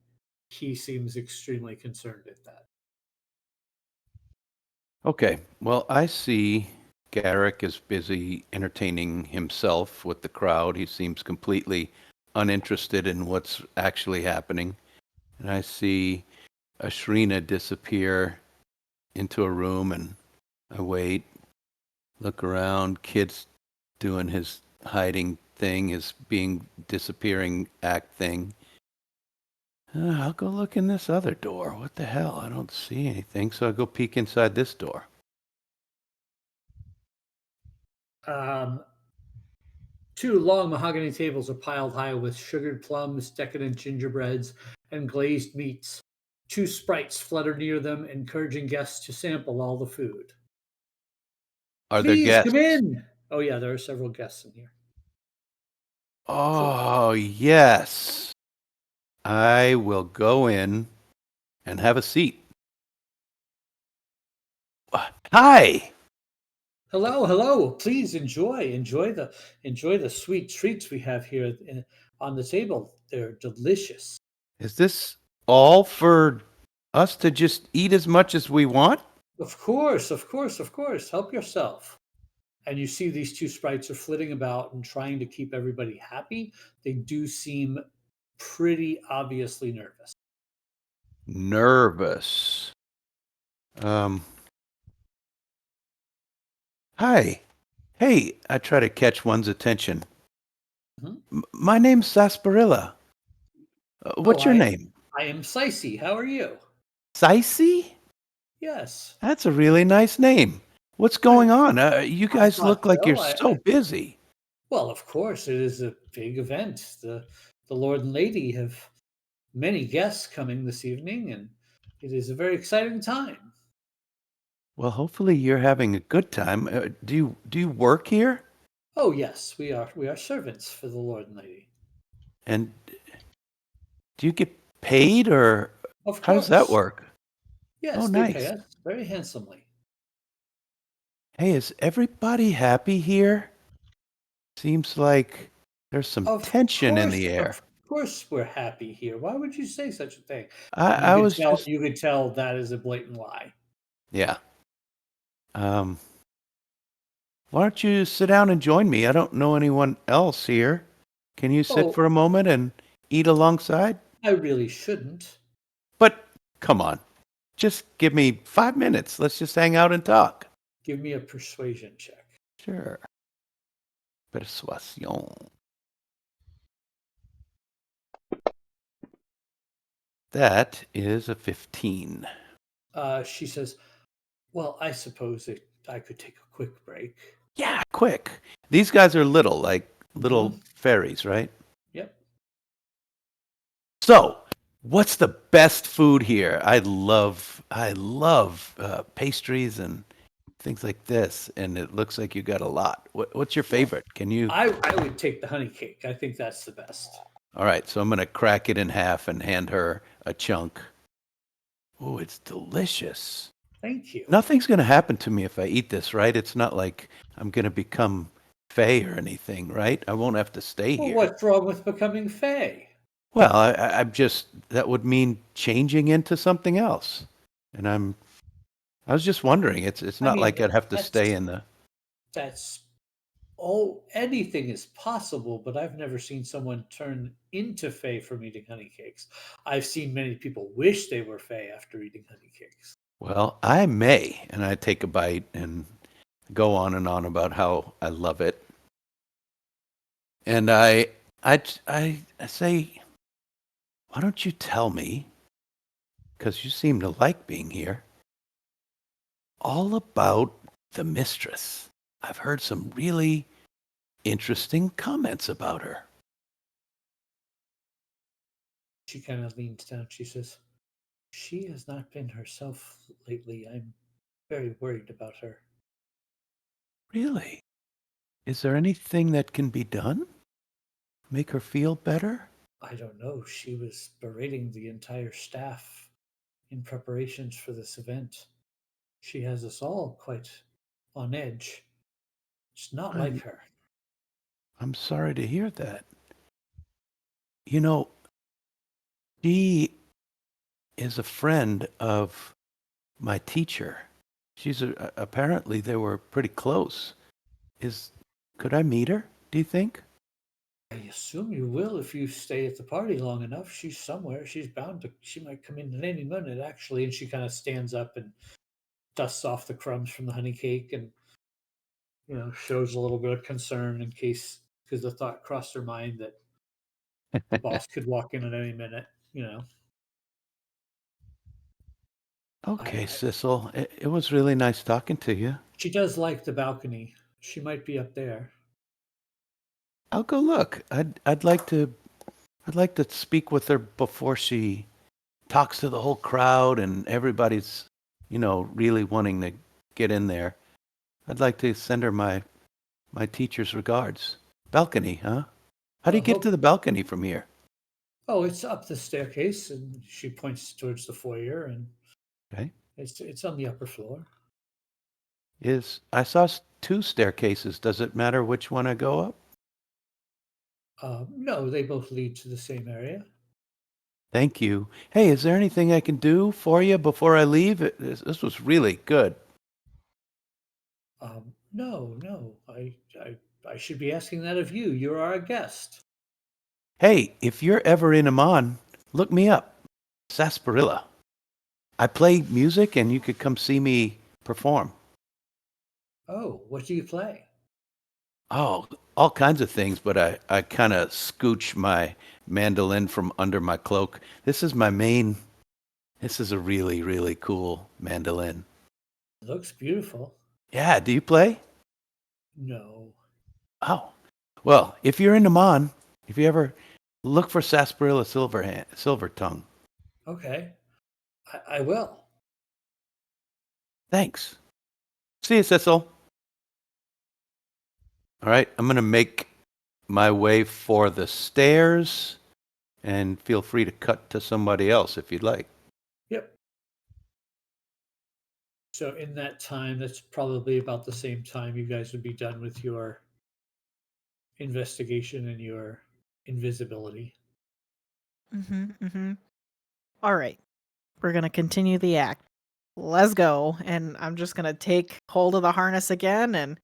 he seems extremely concerned at that. Okay. Well, I see Garrick is busy entertaining himself with the crowd. He seems completely uninterested in what's actually happening. And I see Ashrina disappear into a room, and I wait, look around. Kid's doing his hiding thing, his being disappearing act thing. I'll go look in this other door. What the hell? I don't see anything, so I'll go peek inside this door. Two long mahogany tables are piled high with sugared plums, decadent gingerbreads, and glazed meats. Two sprites flutter near them, encouraging guests to sample all the food. Are there Please guests? come in. Oh, yeah, there are several guests in here. Oh, yes. I will go in and have a seat. Hi. Hello. Please enjoy the sweet treats we have here on the table. They're delicious. Is this all for us to just eat as much as we want? Of course. Help yourself. And you see these two sprites are flitting about and trying to keep everybody happy. They do seem pretty obviously nervous. Nervous. Hi. Hey, I try to catch one's attention. Mhm. My name's Sarsaparilla. What's your name? I am Dicey. How are you? Sicey? Yes. That's a really nice name. What's going on? You guys thought look like so. you're so busy. Well, of course, it is a big event. The Lord and Lady have many guests coming this evening, and it is a very exciting time. Well, hopefully you're having a good time. Do you work here? Oh yes, we are servants for the Lord and Lady. And do you get paid, or Of how does that course. work? Yes, Oh, they pay nice. us very handsomely. Hey, is everybody happy here? Seems like there's some tension in the air. Of course, we're happy here. Why would you say such a thing? I was just, You could tell that is a blatant lie. yeah. Why don't you sit down and join me? I don't know anyone else here. Can you sit Oh. for a moment and eat alongside? I really shouldn't. But come on, just give me 5 minutes. Let's just hang out and talk. Give me a persuasion check. Sure. Persuasion. That is a 15. She says, Well, I suppose I could take a quick break. Yeah, quick. These guys are little, like little Mhm. fairies, right? Yep. So, what's the best food here? I love pastries and things like this, and it looks like you got a lot. What's your favorite? Can you? I would take the honey cake. I think that's the best. All right, so I'm gonna crack it in half and hand her a chunk. Oh, it's delicious. Thank you. Nothing's gonna happen to me if I eat this, right? It's not like I'm gonna become Fey or anything, right? I won't have to stay Well, here. what's wrong with becoming Fey? Well, I'm just that would mean changing into something else, and I was just wondering. It's I not mean, like I'd have to that's stay in the. that's oh, anything is possible, but I've never seen someone turn into Fey from eating honey cakes. I've seen many people wish they were Fey after eating honey cakes. Well, I may, and I take a bite and go on and on about how I love it, and I say, why don't you tell me? Because you seem to like being here. All about the mistress. I've heard some really interesting comments about her. She kind of leans down. She says, "She has not been herself lately. I'm very worried about her." Really? Is there anything that can be done? Make her feel better? I don't know. She was berating the entire staff in preparations for this event. She has us all quite on edge. It's not like I'm her. I'm sorry to hear that. You know, she is a friend of my teacher. Apparently they were pretty close. Is Could I meet her? Do you think? I assume you will if you stay at the party long enough. She's somewhere. She's bound to. She might come in at any minute, actually. And she kind of stands up and dusts off the crumbs from the honey cake and, shows a little bit of concern in case, because the thought crossed her mind that the boss could walk in at any minute. You know, Okay, I Sissel. It was really nice talking to you. she does like the balcony. She might be up there. I'll go look. I'd like to speak with her before she talks to the whole crowd and everybody's, really wanting to get in there. I'd like to send her my teacher's regards. Balcony, huh? How do you Well, get to hope. the balcony from here? Oh, it's up the staircase, and she points towards the foyer, and Okay. it's on the upper floor. I saw two staircases. Does it matter which one I go up? No, they both lead to the same area. Thank you. Hey, is there anything I can do for you before I leave? This was really good. No, no, I should be asking that of you. You're our guest. Hey, if you're ever in Amman, look me up. Sarsaparilla. I play music and you could come see me perform. Oh, what do you play? Oh, all kinds of things, but I kind of scooch my mandolin from under my cloak. This is a really, really cool mandolin. It looks beautiful. Yeah, do you play? No. Oh, well, if you're in Amman, if you ever look for sarsaparilla silver tongue. Okay, I will. Thanks. See you, Cecil. All right, I'm going to make my way for the stairs, and feel free to cut to somebody else if you'd like. Yep. So in that time, that's probably about the same time you guys would be done with your investigation and your invisibility. All right. We're going to continue the act. Let's go. And I'm just going to take hold of the harness again and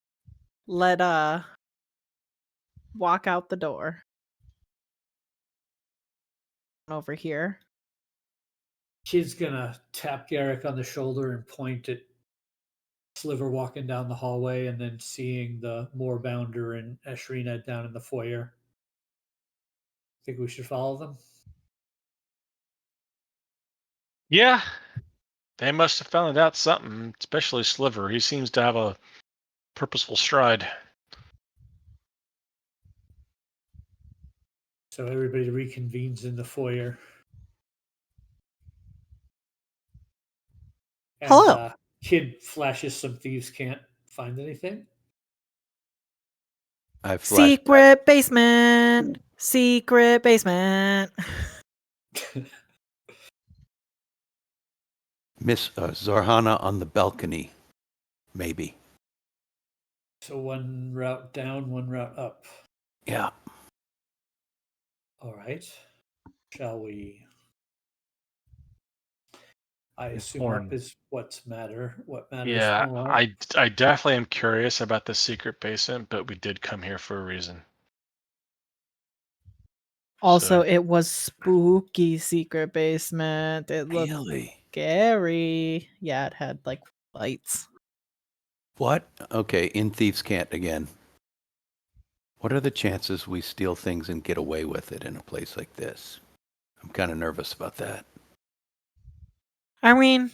let walk out the door. Over here. Kid's gonna tap Garrick on the shoulder and point at Sliver walking down the hallway, and then seeing the Moorbounder and Eshrina down in the foyer. Think we should follow them? Yeah, They must have found out something, especially Sliver. He seems to have a purposeful stride. So everybody reconvenes in the foyer. And Hello. Kid flashes some thieves can't find anything. I flash. Secret basement. Secret basement. Miss Zorhana on the balcony, maybe. So one route down, one route up. Yeah. All right. Shall we? I assume Horn. up is what matters Yeah, more. I definitely am curious about the secret basement, but we did come here for a reason. Also, So- it was spooky secret basement. It looked Really? scary. Yeah, it had like lights. What? Okay, in Thieves' Cant again. What are the chances we steal things and get away with it in a place like this? I'm kind of nervous about that. I mean,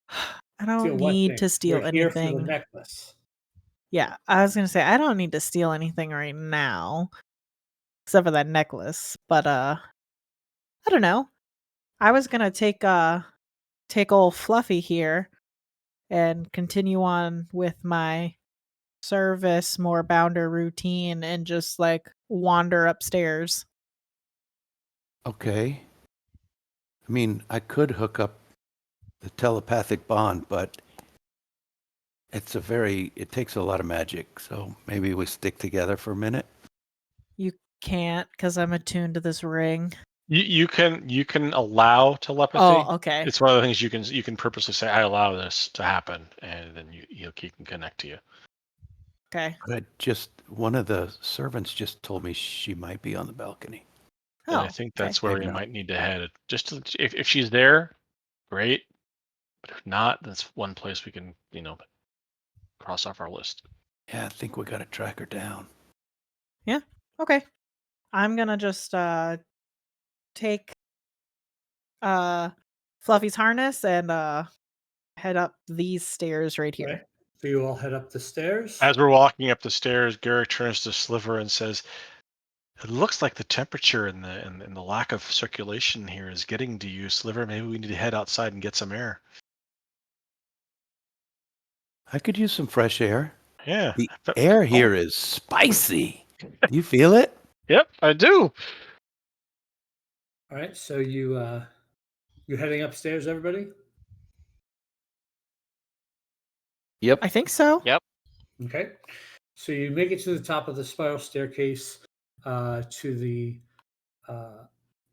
I Steal don't what need thing? to steal We're here for the anything. necklace. Yeah, I was gonna say I don't need to steal anything right now, except for that necklace. But I don't know. I was gonna take old Fluffy here and continue on with my service more bounder routine and just like wander upstairs. Okay. I mean, I could hook up the telepathic bond, but it takes a lot of magic. So maybe we stick together for a minute. You can't because I'm attuned to this ring. You can allow telepathy. Oh, okay. It's one of the things you can purposely say, I allow this to happen, and then he can connect to you. Okay. But one of the servants just told me she might be on the balcony. And Oh, I think okay. that's where Maybe we not. might need to head. Just if she's there, great. But if not, that's one place we can cross off our list. Yeah, I think we got to track her down. Yeah. Okay. I'm gonna just take Fluffy's harness and head up these stairs right here. Right. So you all head up the stairs. As we're walking up the stairs, Garrick turns to Sliver and says, "It looks like the temperature and the lack of circulation here is getting to you, Sliver. Maybe we need to head outside and get some air." I could use some fresh air. Yeah. The air here is spicy. Do you feel it? Yep, I do. All right. So you heading upstairs, everybody? Yep. I think so. Yep. Okay. So you make it to the top of the spiral staircase to the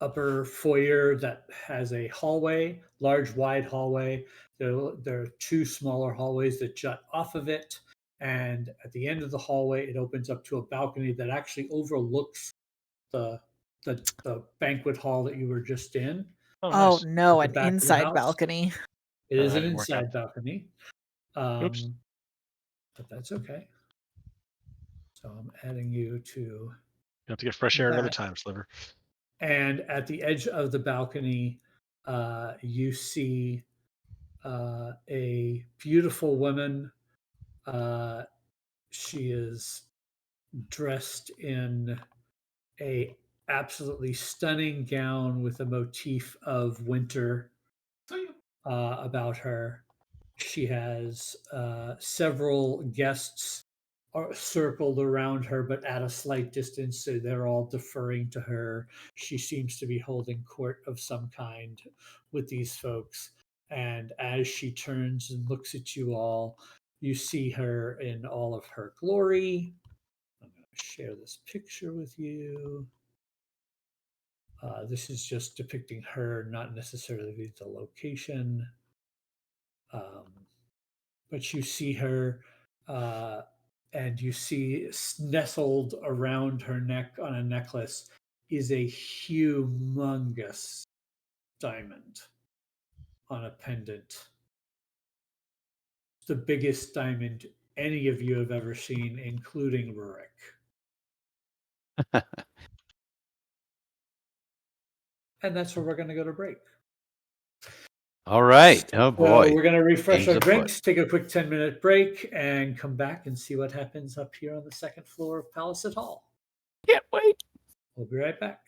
upper foyer that has a hallway, large, wide hallway. There are two smaller hallways that jut off of it. And at the end of the hallway, it opens up to a balcony that actually overlooks the the banquet hall that you were just in. Oh, Oh nice. no, The an back of the inside house. balcony. It is That an didn't work out. inside balcony. Oops. But that's okay. So I'm adding you to. You have to get fresh air another that. time, Sliver. And at the edge of the balcony, you see a beautiful woman. She is dressed in a absolutely stunning gown with a motif of winter about her. She has several guests are circled around her, but at a slight distance, so they're all deferring to her. She seems to be holding court of some kind with these folks. And as she turns and looks at you all, you see her in all of her glory. I'm going to share this picture with you. This is just depicting her, not necessarily the location. But you see her, and you see nestled around her neck on a necklace is a humongous diamond on a pendant. It's the biggest diamond any of you have ever seen, including Rurik. And that's where we're going to go to break. All right. Oh So boy. we're going to refresh Game's our afoot. drinks, take a quick 10-minute break, and come back and see what happens up here on the second floor of Palisade Hall. Can't wait. We'll be right back.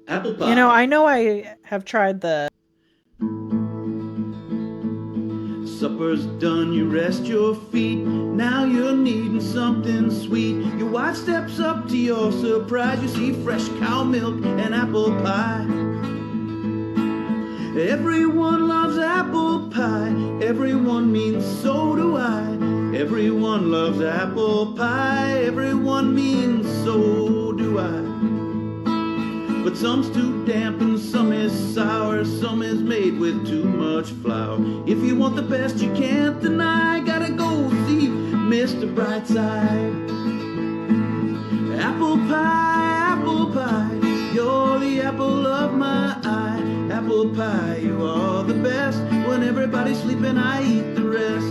Apple pie. You know, I know I have tried the Supper's done, you rest your feet. Now you're needing something sweet. Your wife steps up to your surprise. You see fresh cow milk and apple pie. Everyone loves apple pie. Everyone means so do I. Everyone loves apple pie. Everyone means so do I. But some's too damp and some is sour. Some is made with too much flour. If you want the best you can't deny, gotta go see Mr. Brightside. Apple pie, you're the apple of my eye. Apple pie, you are the best. When everybody's sleeping, I eat the rest.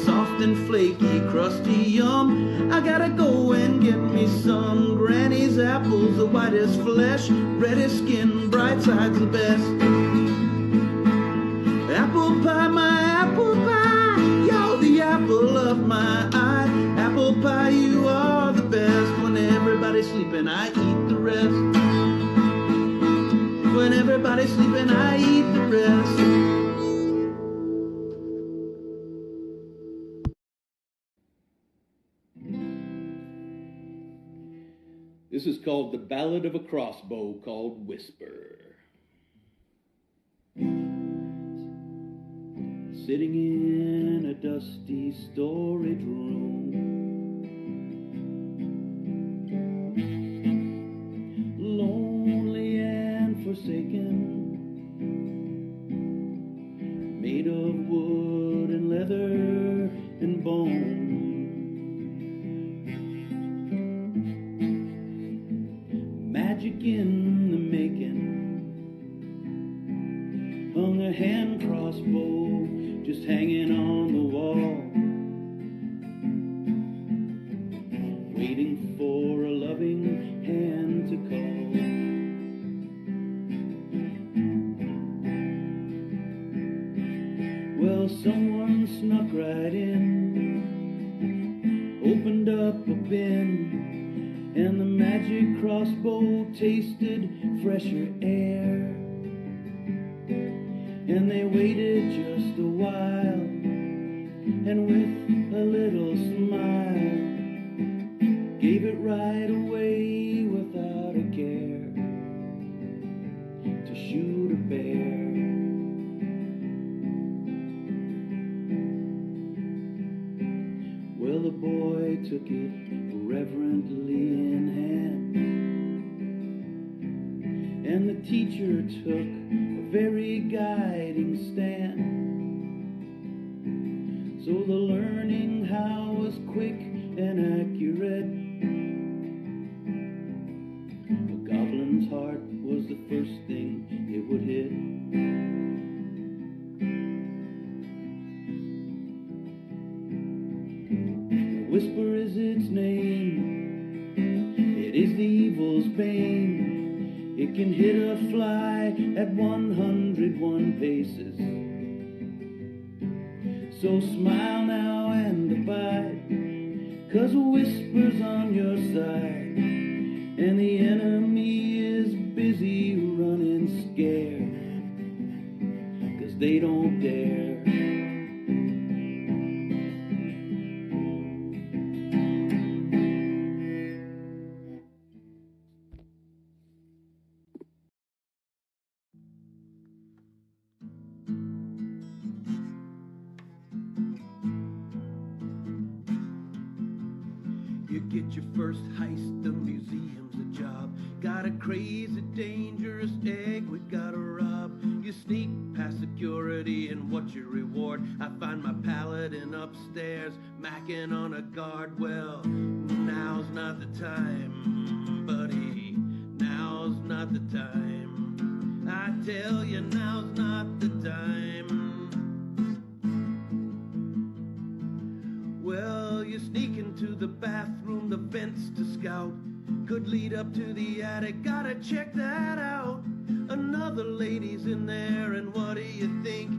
Soft and flaky, crusty, yum. I gotta go and get me some. Granny's apples, the whitest flesh, reddest skin, bright side's the best. Apple pie, my apple pie, you're the apple of my eye. Apple pie, you are the best. When everybody's sleeping, I eat the rest. When everybody's sleeping, I eat the rest. This is called the Ballad of a Crossbow called Whisper. Sitting in a dusty storage room, lonely and forsaken, made of wood and leather and bone. Magic in the making, hung a hand crossbow just hanging on the wall, waiting for a loving hand to call. Well, someone snuck right in, opened up a bin, and the magic crossbow tasted fresher air. And they waited just a while, and with a little smile, gave it right away without a care, to shoot a bear. Well, the boy took it reverently in hand, and the teacher took a very guiding stand. So the learning how was quick and accurate. A goblin's heart was the first thing it would hit. The whisper is its name, it is the evil's bane. It can hit a fly at 101 paces. So smile now and abide, 'cause a whisper's on your side, and the enemy is busy running scared, 'cause they don't dare. You get your first heist, the museum's a job. Got a crazy, dangerous egg we gotta rob. You sneak past security, and what's your reward? I find my paladin upstairs, macking on a guard. Well, now's not the time, buddy. Now's not the time. I tell you, now's not the time. Well, you sneak into the bathroom, the vents to scout. Could lead up to the attic, gotta check that out. Another lady's in there, and what do you think?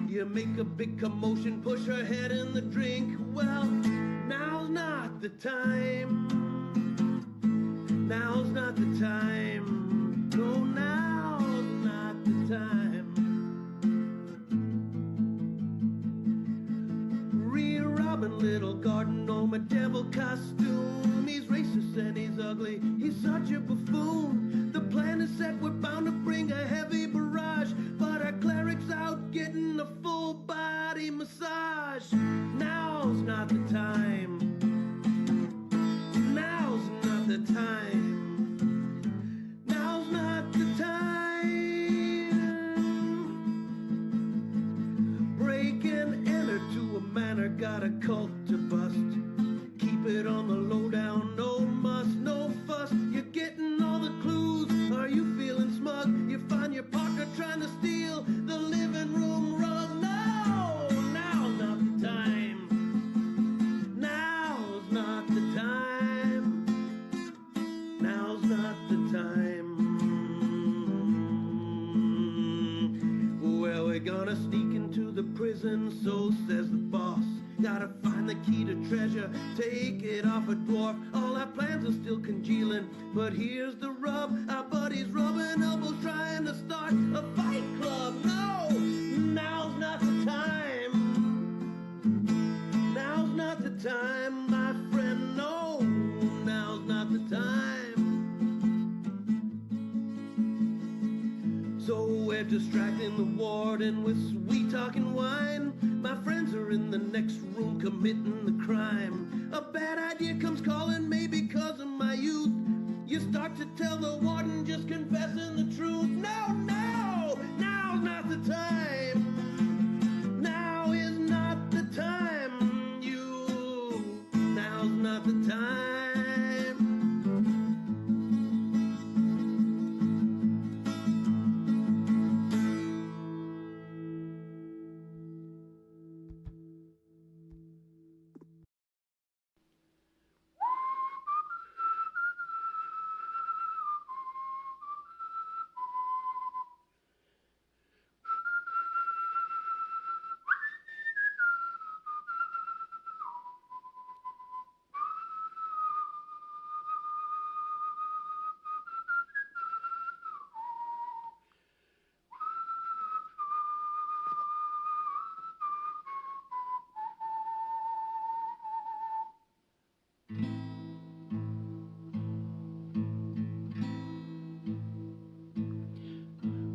You make a big commotion, push her head in the drink. Well, now's not the time. Now's not the time. No, now's not the time. Real Robin, little garden gnome, a devil costume. He's racist and he's ugly, he's such a buffoon. The plan is set, we're bound to bring a heavy barrage, but our cleric's out getting a full body massage. Now's not the time. Now's not the time. Now's not the time. Break and enter to a manor, got a cult to bust. Keep it on the lowdown, no muss, no fuss. You're getting all the clues, are you feeling smug? You find your partner trying to steal the living room rug. No, now's not the time. Now's not the time. Now's not the time. Well, we're gonna sneak into the prison, so says the boss. Gotta find the key to treasure, take it off a dwarf. All our plans are still congealing, but here's the rub. Our buddies rubbing elbows trying to start a fight club. No, now's not the time. Now's not the time, my friend. No, now's not the time. So we're distracting the warden with sweet talking wine. My friends are in the next room committing the crime. A bad idea comes calling, maybe because of my youth. You start to tell the warden, just confessing the truth. No, no, now's not the time. Now is not the time. Now's not the time.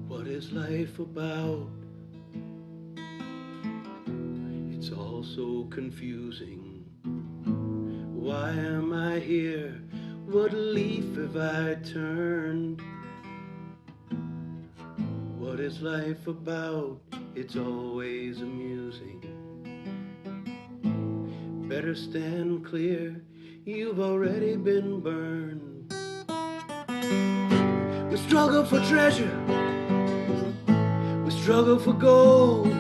What is life about? It's all so confusing. Why am I here? What leaf have I turned? What is life about? It's always amusing. Better stand clear, you've already been burned. We struggle for treasure, we struggle for gold,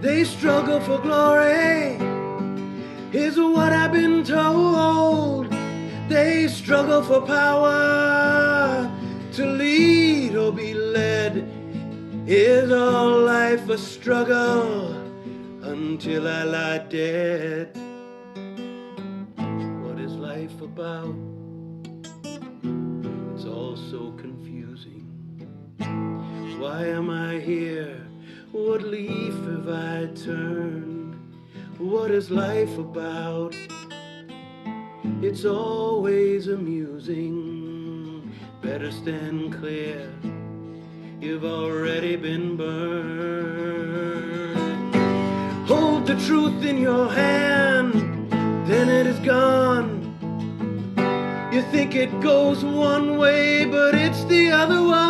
they struggle for glory. Here's what I've been told, they struggle for power, to lead or be led. Is all life a struggle until I lie dead? What is life about? It's all so confusing. Why am I here? What leaf have I turned? What is life about? It's always amusing. Better stand clear, you've already been burned. Hold the truth in your hand, then it is gone. You think it goes one way, but it's the other one.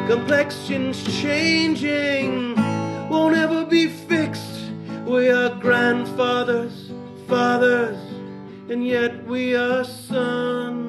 Complexion's changing, won't ever be fixed. We are grandfathers, fathers, and yet we are sons.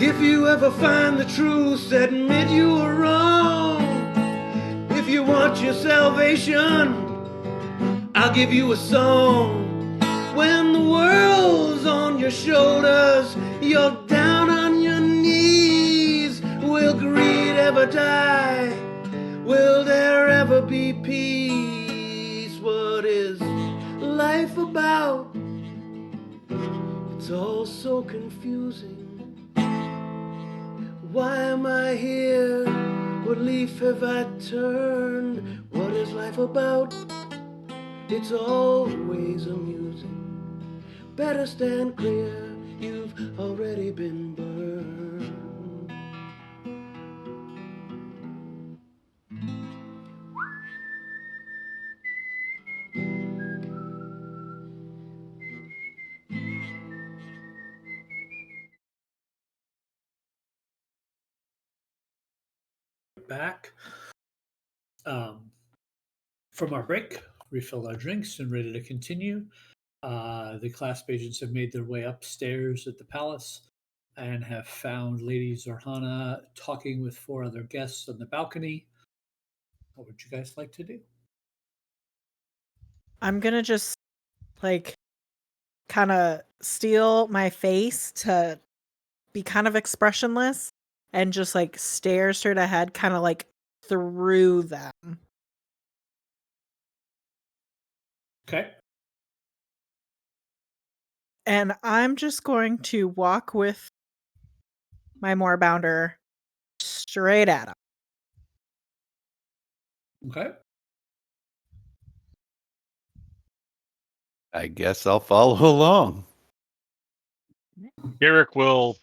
If you ever find the truth, admit you were wrong. If you want your salvation, I'll give you a song. When the world's on your shoulders, you're down on your knees. Will greed ever die? Will there ever be peace? What is life about? It's all so confusing. Why am I here? What leaf have I turned? What is life about? It's always amusing. Better stand clear, you've already been burned. Back from our break, refilled our drinks, and ready to continue. The clasp agents have made their way upstairs at the palace and have found Lady Zorhana talking with 4 other guests on the balcony. What would you guys like to do? I'm gonna just like kind of steal my face to be kind of expressionless and just like stare straight ahead, kind of like through them. Okay. And I'm just going to walk with my moorbounder straight at him. Okay. I guess I'll follow along. Garrick will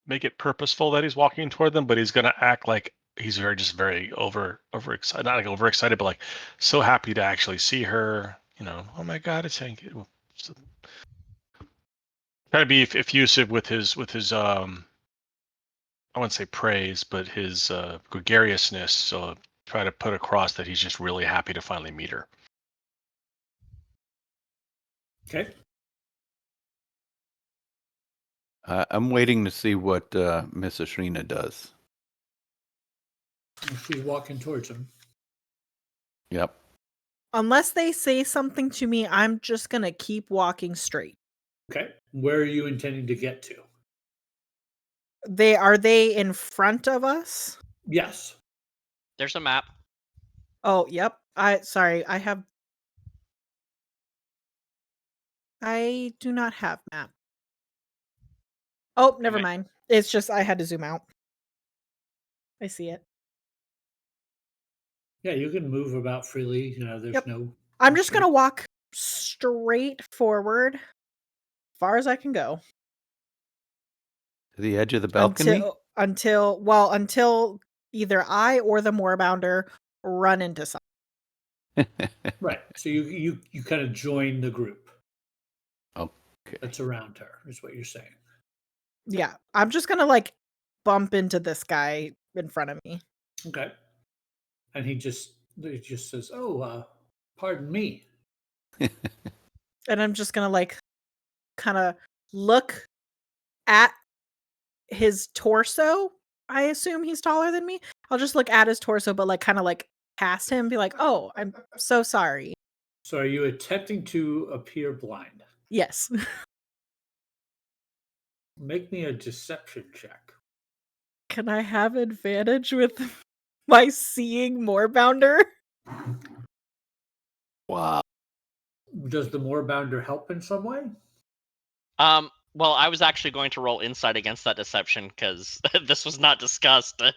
make it purposeful that he's walking toward them, but he's gonna act like he's very overexcited, not like overexcited, but like so happy to actually see her. You know, oh my God, it's Hank. So, try to be effusive with his I wouldn't say praise, but his gregariousness. So try to put across that he's just really happy to finally meet her. Okay. I'm waiting to see what Miss Ashrina does. She's walking towards him. Yep. Unless they say something to me, I'm just going to keep walking straight. Okay. Where are you intending to get to? Are they in front of us? Yes. There's a map. Oh, yep. I do not have map. Oh, never Okay. mind. It's just I had to zoom out. I see it. Yeah, you can move about freely. You know, there's Yep. no. I'm just going to walk straight forward, far as I can go. To the edge of the balcony? Until either I or the moorbounder run into something. Right. So you kind of join the group. Okay. That's around her, is what you're saying. Yeah, I'm just gonna like bump into this guy in front of me. Okay. And he just says, "Oh, pardon me." And I'm just gonna like kind of look at his torso. I assume he's taller than me. I'll just look at his torso, but like kind of like past him, be like, "Oh, I'm so sorry." So are you attempting to appear blind? Yes. Make me a deception check. Can I have advantage with my seeing moorbounder? Wow. Does the moorbounder help in some way? Well, I was actually going to roll insight against that deception because this was not discussed. The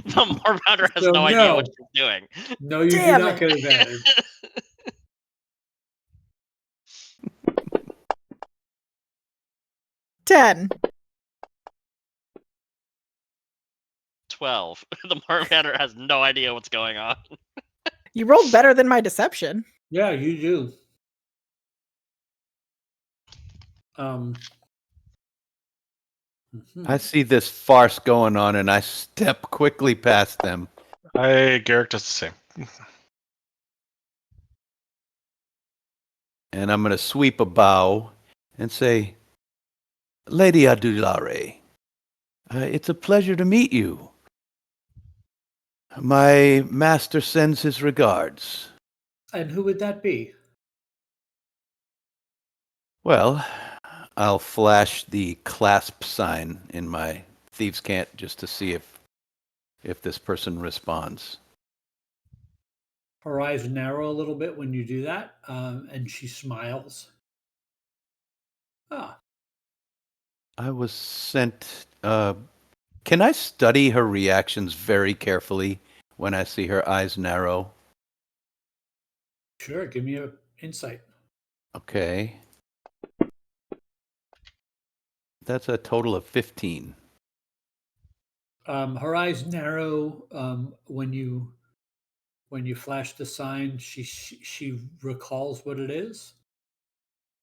moorbounder has So no idea what she's doing. No, you Damn do not it. get advantage. 10. 12. The moorbounder has no idea what's going on. You rolled better than my deception. Yeah, you do. I see this farce going on and I step quickly past them. Garrick does the same. And I'm going to sweep a bow and say, Lady Adulare, it's a pleasure to meet you. My master sends his regards. And who would that be? Well, I'll flash the clasp sign in my thieves' cant just to see if this person responds. Her eyes narrow a little bit when you do that, and she smiles. Ah, I was sent. Can I study her reactions very carefully when I see her eyes narrow? sure. Give me an insight. Okay. That's a total of 15. Her eyes narrow when you flash the sign. She recalls what it is.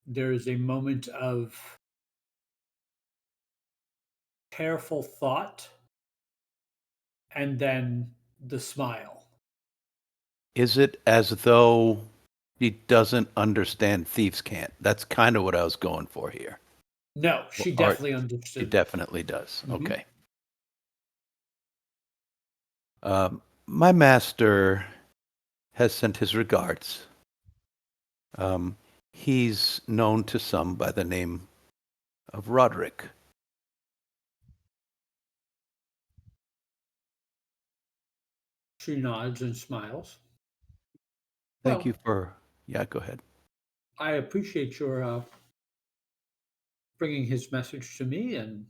There is a moment of careful thought, and then the smile. Is it as though she doesn't understand thieves' cant? That's kind of what I was going for here. No, she Or- definitely She understood. definitely does. Mhm. Okay. My master has sent his regards. He's known to some by the name of Roderick. She nods and smiles. Thank Well, you for. Yeah, go ahead. I appreciate your bringing his message to me, and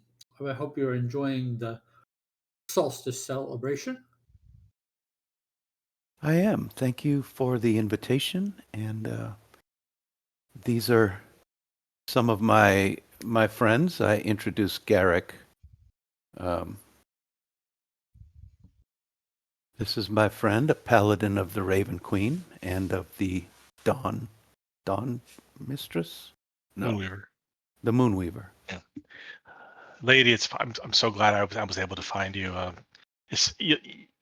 I hope you're enjoying the solstice celebration. I am. Thank you for the invitation, and these are some of my friends. I introduced Garrick. Um, this is my friend, a paladin of the Raven Queen and of the Dawn Mistress. No, Moonweaver. the Moonweaver. Lady, I'm so glad I was able to find you.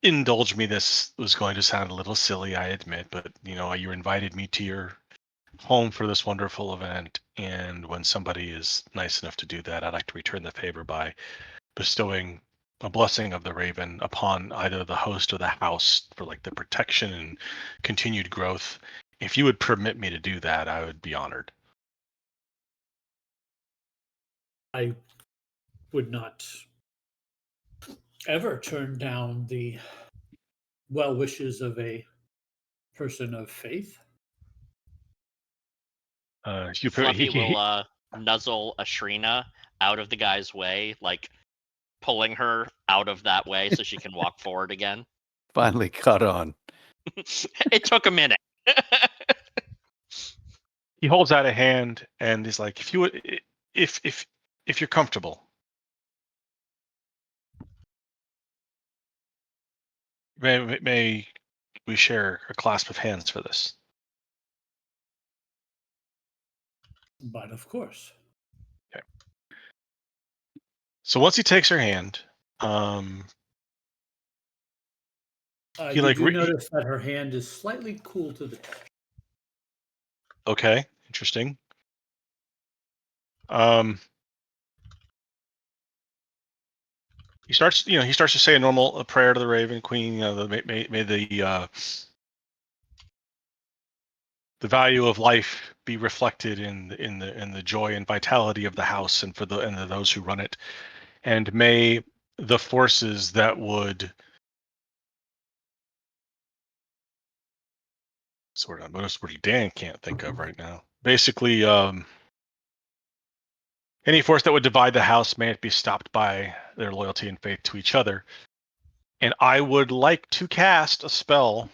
Indulge me. This was going to sound a little silly, I admit, but you invited me to your home for this wonderful event, and when somebody is nice enough to do that, I'd like to return the favor by bestowing a blessing of the Raven upon either the host or the house for like the protection and continued growth. If you would permit me to do that, I would be honored. I would not ever turn down the well wishes of a person of faith. Fluffy will nuzzle Ashrina out of the guy's way, like pulling her out of that way so she can walk forward again. Finally caught on. It took a minute. He holds out a hand and is like, if you would, if you're comfortable, may we share a clasp of hands for this? But of course, Okay. So once he takes her hand, he you like do notice that her hand is slightly cool to the touch. okay, interesting. He starts to say a normal prayer to the Raven Queen. May the value of life be reflected in the joy and vitality of the house and those who run it, and may the forces that would sort of notice what Dan can't think of right now. Basically, any force that would divide the house, may it be stopped by their loyalty and faith to each other. And I would like to cast a spell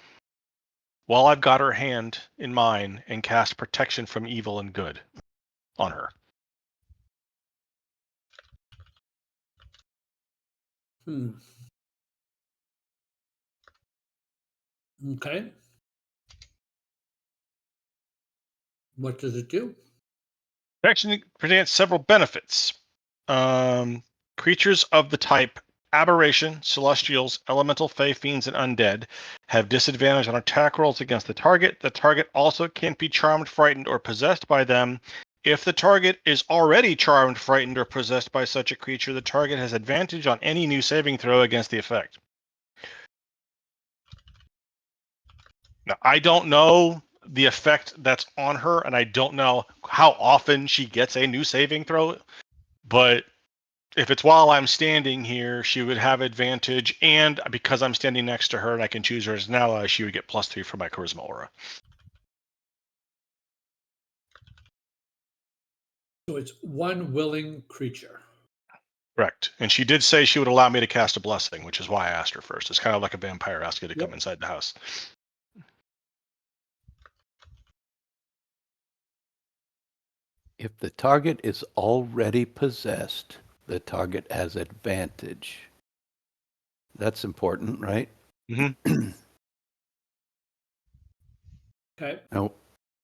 while I've got her hand in mine and cast protection from evil and good on her. Okay. What does it do? Protection presents several benefits. Creatures of the type Aberration, Celestials, Elemental, Fey, Fiends, and Undead have disadvantage on attack rolls against the target. The target also can't be charmed, frightened, or possessed by them, If the target is already charmed, frightened, or possessed by such a creature, the target has advantage on any new saving throw against the effect. Now, I don't know the effect that's on her, and I don't know how often she gets a new saving throw, but if it's while I'm standing here, she would have advantage, and because I'm standing next to her and I can choose her as an ally, she would get +3 for my charisma aura. So it's one willing creature. Correct. And she did say she would allow me to cast a blessing, which is why I asked her first. It's kind of like a vampire asking you to come inside the house. If the target is already possessed, the target has advantage. That's important, right? Mm-hmm. Okay. Now,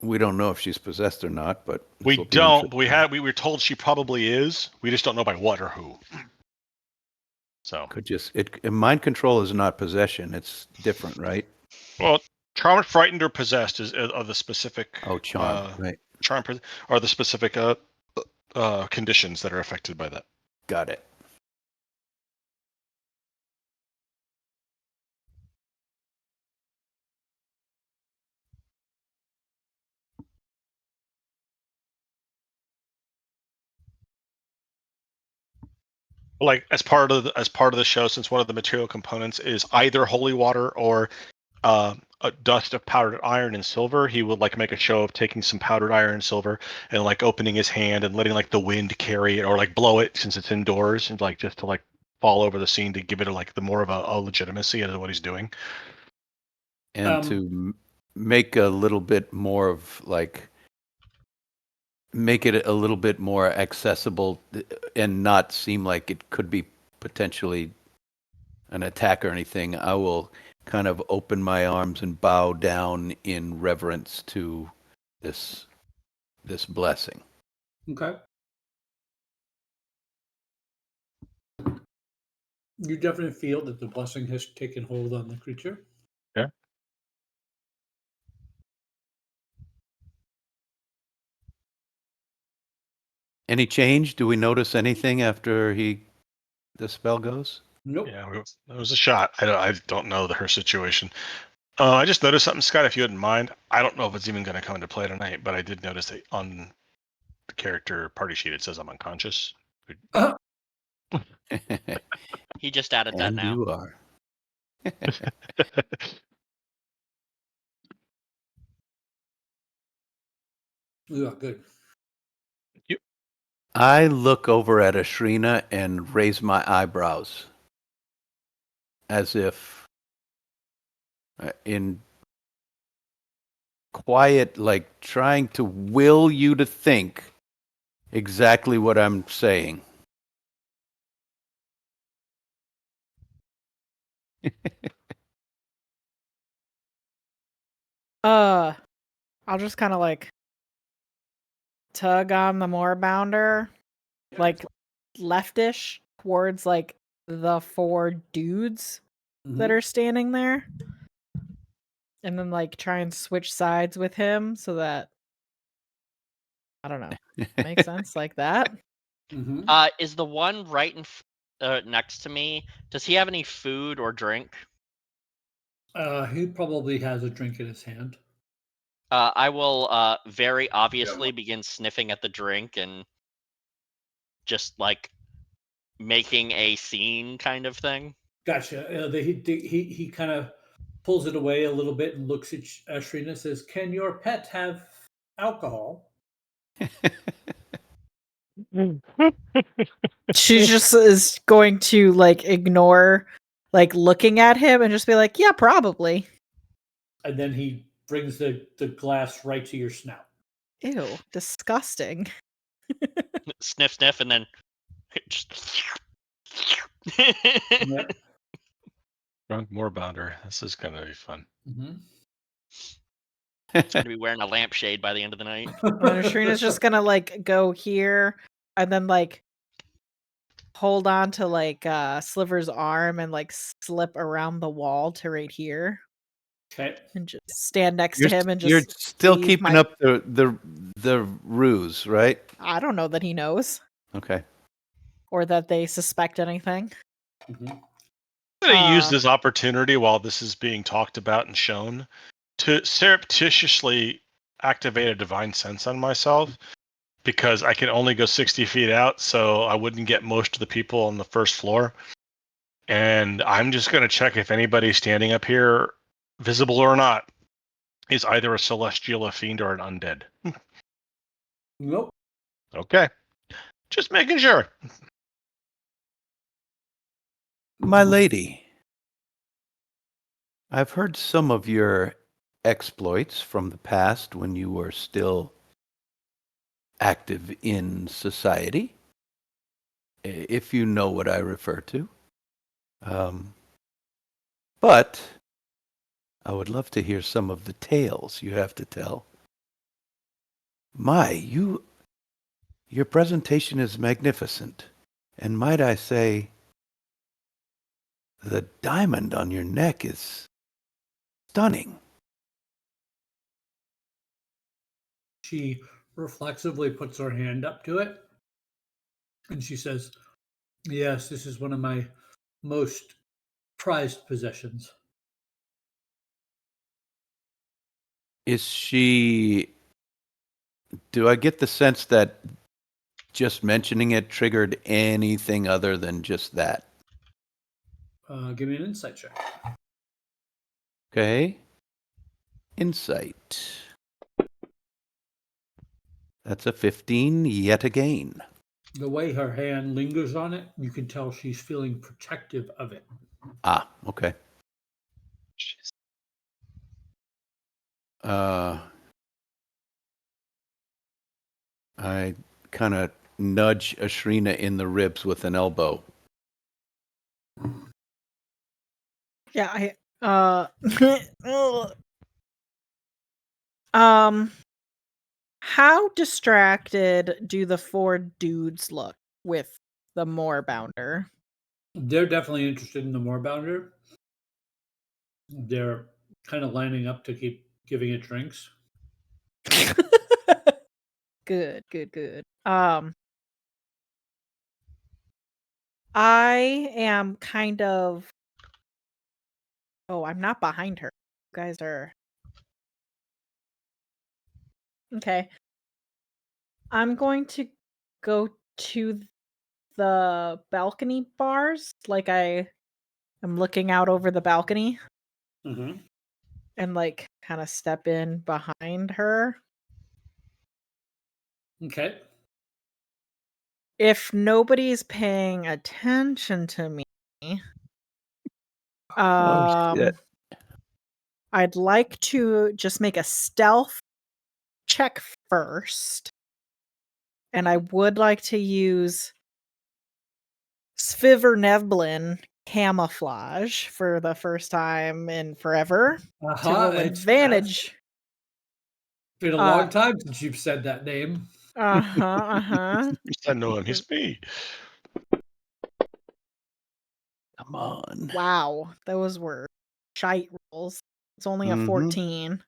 we don't know if she's possessed or not, but We this'll be don't. But interesting. we were told she probably is. We just don't know by what or who. So Could just mind control is not possession. It's different, right? well, charmed, frightened, or possessed are the specific. Oh, charmed, right? Charmed are the specific conditions that are affected by that. Got it. Like as part of the show, since one of the material components is either holy water or a dust of powdered iron and silver, he would like make a show of taking some powdered iron and silver and like opening his hand and letting like the wind carry it or like blow it since it's indoors and like just to like fall over the scene to give it like the more of a legitimacy into what he's doing. And to make a little bit more of like make it a little bit more accessible and not seem like it could be potentially an attack or anything, I will kind of open my arms and bow down in reverence to this blessing. Okay. You definitely feel that the blessing has taken hold on the creature. Yeah. Any change? Do we notice anything after the spell goes? Nope. Yeah, it was a shot. I don't know her situation. I just noticed something, Scott, if you wouldn't mind. I don't know if it's even going to come into play tonight, but I did notice that on the character party sheet it says I'm unconscious. He just added that And now. you are. Yeah, good. I look over at Ashrina and raise my eyebrows as if in quiet, like trying to will you to think exactly what I'm saying. I'll just kind of like tug on the moorbounder, like leftish towards like the 4 dudes that are standing there. And then like try and switch sides with him so that I don't know. Makes sense like that. Mm-hmm. Is the one right next to me? Does he have any food or drink? He probably has a drink in his hand. I will very obviously begin sniffing at the drink and just like making a scene kind of thing. Gotcha. He kind of pulls it away a little bit and looks at Ashrina and says, "Can your pet have alcohol?" She just is going to like ignore like looking at him and just be like, "Yeah, probably." And then he brings the glass right to your snout. Ew, disgusting. Sniff, sniff, and then just. Drunk Moorbounder. This is going to be fun. Mm-hmm. It's gonna be wearing a lampshade by the end of the night. And Shrina's just gonna like go here and then like hold on to like Sliver's arm and like slip around the wall to right here. Okay. and just stand next to him and You're just still wave keeping my- up the ruse, right? I don't know that he knows Okay. or that they suspect anything. Mhm. I'm going to use Uh, this opportunity while this is being talked about and shown to surreptitiously activate a divine sense on myself, because I can only go 60 feet out, so I wouldn't get most of the people on the first floor. And I'm just going to check if anybody standing up here, visible or not, is either a celestial, a fiend, or an undead. Nope. Okay. Just making sure. My lady, I've heard some of your exploits from the past when you were still active in society, if you know what I refer to. But I would love to hear some of the tales you have to tell. Your presentation is magnificent, and might I say, the diamond on your neck is stunning. She reflexively puts her hand up to it and she says, "Yes, this is one of my most prized possessions." Is she... Do I get the sense that just mentioning it triggered anything other than just that? Give me an insight check. Okay. Insight. That's a 15 yet again. The way her hand lingers on it, you can tell she's feeling protective of it. Ah, okay. I kind of nudge Ashrina in the ribs with an elbow. yeah, how distracted do the four dudes look with the Moorbounder? They're definitely interested in the Moorbounder. They're kind of lining up to keep giving it drinks. Good, good, good. I am kind of. Oh, I'm not behind her. You guys are. Okay. I'm going to go to the balcony bars. Like I am looking out over the balcony Mm-hmm. and like kind of step in behind her. Okay. If nobody's paying attention to me, shit. I'd like to just make a stealth check first. And I would like to use Sviverneblin camouflage for the first time in forever to a little It's advantage. been a long time since you've said that name. Uh-huh. I know him. He's me. Come on. Wow, those were shite rolls. It's only a Mhm. 14.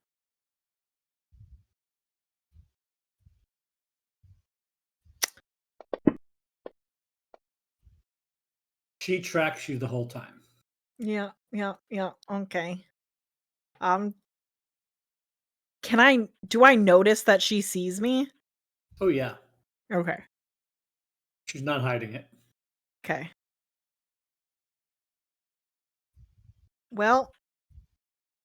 She tracks you the whole time. Yeah, okay. Do I notice that she sees me? Oh, yeah. Okay. She's not hiding it. Okay. Well,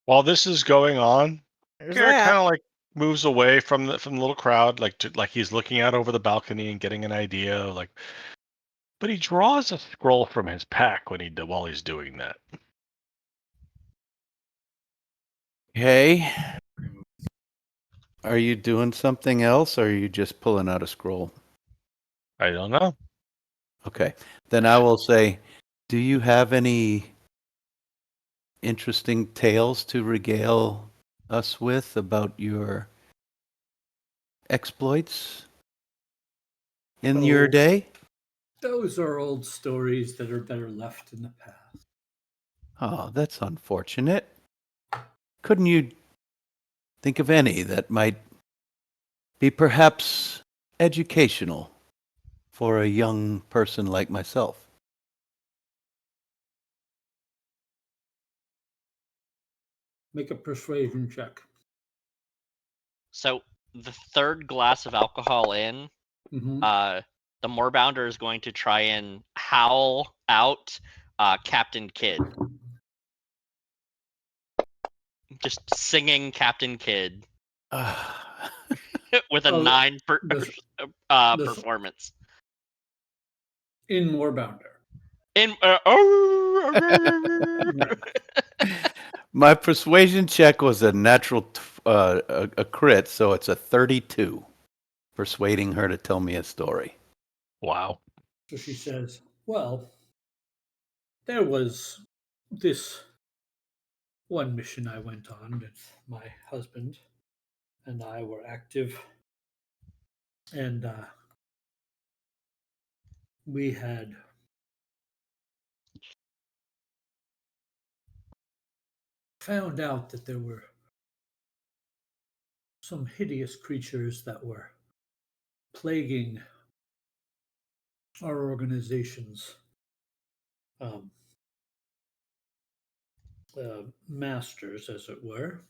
While this is going on, there's Garrett that. kind of like moves away from the little crowd, like he's looking out over the balcony and getting an idea of like. But he draws a scroll from his pack while he's doing that. Okay. Are you doing something else, or are you just pulling out a scroll? I don't know. Okay. Then I will say, do you have any interesting tales to regale us with about your exploits in your Oh. day? Those are old stories that are better left in the past. Oh, that's unfortunate. couldn't you think of any that might be perhaps educational for a young person like myself? Make a persuasion check. So the third glass of alcohol in, Mm-hmm. the Moorbounder is going to try and howl out Captain Kidd. Just singing Captain Kidd with a Oh, 9 this- performance. In Moorbounder. In My persuasion check was a natural, a crit, so it's a 32. Persuading her to tell me a story. Wow. So she says, well, there was this one mission I went on that my husband and I were active, and we had found out that there were some hideous creatures that were plaguing our organization's masters, as it were,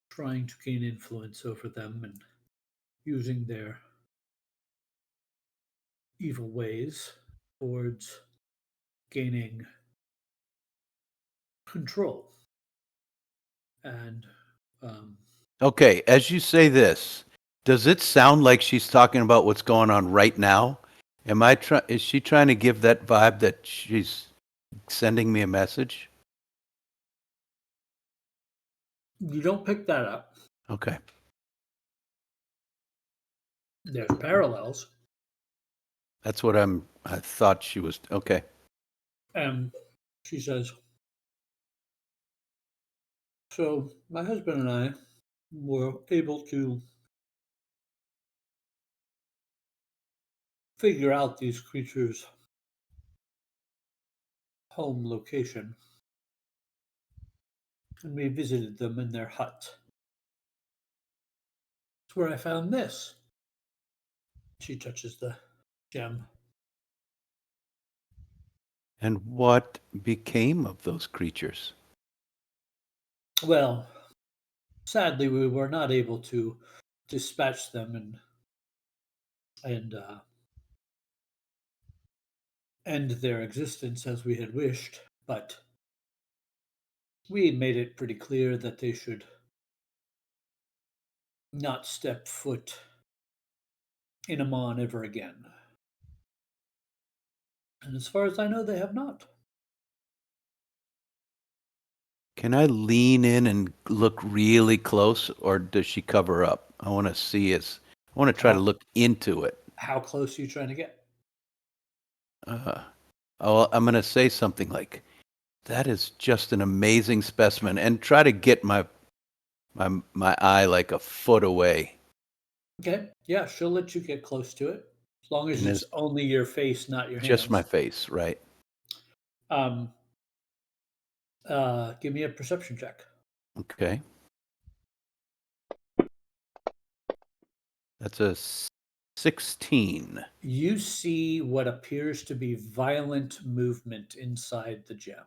trying to gain influence over them and using their evil ways towards gaining control. And Okay, as you say this, does it sound like she's talking about what's going on right now? Is she trying to give that vibe that she's sending me a message? you don't pick that up. Okay. There's parallels. That's what I thought she was. Okay. And she says, so my husband and I were able to figure out these creatures' home location, and we visited them in their hut. It's where I found this. She touches the gem. And what became of those creatures? Well, sadly, we were not able to dispatch them and end their existence as we had wished, but we had made it pretty clear that they should not step foot in Amon ever again. And as far as I know, they have not. Can I lean in and look really close, or does she cover up? I want to see it. I want to try to look into it. How close are you trying to get? I'm going to say something like, "That is just an amazing specimen," and try to get my eye like a foot away. Okay, yeah, she'll let you get close to it, as long as And it's only your face, not your hands. Just my face, right? Give me a perception check. Okay. That's a 16. You see what appears to be violent movement inside the gem.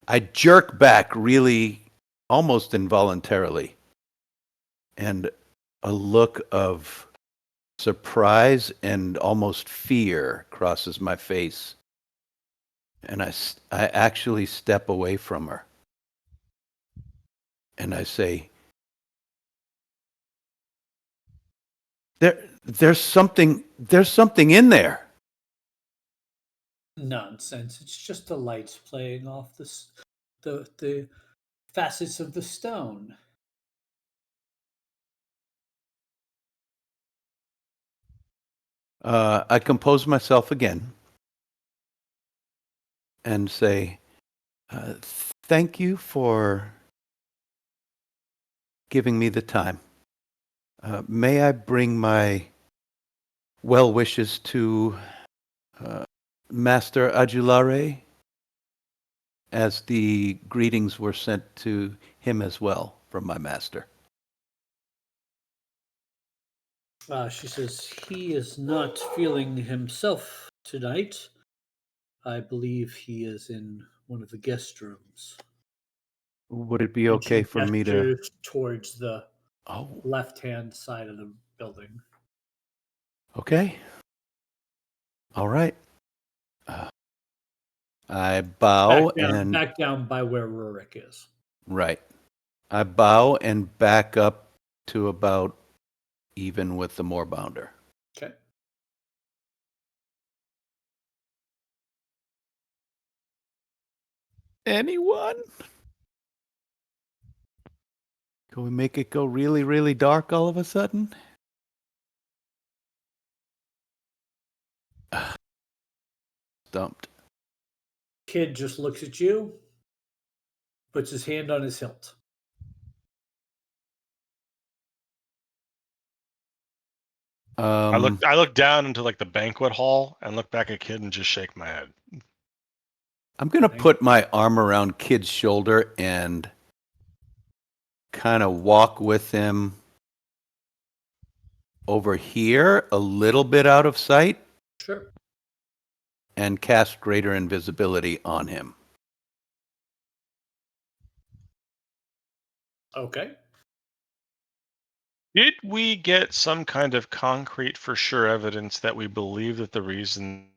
I jerk back really, almost involuntarily, and a look of surprise and almost fear crosses my face. And I actually step away from her. And I say, there's something in there. Nonsense. It's just the lights playing off the facets of the stone. I compose myself again and say, thank you for giving me the time. May I bring my well wishes to Master Adulare? as the greetings were sent to him as well from my master. She says he is not feeling himself tonight. I believe he is in one of the guest rooms. Would it be And she okay for me to? gestures towards the Oh, left-hand side of the building. okay. All right. I bow and Back down by where Rurik is. right. I bow and back up to about even with the moorbounder. Okay. Anyone? Can we make it go really, really dark all of a sudden? Stumped. Kid just looks at you, puts his hand on his hilt. I look down into like the banquet hall and look back at Kid and just shake my head. I'm going to put my arm around Kid's shoulder and kind of walk with him over here, a little bit out of sight, Sure. and cast greater invisibility on him. Okay. Did we get some kind of concrete for sure evidence that we believe that the reason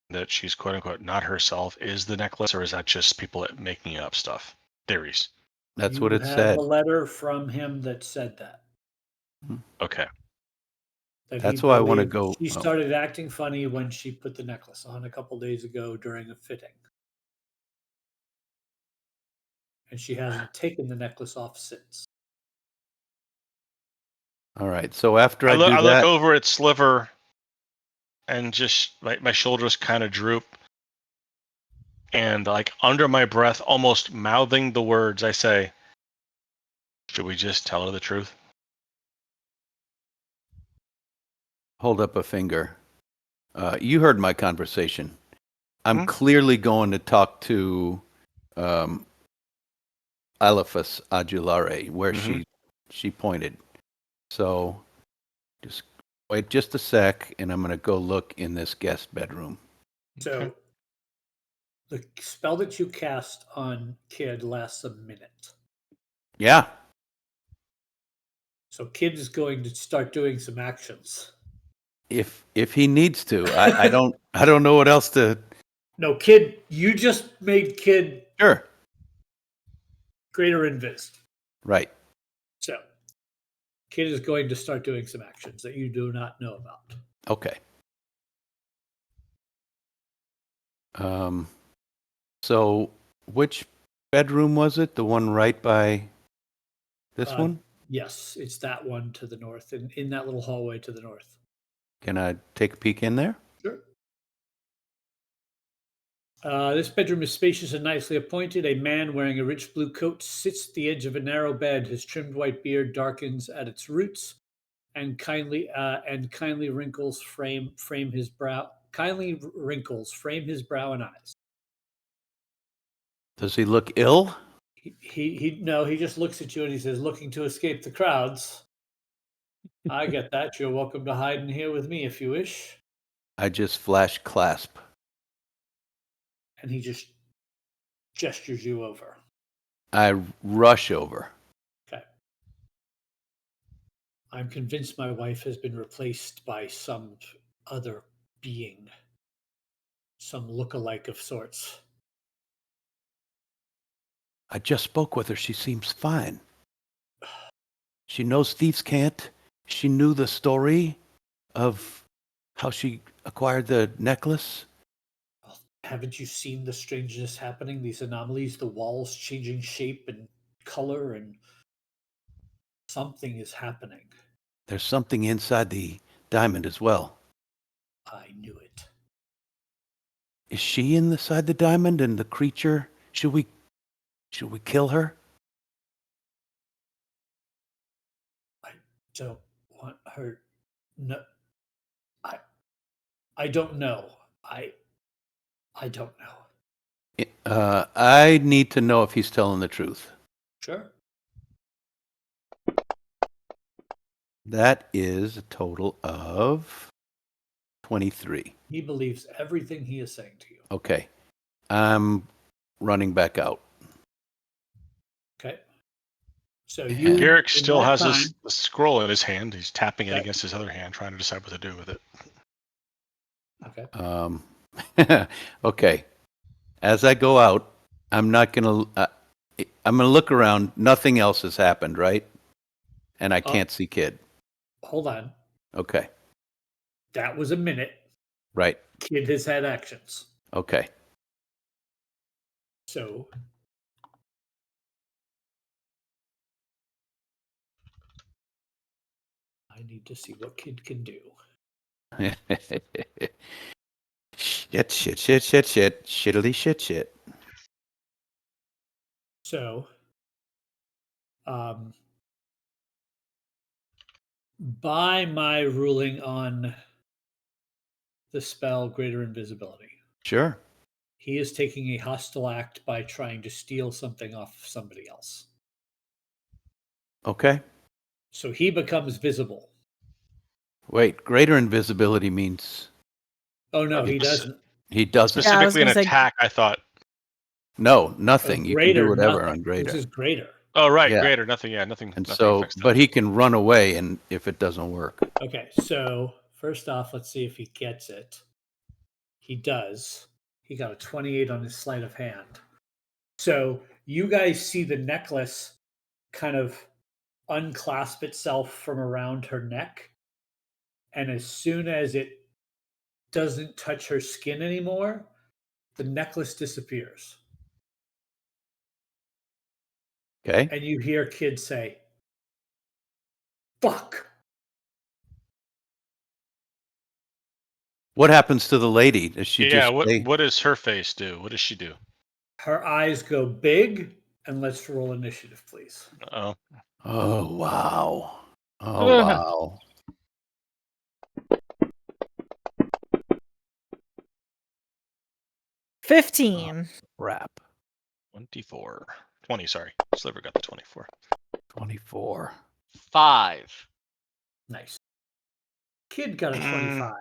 that she's quote unquote not herself is the necklace, or is that just people making up stuff? Theories. That's You what it have said. a letter from him that said that. Okay. That That's he why I want to believed go. She started acting funny when she put the necklace on a couple days ago during a fitting. And she hasn't taken the necklace off since. All right. So after I do I look that, over at Sliver and just my shoulders kind of droop. And like under my breath, almost mouthing the words, I say, should we just tell her the truth? hold up a finger. You heard my conversation. I'm Hmm? clearly going to talk to Eliphas Adulare, where she pointed. So just wait just a sec, and I'm going to go look in this guest bedroom. So the spell that you cast on Kid lasts a minute. Yeah. So Kid is going to start doing some actions. If he needs to, I don't know what else to. No, Kid, you just made Kid Sure. greater invis. Right. So Kid is going to start doing some actions that you do not know about. Okay. So which bedroom was it? The one right by this one? Yes, it's that one to the north, in that little hallway to the north. Can I take a peek in there? Sure. This bedroom is spacious and nicely appointed. A man wearing a rich blue coat sits at the edge of a narrow bed. His trimmed white beard darkens at its roots, and kindly wrinkles frame his brow. Kindly wrinkles frame his brow and eyes. Does he look ill? He just looks at you and he says, "Looking to escape the crowds." I get that. You're welcome to hide in here with me if you wish. I just flash clasp. And he just gestures you over. I rush over. Okay. I'm convinced my wife has been replaced by some other being, some look-alike of sorts. I just spoke with her. She seems fine. She knows thieves can't. She knew the story of how she acquired the necklace. Haven't you seen the strangeness happening? These anomalies, the walls changing shape and color, and something is happening. There's something inside the diamond as well. I knew it. Is she inside the diamond and the creature? Should we kill her? I don't want her. No, I don't know. I don't know. I need to know if he's telling the truth. Sure. That is a total of 23. He believes everything he is saying to you. Okay. I'm running back out. Okay. So you, Garrick in still that has time, his scroll in his hand. He's tapping it Okay. against his other hand, trying to decide what to do with it. Okay. Okay. As I go out, I'm not going to. I'm going to look around. Nothing else has happened, right? And I can't see Kid. Hold on. Okay. That was a minute. Right. Kid has had actions. Okay. So I need to see what Kid can do. Shit. Shittily shit. So, by my ruling on the spell Greater Invisibility, Sure. he is taking a hostile act by trying to steal something off somebody else. Okay. So he becomes visible. Wait, greater invisibility means Oh, no, he doesn't. he doesn't. Yeah, I was Specifically an gonna say- attack, I thought. No, nothing. You can do Greater, whatever nothing. on greater. This is greater. Oh, right, Yeah. greater, nothing, yeah, nothing. And nothing so, affects but that. he can run away, and if it doesn't work, Okay, so first off, let's see if he gets it. He does. He got a 28 on his sleight of hand. So you guys see the necklace kind of unclasp itself from around her neck. And as soon as it doesn't touch her skin anymore, the necklace disappears. okay. And you hear Kid say, "Fuck." What happens to the lady? Does she Yeah, just stay? what does her face do? What does she do? Her eyes go big, and let's roll initiative, please. Oh, Oh wow! Oh wow! 15. Crap. 24. 20, sorry. Sliver got the 24. 24. 5. Nice. Kid got a 25.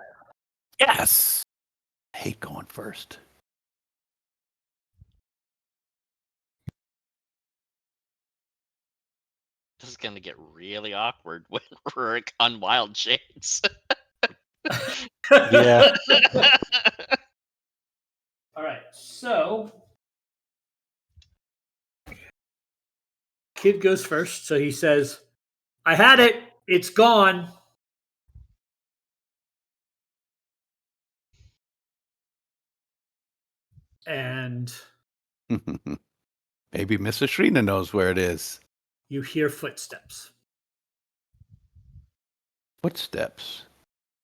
Yes. I hate going first. This is gonna get really awkward when we're on Wild Shades. Yeah. All right, so Kid goes first. So he says, "I had it. It's gone." And Maybe Mrs. Shrina knows where it is. you hear footsteps. Footsteps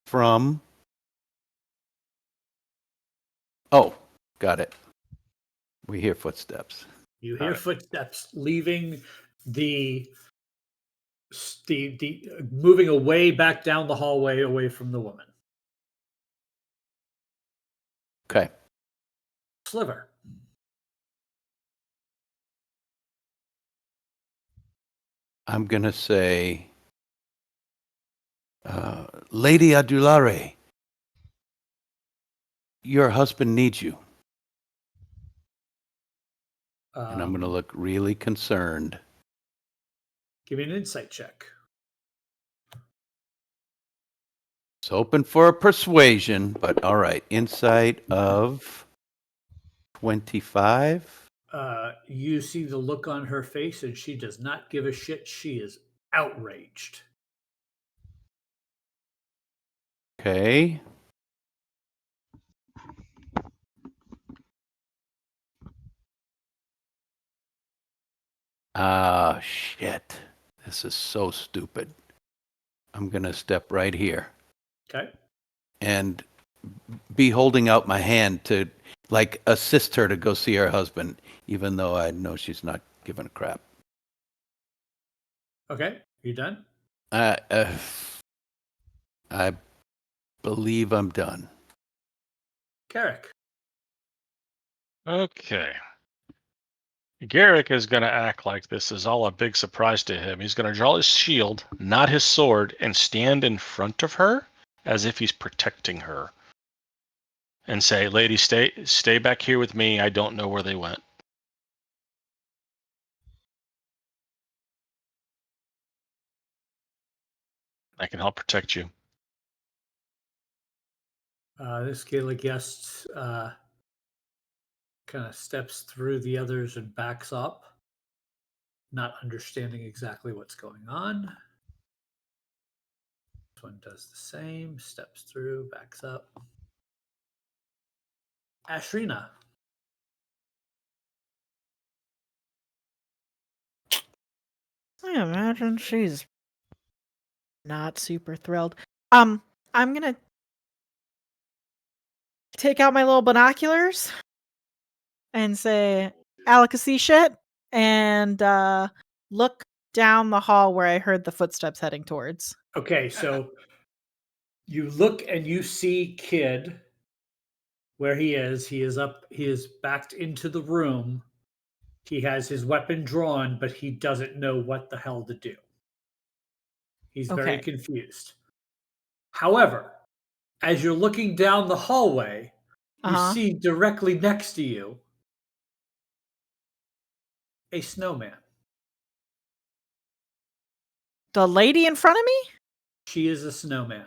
from. Oh, got it. We hear footsteps. You hear footsteps leaving the moving away back down the hallway away from the woman. Okay. Sliver. I'm gonna say, Lady Adulare, your husband needs you, and I'm gonna look really concerned. Give me an insight check. It's hoping for a persuasion, but all right. Insight of 25. You see the look on her face, and she does not give a shit. She is outraged. Okay. Ah, shit. This is so stupid. I'm going to step right here Okay. and be holding out my hand to, like, assist her to go see her husband, even though I know she's not giving a crap. Okay. You done? I believe I'm done. Carrick. Okay. Garrick is going to act like this is all a big surprise to him. He's going to draw his shield, not his sword, and stand in front of her as if he's protecting her. And say, "Lady, stay back here with me. I don't know where they went." I can help protect you. This gala guest kind of steps through the others and backs up, not understanding exactly what's going on. This one does the same, steps through, backs up. Ashrina. I imagine she's not super thrilled. I'm gonna take out my little binoculars and say Alicacy shit and look down the hall where I heard the footsteps heading towards. Okay, so you look and you see Kid where he is. He is backed into the room. He has his weapon drawn, but he doesn't know what the hell to do. He's very Okay. confused. However, as you're looking down the hallway, you see directly next to you a snowman. The lady in front of me? She is a snowman.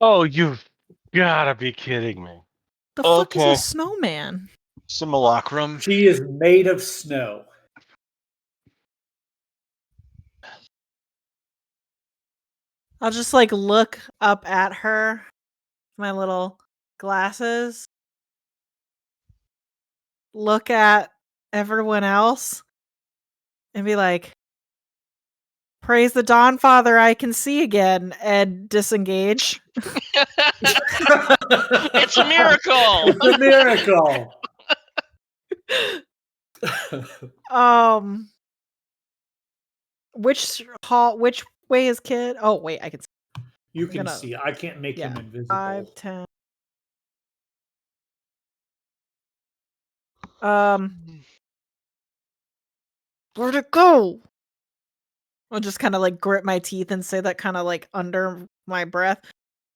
Oh, you've gotta be kidding me. The fuck is a snowman? Simulacrum. She is made of snow. I'll just like look up at her, my little glasses, look at everyone else, and be like, "Praise the Dawn Father, I can see again," and disengage. It's a miracle. It's a miracle. Which way is Kid? Oh wait, I can see. You can see. I can't make him invisible. 5, 10. Where'd it go? I'll just kind of like grit my teeth and say that kind of like under my breath.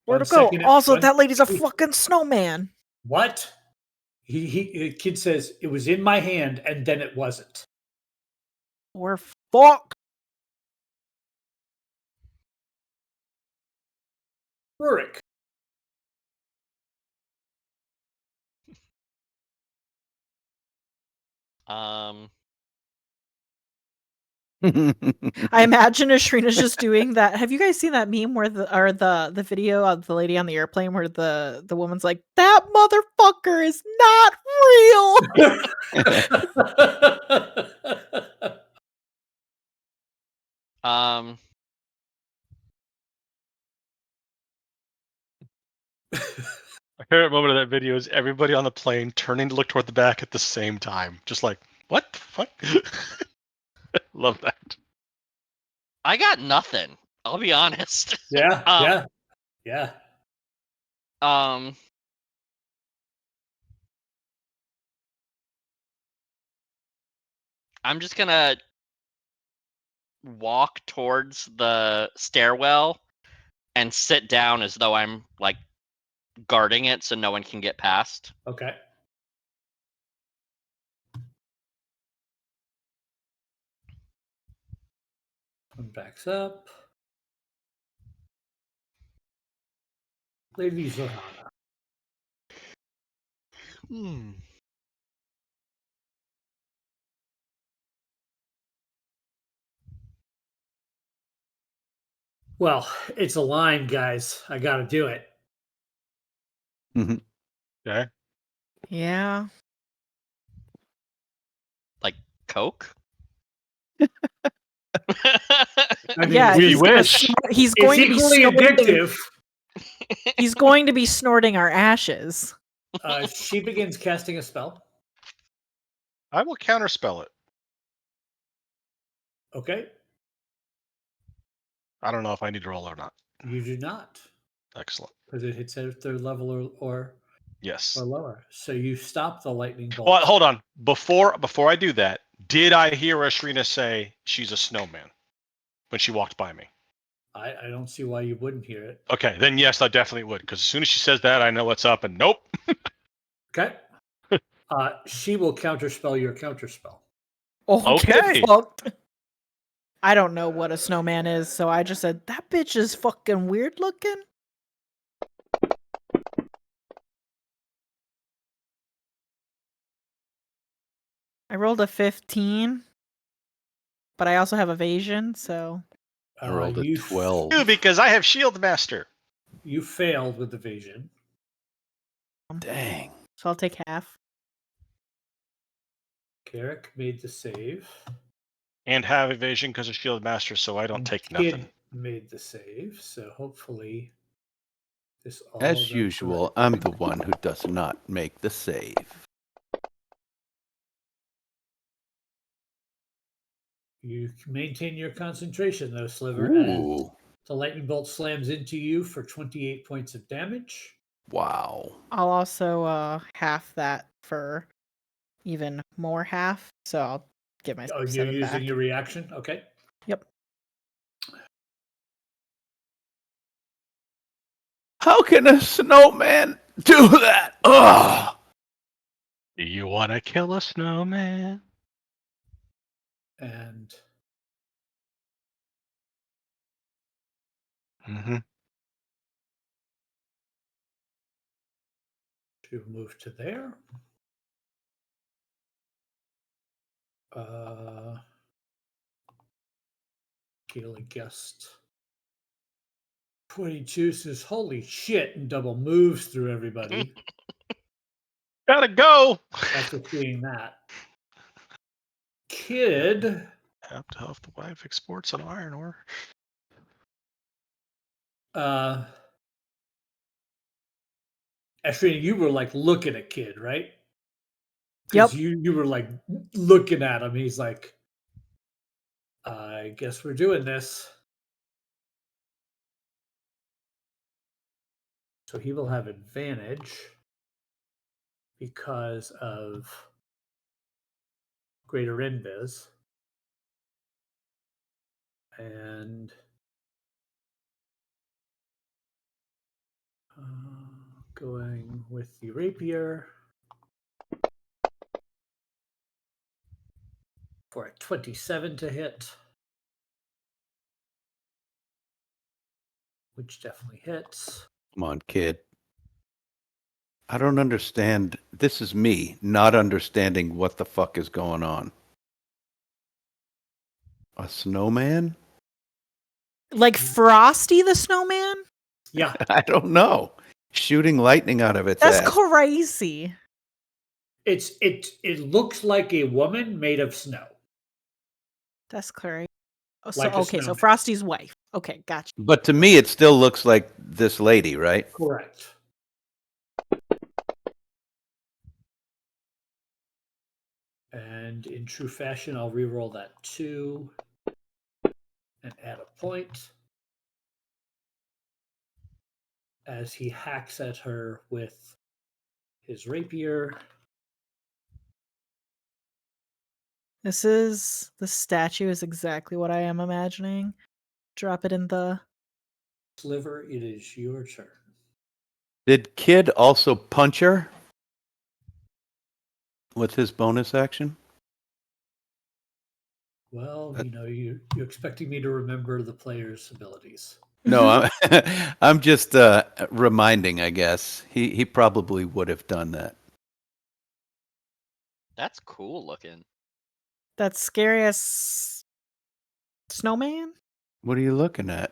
Where'd it go? Also, that lady's a fucking snowman. What? The Kid says it was in my hand and then it wasn't. We're fucked. Rurik. I imagine Ashrina's just doing that. Have you guys seen that meme where the video of the lady on the airplane where the woman's like, "That motherfucker is not real." My favorite moment of that video is everybody on the plane turning to look toward the back at the same time. Just like, what the fuck? Love that. I got nothing. I'll be honest. Yeah. I'm just gonna walk towards the stairwell and sit down as though I'm like guarding it so no one can get past. Okay. One backs up. Lady Zohana. Well, it's a line, guys. I got to do it. Okay. Yeah. Like Coke? I mean, Yeah, we wish. He's it's going to be equally addictive. He's going to be snorting our ashes. She begins casting a spell. I will counterspell it. Okay. I don't know if I need to roll or not. You do not. Excellent. Because it hits at third level or Yes. or lower. So you stop the lightning bolt. Well, hold on. Before I do that, did I hear Ashrina say she's a snowman when she walked by me? I don't see why you wouldn't hear it. Okay, then yes, I definitely would. Because as soon as she says that, I know what's up. And nope. Okay. She will counterspell your counterspell. Okay. Fucked. I don't know what a snowman is, so I just said that bitch is fucking weird looking. I rolled a 15, but I also have evasion, so I rolled a you 12. Because I have Shield Master. You failed with evasion. Dang. so I'll take half. Carrick made the save. And have evasion because of Shield Master, so I don't And take Kid nothing. made the save, so hopefully this all As does usual, right. I'm the one who does not make the save. You maintain your concentration, though, Sliver, as Ooh. the lightning bolt slams into you for 28 points of damage. Wow. I'll also half that for even more half, so I'll get myself Oh, you're 7 using back. your reaction? Okay. Yep. How can a snowman do that? Ugh. Do you want to kill a snowman? And Mm-hmm. to move to there. Gaelic guest 22 says, "Holy shit!" and double moves through everybody Gotta go. after seeing that. Kid, Have to help the wife exports an iron ore. Ashrina, you were like looking at Kid, right? Yep. Because you were like looking at him. He's like, I guess we're doing this. So he will have advantage because of greater invis. And going with the rapier for a 27 to hit, which definitely hits. Come on, kid. I don't understand. This is me not understanding what the fuck is going on. A snowman? Like Frosty the Snowman? Yeah, I don't know. Shooting lightning out of its That's ass. crazy. it looks like a woman made of snow. That's crazy. Oh, Like a so snowman. Frosty's wife. Okay, gotcha. But to me, it still looks like this lady, right? Correct. And in true fashion, I'll re-roll that 2 and add a point as he hacks at her with his rapier. The statue is exactly what I am imagining. Drop it in the. Sliver, it is your turn. Did Kid also punch her with his bonus action? Well, you're expecting me to remember the player's abilities. No, I'm just reminding, I guess. He probably would have done that. That's cool looking. That scariest snowman. What are you looking at?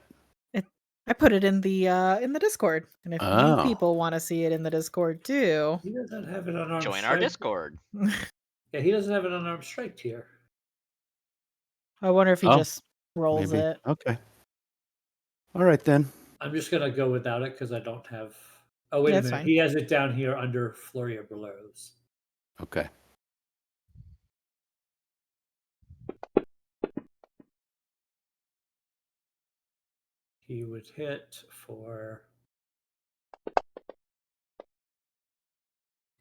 I put it in the Discord, and if you Oh. people want to see it in the Discord too, He doesn't have it on arm Join strike. our Discord. Yeah, he doesn't have it on arm strike here. I wonder if he Oh, just rolls Maybe. it. Okay. All right, then. I'm just gonna go without it because I don't have. Oh wait Yeah, a that's minute, fine. he has it down here under Floria Burleros. Okay. He would hit for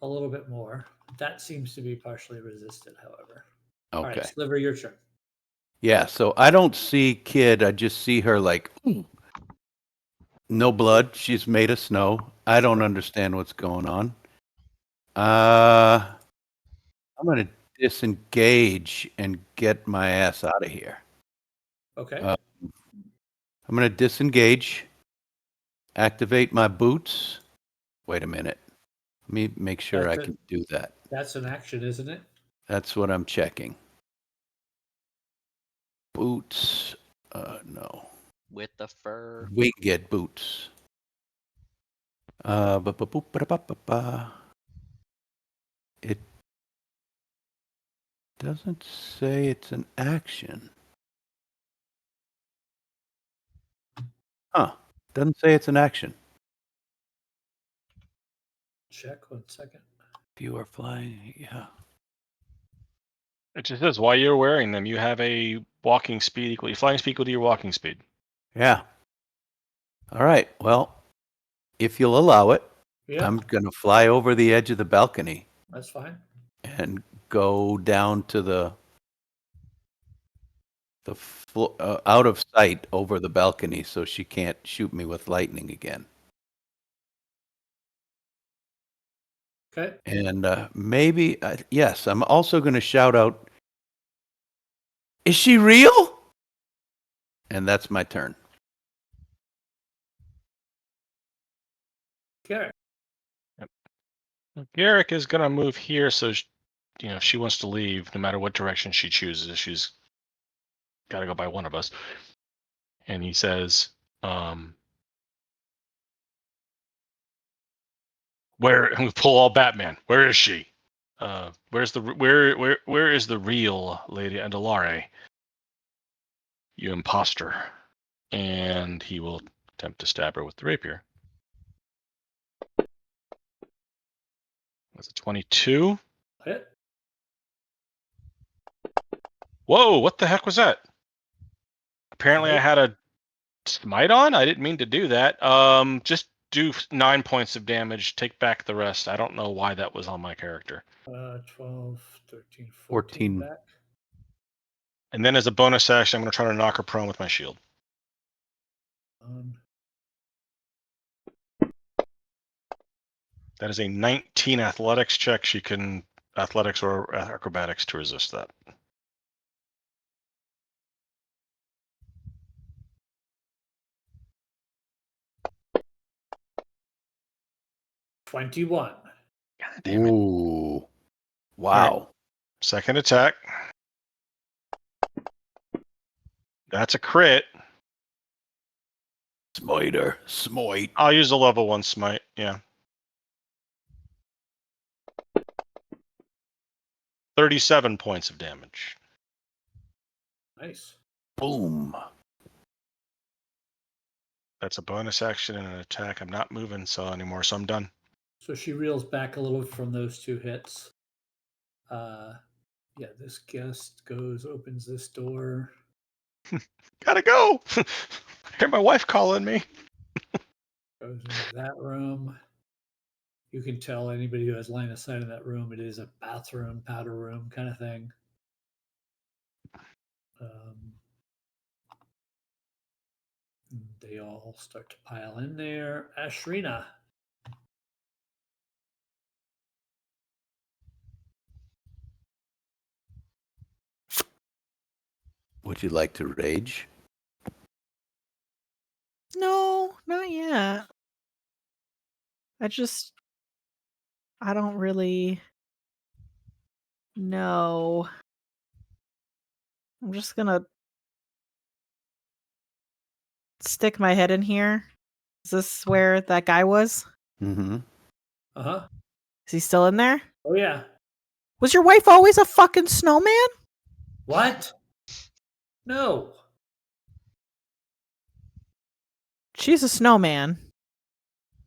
a little bit more. That seems to be partially resisted, however. All Okay. right, Sliver, your turn. Yeah, so I don't see Kid. I just see her like, no blood. She's made of snow. I don't understand what's going on. I'm going to disengage and get my ass out of here. Okay. I'm going to disengage, activate my boots. Wait a minute. Let me make sure That's I it. can do that. That's an action, isn't it? That's what I'm checking. Boots. No. With the fur. We can get boots. Ba-ba-boop-ba-da-ba-ba-ba. It doesn't say it's an action. Huh. Doesn't say it's an action. Check 1 second. If you are flying, yeah. It just says while you're wearing them, you have a walking speed equal, flying speed equal to your walking speed. Yeah. All right. Well, if you'll allow it, Yeah, I'm going to fly over the edge of the balcony that's fine. and go down to the out of sight over the balcony so she can't shoot me with lightning again. Okay. And maybe, yes, I'm also going to shout out, "Is she real?" And that's my turn. Garrett. Garrick is going to move here, so she wants to leave, no matter what direction she chooses. She's got to go by one of us. And he says, "Where?" We pull all Batman. Where is she? Where is the real Lady Andalare? You imposter. And he will attempt to stab her with the rapier. That's a 22. Hit. Whoa, what the heck was that? Apparently I had a smite on? I didn't mean to do that. Just do 9 points of damage, take back the rest. I don't know why that was on my character. 12, 13, 14. back. And then as a bonus action, I'm going to try to knock her prone with my shield. That is a 19 athletics check. She can athletics or acrobatics to resist that. $21. God damn it. Ooh. Wow. Right. Second attack. That's a crit. Smiter. Smite. I'll use a level 1 smite, yeah. 37 points of damage. Nice. Boom. That's a bonus action and an attack. I'm not moving anymore, so I'm done. So she reels back a little from those 2 hits. Yeah, this guest opens this door. Gotta go. I hear my wife calling me. Goes into that room. You can tell anybody who has line of sight in that room, it is a bathroom, powder room kind of thing. They all start to pile in there. Ashrina. Would you like to rage? No, not yet. I don't really know. I'm just gonna stick my head in here. Is this where that guy was? Mm-hmm. Uh-huh. Is he still in there? Oh, yeah. Was your wife always a fucking snowman? What? No. She's a snowman.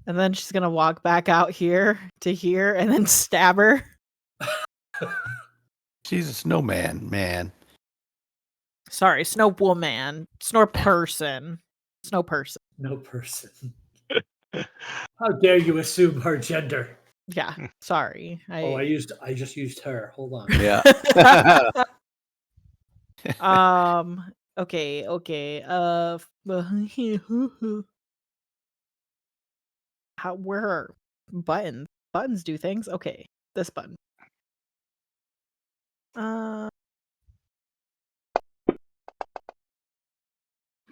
And then she's gonna walk back out here to here and then stab her. She's a snowman, man. Sorry, snow woman. Snow person. Snow person. No person. How dare you assume her gender? Yeah, sorry. I just used her. Hold on. Yeah. Okay. Where are buttons? Buttons do things. Okay, this button.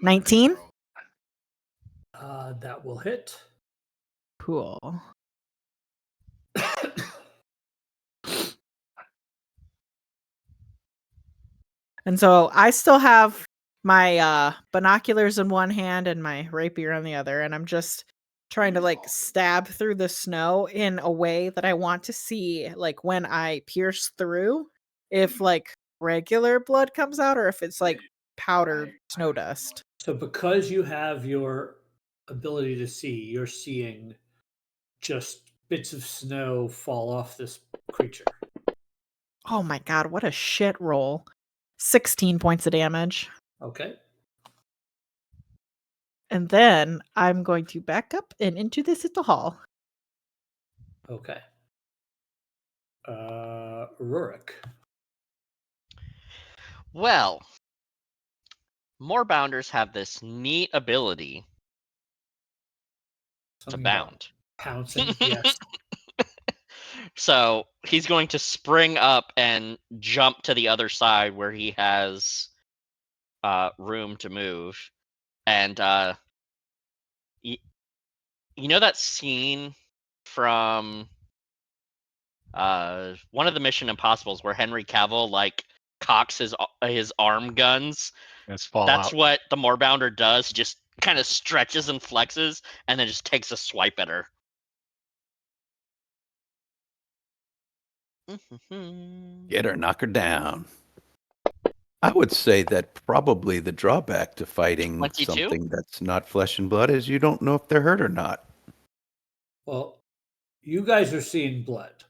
19. That will hit. Cool. And so I still have my binoculars in one hand and my rapier on the other, and I'm just trying to like stab through the snow in a way that I want to see, like when I pierce through, if like regular blood comes out or if it's like powdered snow dust. So because you have your ability to see, you're seeing just bits of snow fall off this creature. Oh my god, what a shit roll. 16 points of damage. Okay. And then I'm going to back up and into this at the hall. Okay. Rurik. Well, Moorbounders have this neat ability to Something about bound. pouncing. Yes. So he's going to spring up and jump to the other side where he has room to move. And you know that scene from one of the Mission Impossibles where Henry Cavill like cocks his arm guns? It's Fallout. That's what the Moorbounder does. He just kind of stretches and flexes and then just takes a swipe at her. Get her, knock her down. I would say that probably the drawback to fighting 22? something that's not flesh and blood is you don't know if they're hurt or not. Well, you guys are seeing blood.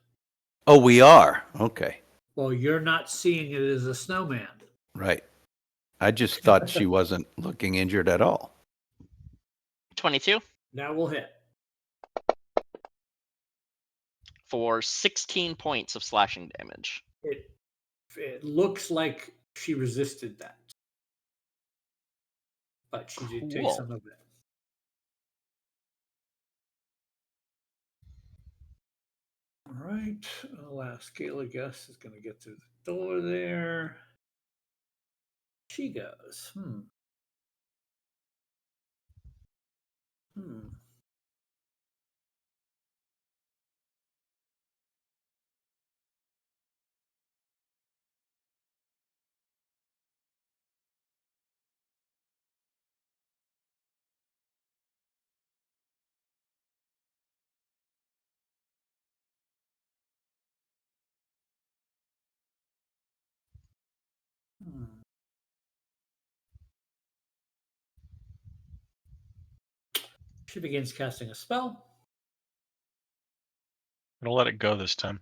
Oh, we are? Okay. Well, you're not seeing it as a snowman. Right. I just thought she wasn't looking injured at all. 22 Now we'll hit. for 16 points of slashing damage. It looks like she resisted that, but she did take Cool. some of it. All right. Last Gala guess is going to get through the door there. She goes. She begins casting a spell. I'm gonna let it go this time.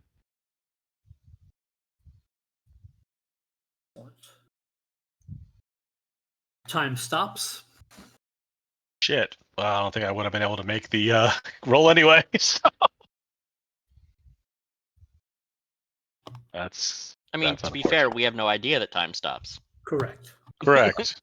Time stops. Shit. Well, I don't think I would have been able to make the roll anyway. So. That's. I mean, to be fair, we have no idea that time stops. Correct. Correct.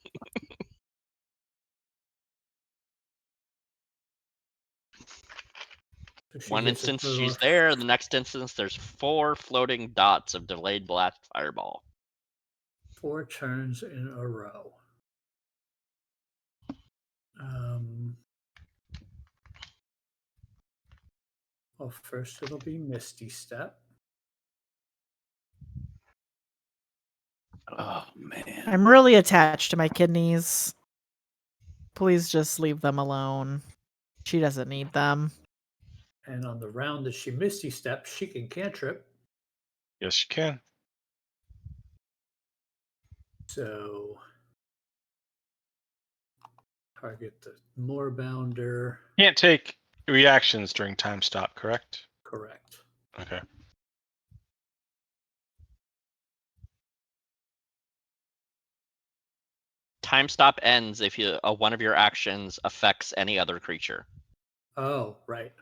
One instance she's there, the next instance there's 4 floating dots of delayed blast fireball. 4 turns in a row. Well, first it'll be Misty Step. Oh, man. I'm really attached to my kidneys. Please just leave them alone. She doesn't need them. And on the round that she Misty Steps, she can cantrip. Yes, you can. So target the Moorbounder. Can't take reactions during time stop, correct? Correct. Okay. Time stop ends if one of your actions affects any other creature. Oh, right.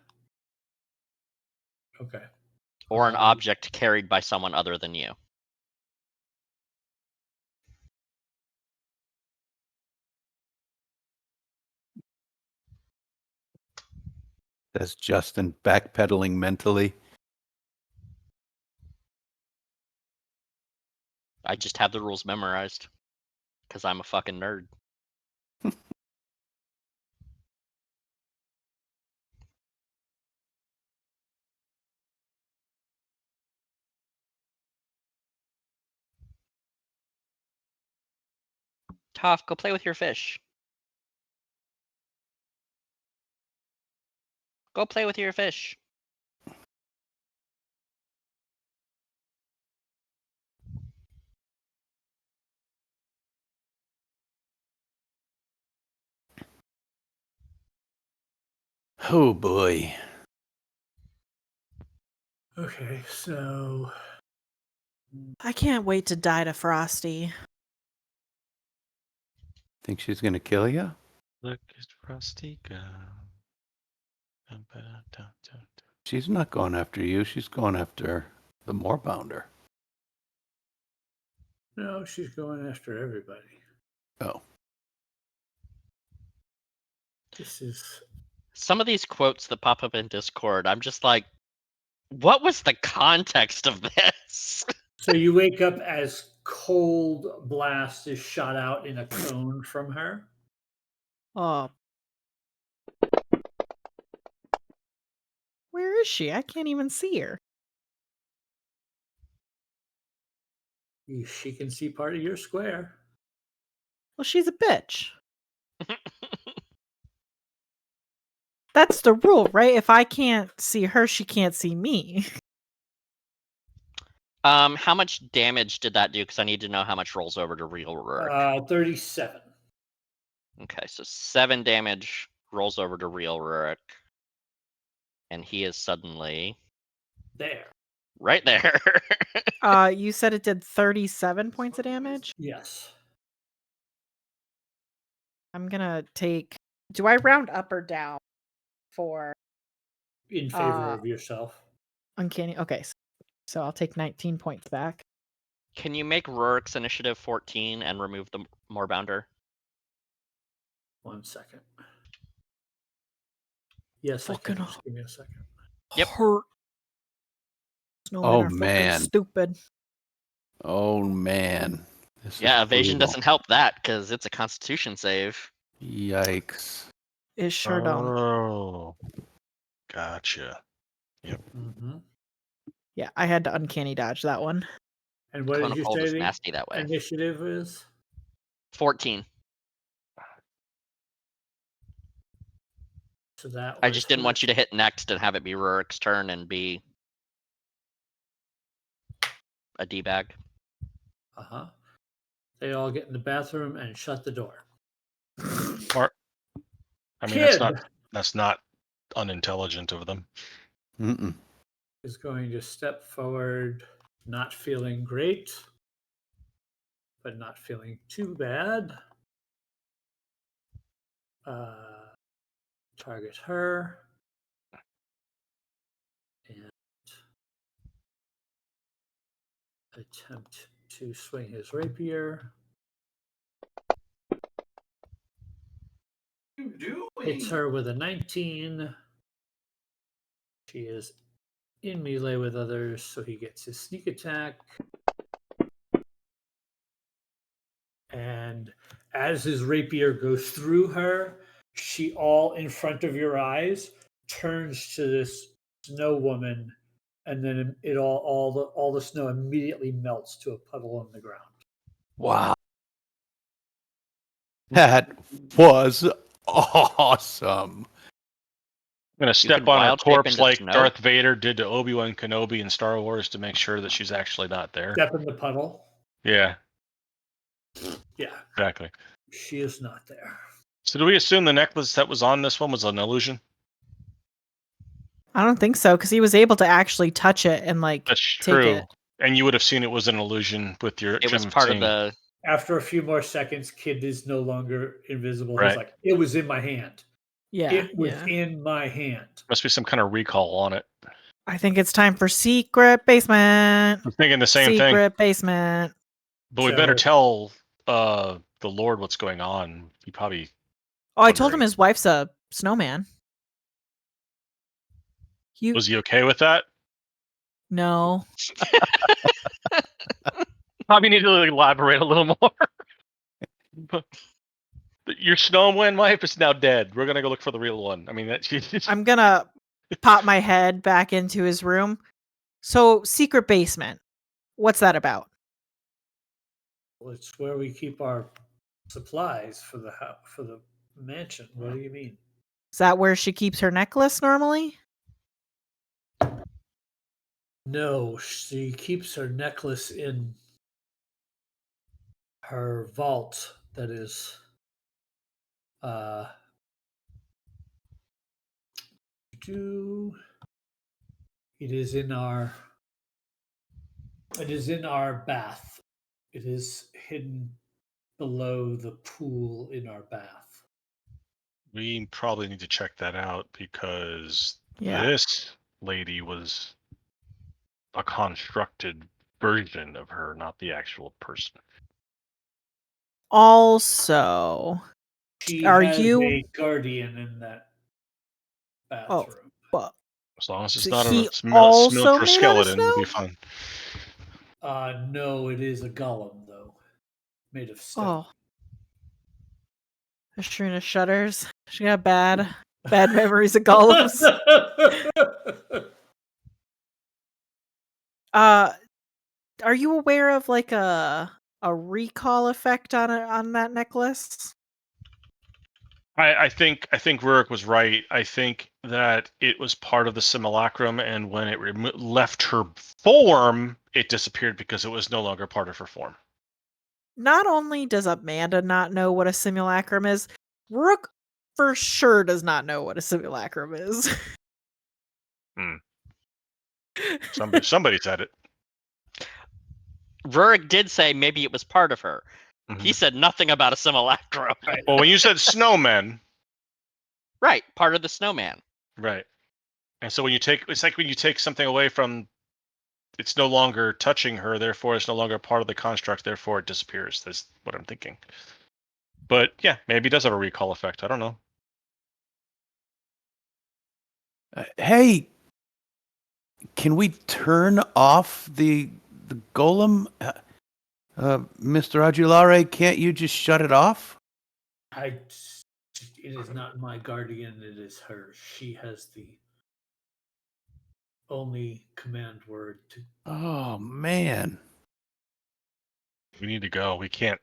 Okay. Or an object carried by someone other than you. That's Justin backpedaling mentally. I just have the rules memorized. Because I'm a fucking nerd. Toph, go play with your fish. Go play with your fish. Oh boy. Okay, so I can't wait to die to Frosty. Think she's gonna kill you? Look at Frosty go. Dun, ba, dun, dun, dun, dun. She's not going after you. She's going after the Moorbounder. no, she's going after everybody. Oh. This is Some of these quotes that pop up in Discord, I'm just like, what was the context of this? so you wake up as cold blast is shot out in a cone from her. Oh. Where is she? I can't even see her. She can see part of your square. Well, she's a bitch. That's the rule, right? If I can't see her, she can't see me. How much damage did that do? Because I need to know how much rolls over to real Rurik. 37. Okay, so 7 damage rolls over to real Rurik. And he is suddenly There. right there. You said it did 37 points of damage? Yes. I'm gonna take... Do I round up or down for In favor of yourself. uncanny? Okay, so I'll take 19 points back. Can you make Rurik's initiative 14 and remove the Moorbounder? 1 second. Yes, Fucking I can. Just give me a second. Yep. Hurt. No Oh, men are fucking man. stupid. Oh man. This Yeah, is evasion brutal. doesn't help that because it's a Constitution save. Yikes. It sure don't. Oh, gotcha. Mm-hmm. Yeah, I had to uncanny dodge that one. And what Cone did of you Cold say is the nasty that way. initiative is? 14. So that I was just didn't want you to hit next and have it be Rurik's turn and be a D-bag. Uh-huh. They all get in the bathroom and shut the door. Smart. I mean, Kid that's not unintelligent of them. Mm-mm. is going to step forward, not feeling great, but not feeling too bad. Target her. And attempt to swing his rapier. Hits her with a 19. She is in melee with others, so he gets his sneak attack. And as his rapier goes through her, she all in front of your eyes turns to this snow woman, and then it all the snow immediately melts to a puddle on the ground. Wow. That was awesome. I'm gonna step can on her wild shape corpse into like snow? Darth Vader did to Obi-Wan Kenobi in Star Wars to make sure that she's actually not there. Step in the puddle. Yeah, Yeah, exactly. she is not there. So do we assume the necklace that was on this one was an illusion? I don't think so, because he was able to actually touch it and That's take true. it. And you would have seen it was an illusion with your. It was gem part of seeing. the... After a few more seconds, Kid is no longer invisible. Right. He's like, it was in my hand. Yeah. It was yeah. in my hand. Must be some kind of recall on it. I think it's time for secret basement. I'm thinking the same thing. Secret basement. But we better So- tell the Lord what's going on. He probably Oh, I told him wondering. his wife's a snowman. Was he okay with that? No. Probably need to elaborate a little more. But your snowman wife is now dead. We're gonna go look for the real one. I mean, I'm gonna pop my head back into his room. So, secret basement. What's that about? Well, it's where we keep our supplies for the mansion. What do you mean? Is that where she keeps her necklace normally? No, she keeps her necklace in her vault. That is, do it is in our bath. It is hidden below the pool in our bath. we probably need to check that out because Yeah. this lady was a constructed version of her, not the actual person. Also, She Are has you- a guardian in that bathroom. well, As long as it's So not he a also for made out of skeleton, we'll be snow? fine. No, it is a golem though, made of stone. oh. Ashrina shudders. She got bad memories of golems. Are you aware of like a recall effect on that necklace? I think Rurik was right. I think that it was part of the simulacrum, and when it left her form, it disappeared because it was no longer part of her form. Not only does Amanda not know what a simulacrum is, Rook for sure does not know what a simulacrum is. Somebody said it. Rurik did say maybe it was part of her. He Mhm. said nothing about a simulacrum. Well, when you said snowmen, Right, part of the snowman. right, and so when you take, it's like when you take something away from, it's no longer touching her, therefore it's no longer part of the construct, therefore it disappears. That's what I'm thinking. But yeah, maybe it does have a recall effect. I don't know. Hey, can we turn off the golem? Mr. Agilare, can't you just shut it off? It is not my guardian, it is hers. She has the only command word to. Oh, man. We need to go. We can't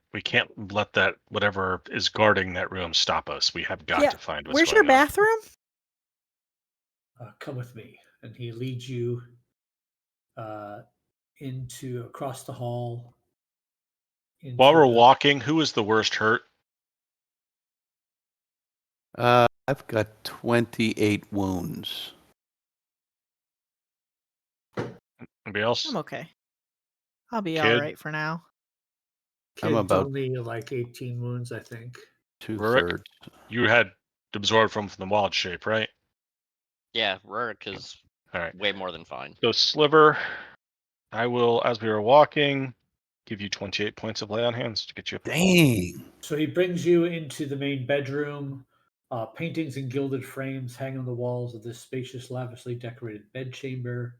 let that whatever is guarding that room stop us. We have got Yeah, to find what's Where's going your on. bathroom? Come with me. And he leads you into across the hall. While we're the- walking, who is the worst hurt? I've got 28 wounds. Anybody else? I'm okay. I'll be Kid? all right for now. I'm Kid's about only like 18 wounds, I think. 2/3. You had absorbed from the wild shape, right? Yeah, Rurik is All right. way more than fine. So Sliver, I will, as we are walking, give you 28 points of lay on hands to get you up. Dang. So he brings you into the main bedroom. Paintings and gilded frames hang on the walls of this spacious, lavishly decorated bedchamber.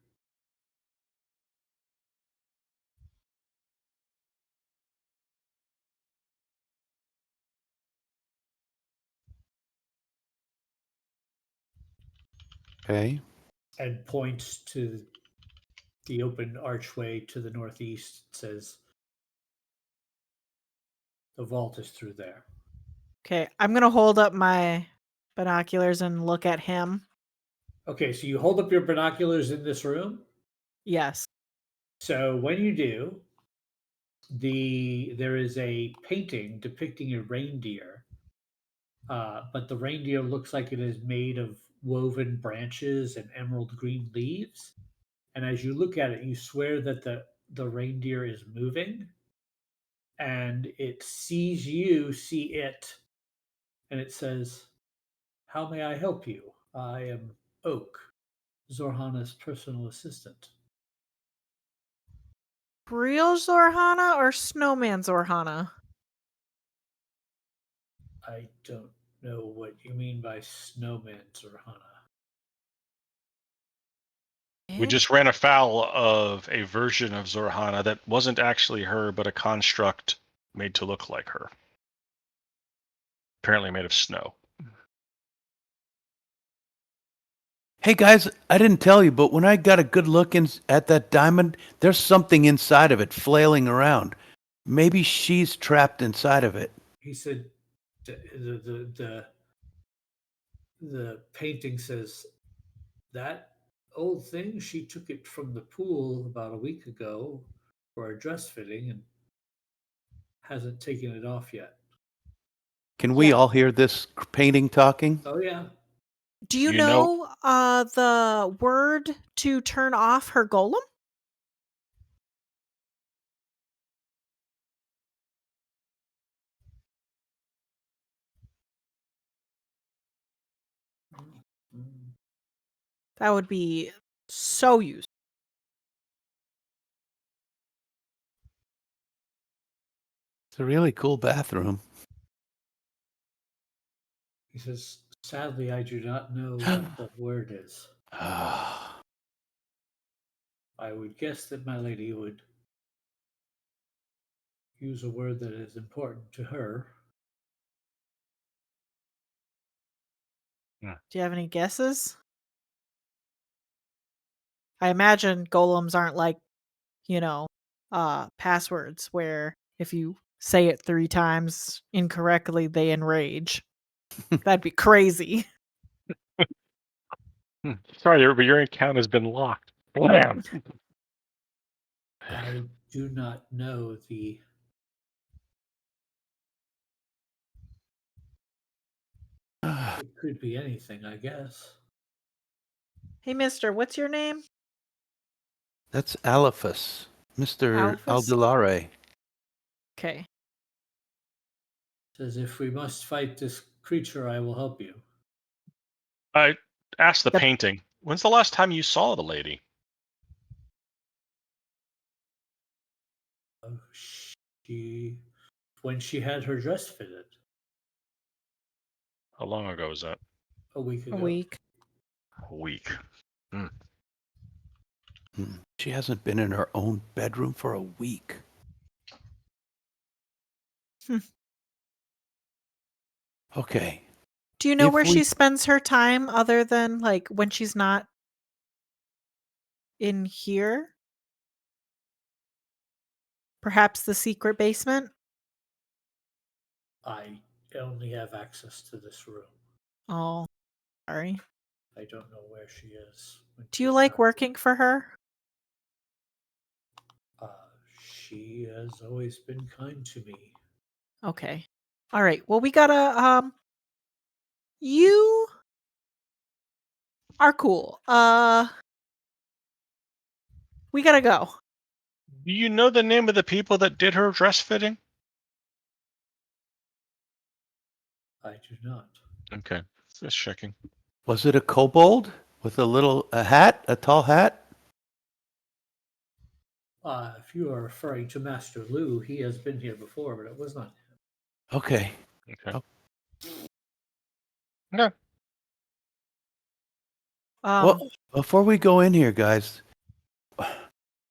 Okay. And points to the open archway to the northeast. Says, the vault is through there. Okay, I'm gonna hold up my binoculars and look at him. Okay, so you hold up your binoculars in this room. Yes. So when you do, there is a painting depicting a reindeer, but the reindeer looks like it is made of woven branches and emerald green leaves. And as you look at it, you swear that the reindeer is moving, and it sees you see it, and it says, "How may I help you? I am Oak, Zorhana's personal assistant. Real Zorhana or Snowman Zorhana? I don't know what you mean by snowman Zorhana. We just ran afoul of a version of Zorhana that wasn't actually her, but a construct made to look like her. Apparently made of snow. Hey guys, I didn't tell you, but when I got a good look at that diamond, there's something inside of it flailing around. Maybe she's trapped inside of it. He said, the painting says that old thing. She took it from the pool about a week ago for a dress fitting and hasn't taken it off yet. Can we Yeah. all hear this painting talking? Oh yeah. Do you You know the word to turn off her golem? That would be so useful. It's a really cool bathroom. He says, sadly, I do not know what the word is. I would guess that my lady would use a word that is important to her. Do you have any guesses? I imagine golems aren't like, passwords where if you say it 3 times incorrectly, they enrage. That'd be crazy. Sorry, but your account has been locked. Blam! I do not know the. It could be anything, I guess. Hey, mister, what's your name? That's Alephus, Mr. Alphys? Aldilare. Okay. Says, if we must fight this creature, I will help you. I asked the Yep. painting, when's the last time you saw the lady? When she had her dress fitted How long ago was that? a week A ago. week. A week. She hasn't been in her own bedroom for a week. Okay. Do you know If where we- she spends her time other than like when she's not in here? Perhaps the secret basement? I only have access to this room. Oh, sorry. I don't know where she is. Do you like working for her? She has always been kind to me. Okay. All right. Well, we gotta you are cool. We gotta go. Do you know the name of the people that did her dress fitting? I do not. Okay, just checking. Was it a kobold with a tall hat? If you are referring to Master Lu, he has been here before, but it was not him. Okay. Okay. Oh. No. Well, before we go in here, guys,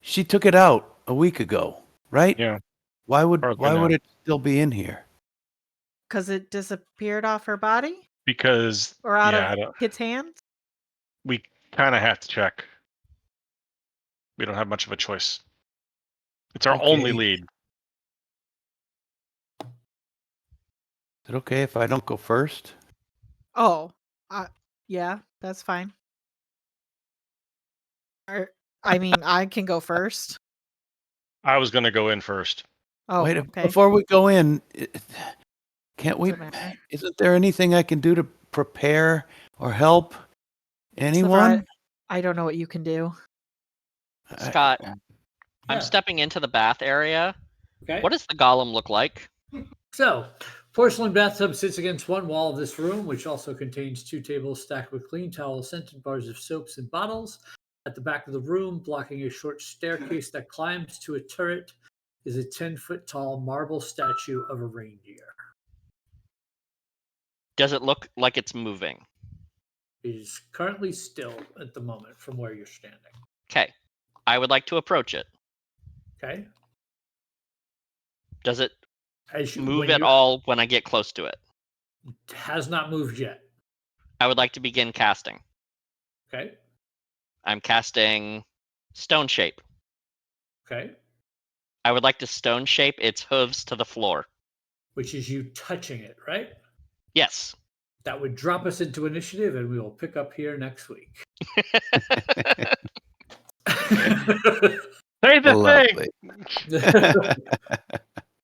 she took it out a week ago, right? Yeah. Why would Probably it still be in here? Because it disappeared off her body Because or out I of don't, Kit's hands? we kind of have to check. We don't have much of a choice. It's our only Okay. lead. Is it okay if I don't go first? Oh, yeah, that's fine. I mean, I can go first. I was going to go in first. Oh, Wait, okay. before we go in, can't we? Doesn't matter. Isn't there anything I can do to prepare or help anyone? I don't know what you can do. Scott, Yeah. I'm stepping into the bath area. Okay. What does the golem look like? So, Porcelain bathtub sits against one wall of this room, which also contains 2 tables stacked with clean towels, scented bars of soaps and bottles. At the back of the room, blocking a short staircase that climbs to a turret, is a 10-foot tall marble statue of a reindeer. Does it look like it's moving? It is currently still at the moment from where you're standing. Okay. I would like to approach it. Okay? Does it As you, move when at you- all when I get close to it? Has not moved yet. I would like to begin casting. Okay? I'm casting Stone Shape. Okay? I would like to Stone Shape its hooves to the floor. Which is you touching it, right? Yes. That would drop us into initiative, and we will pick up here next week. Say the Lovely. thing.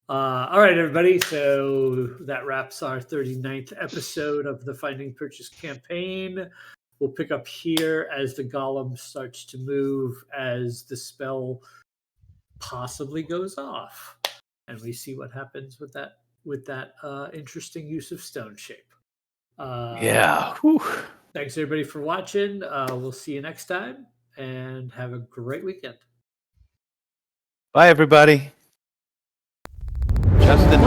All right, everybody. So that wraps our 39th episode of the Finding Purchase campaign. We'll pick up here as the golem starts to move, as the spell possibly goes off, and we see what happens with that interesting use of Stone Shape. Yeah. Whew. Thanks everybody for watching. We'll see you next time, and have a great weekend. Bye, everybody. Justin.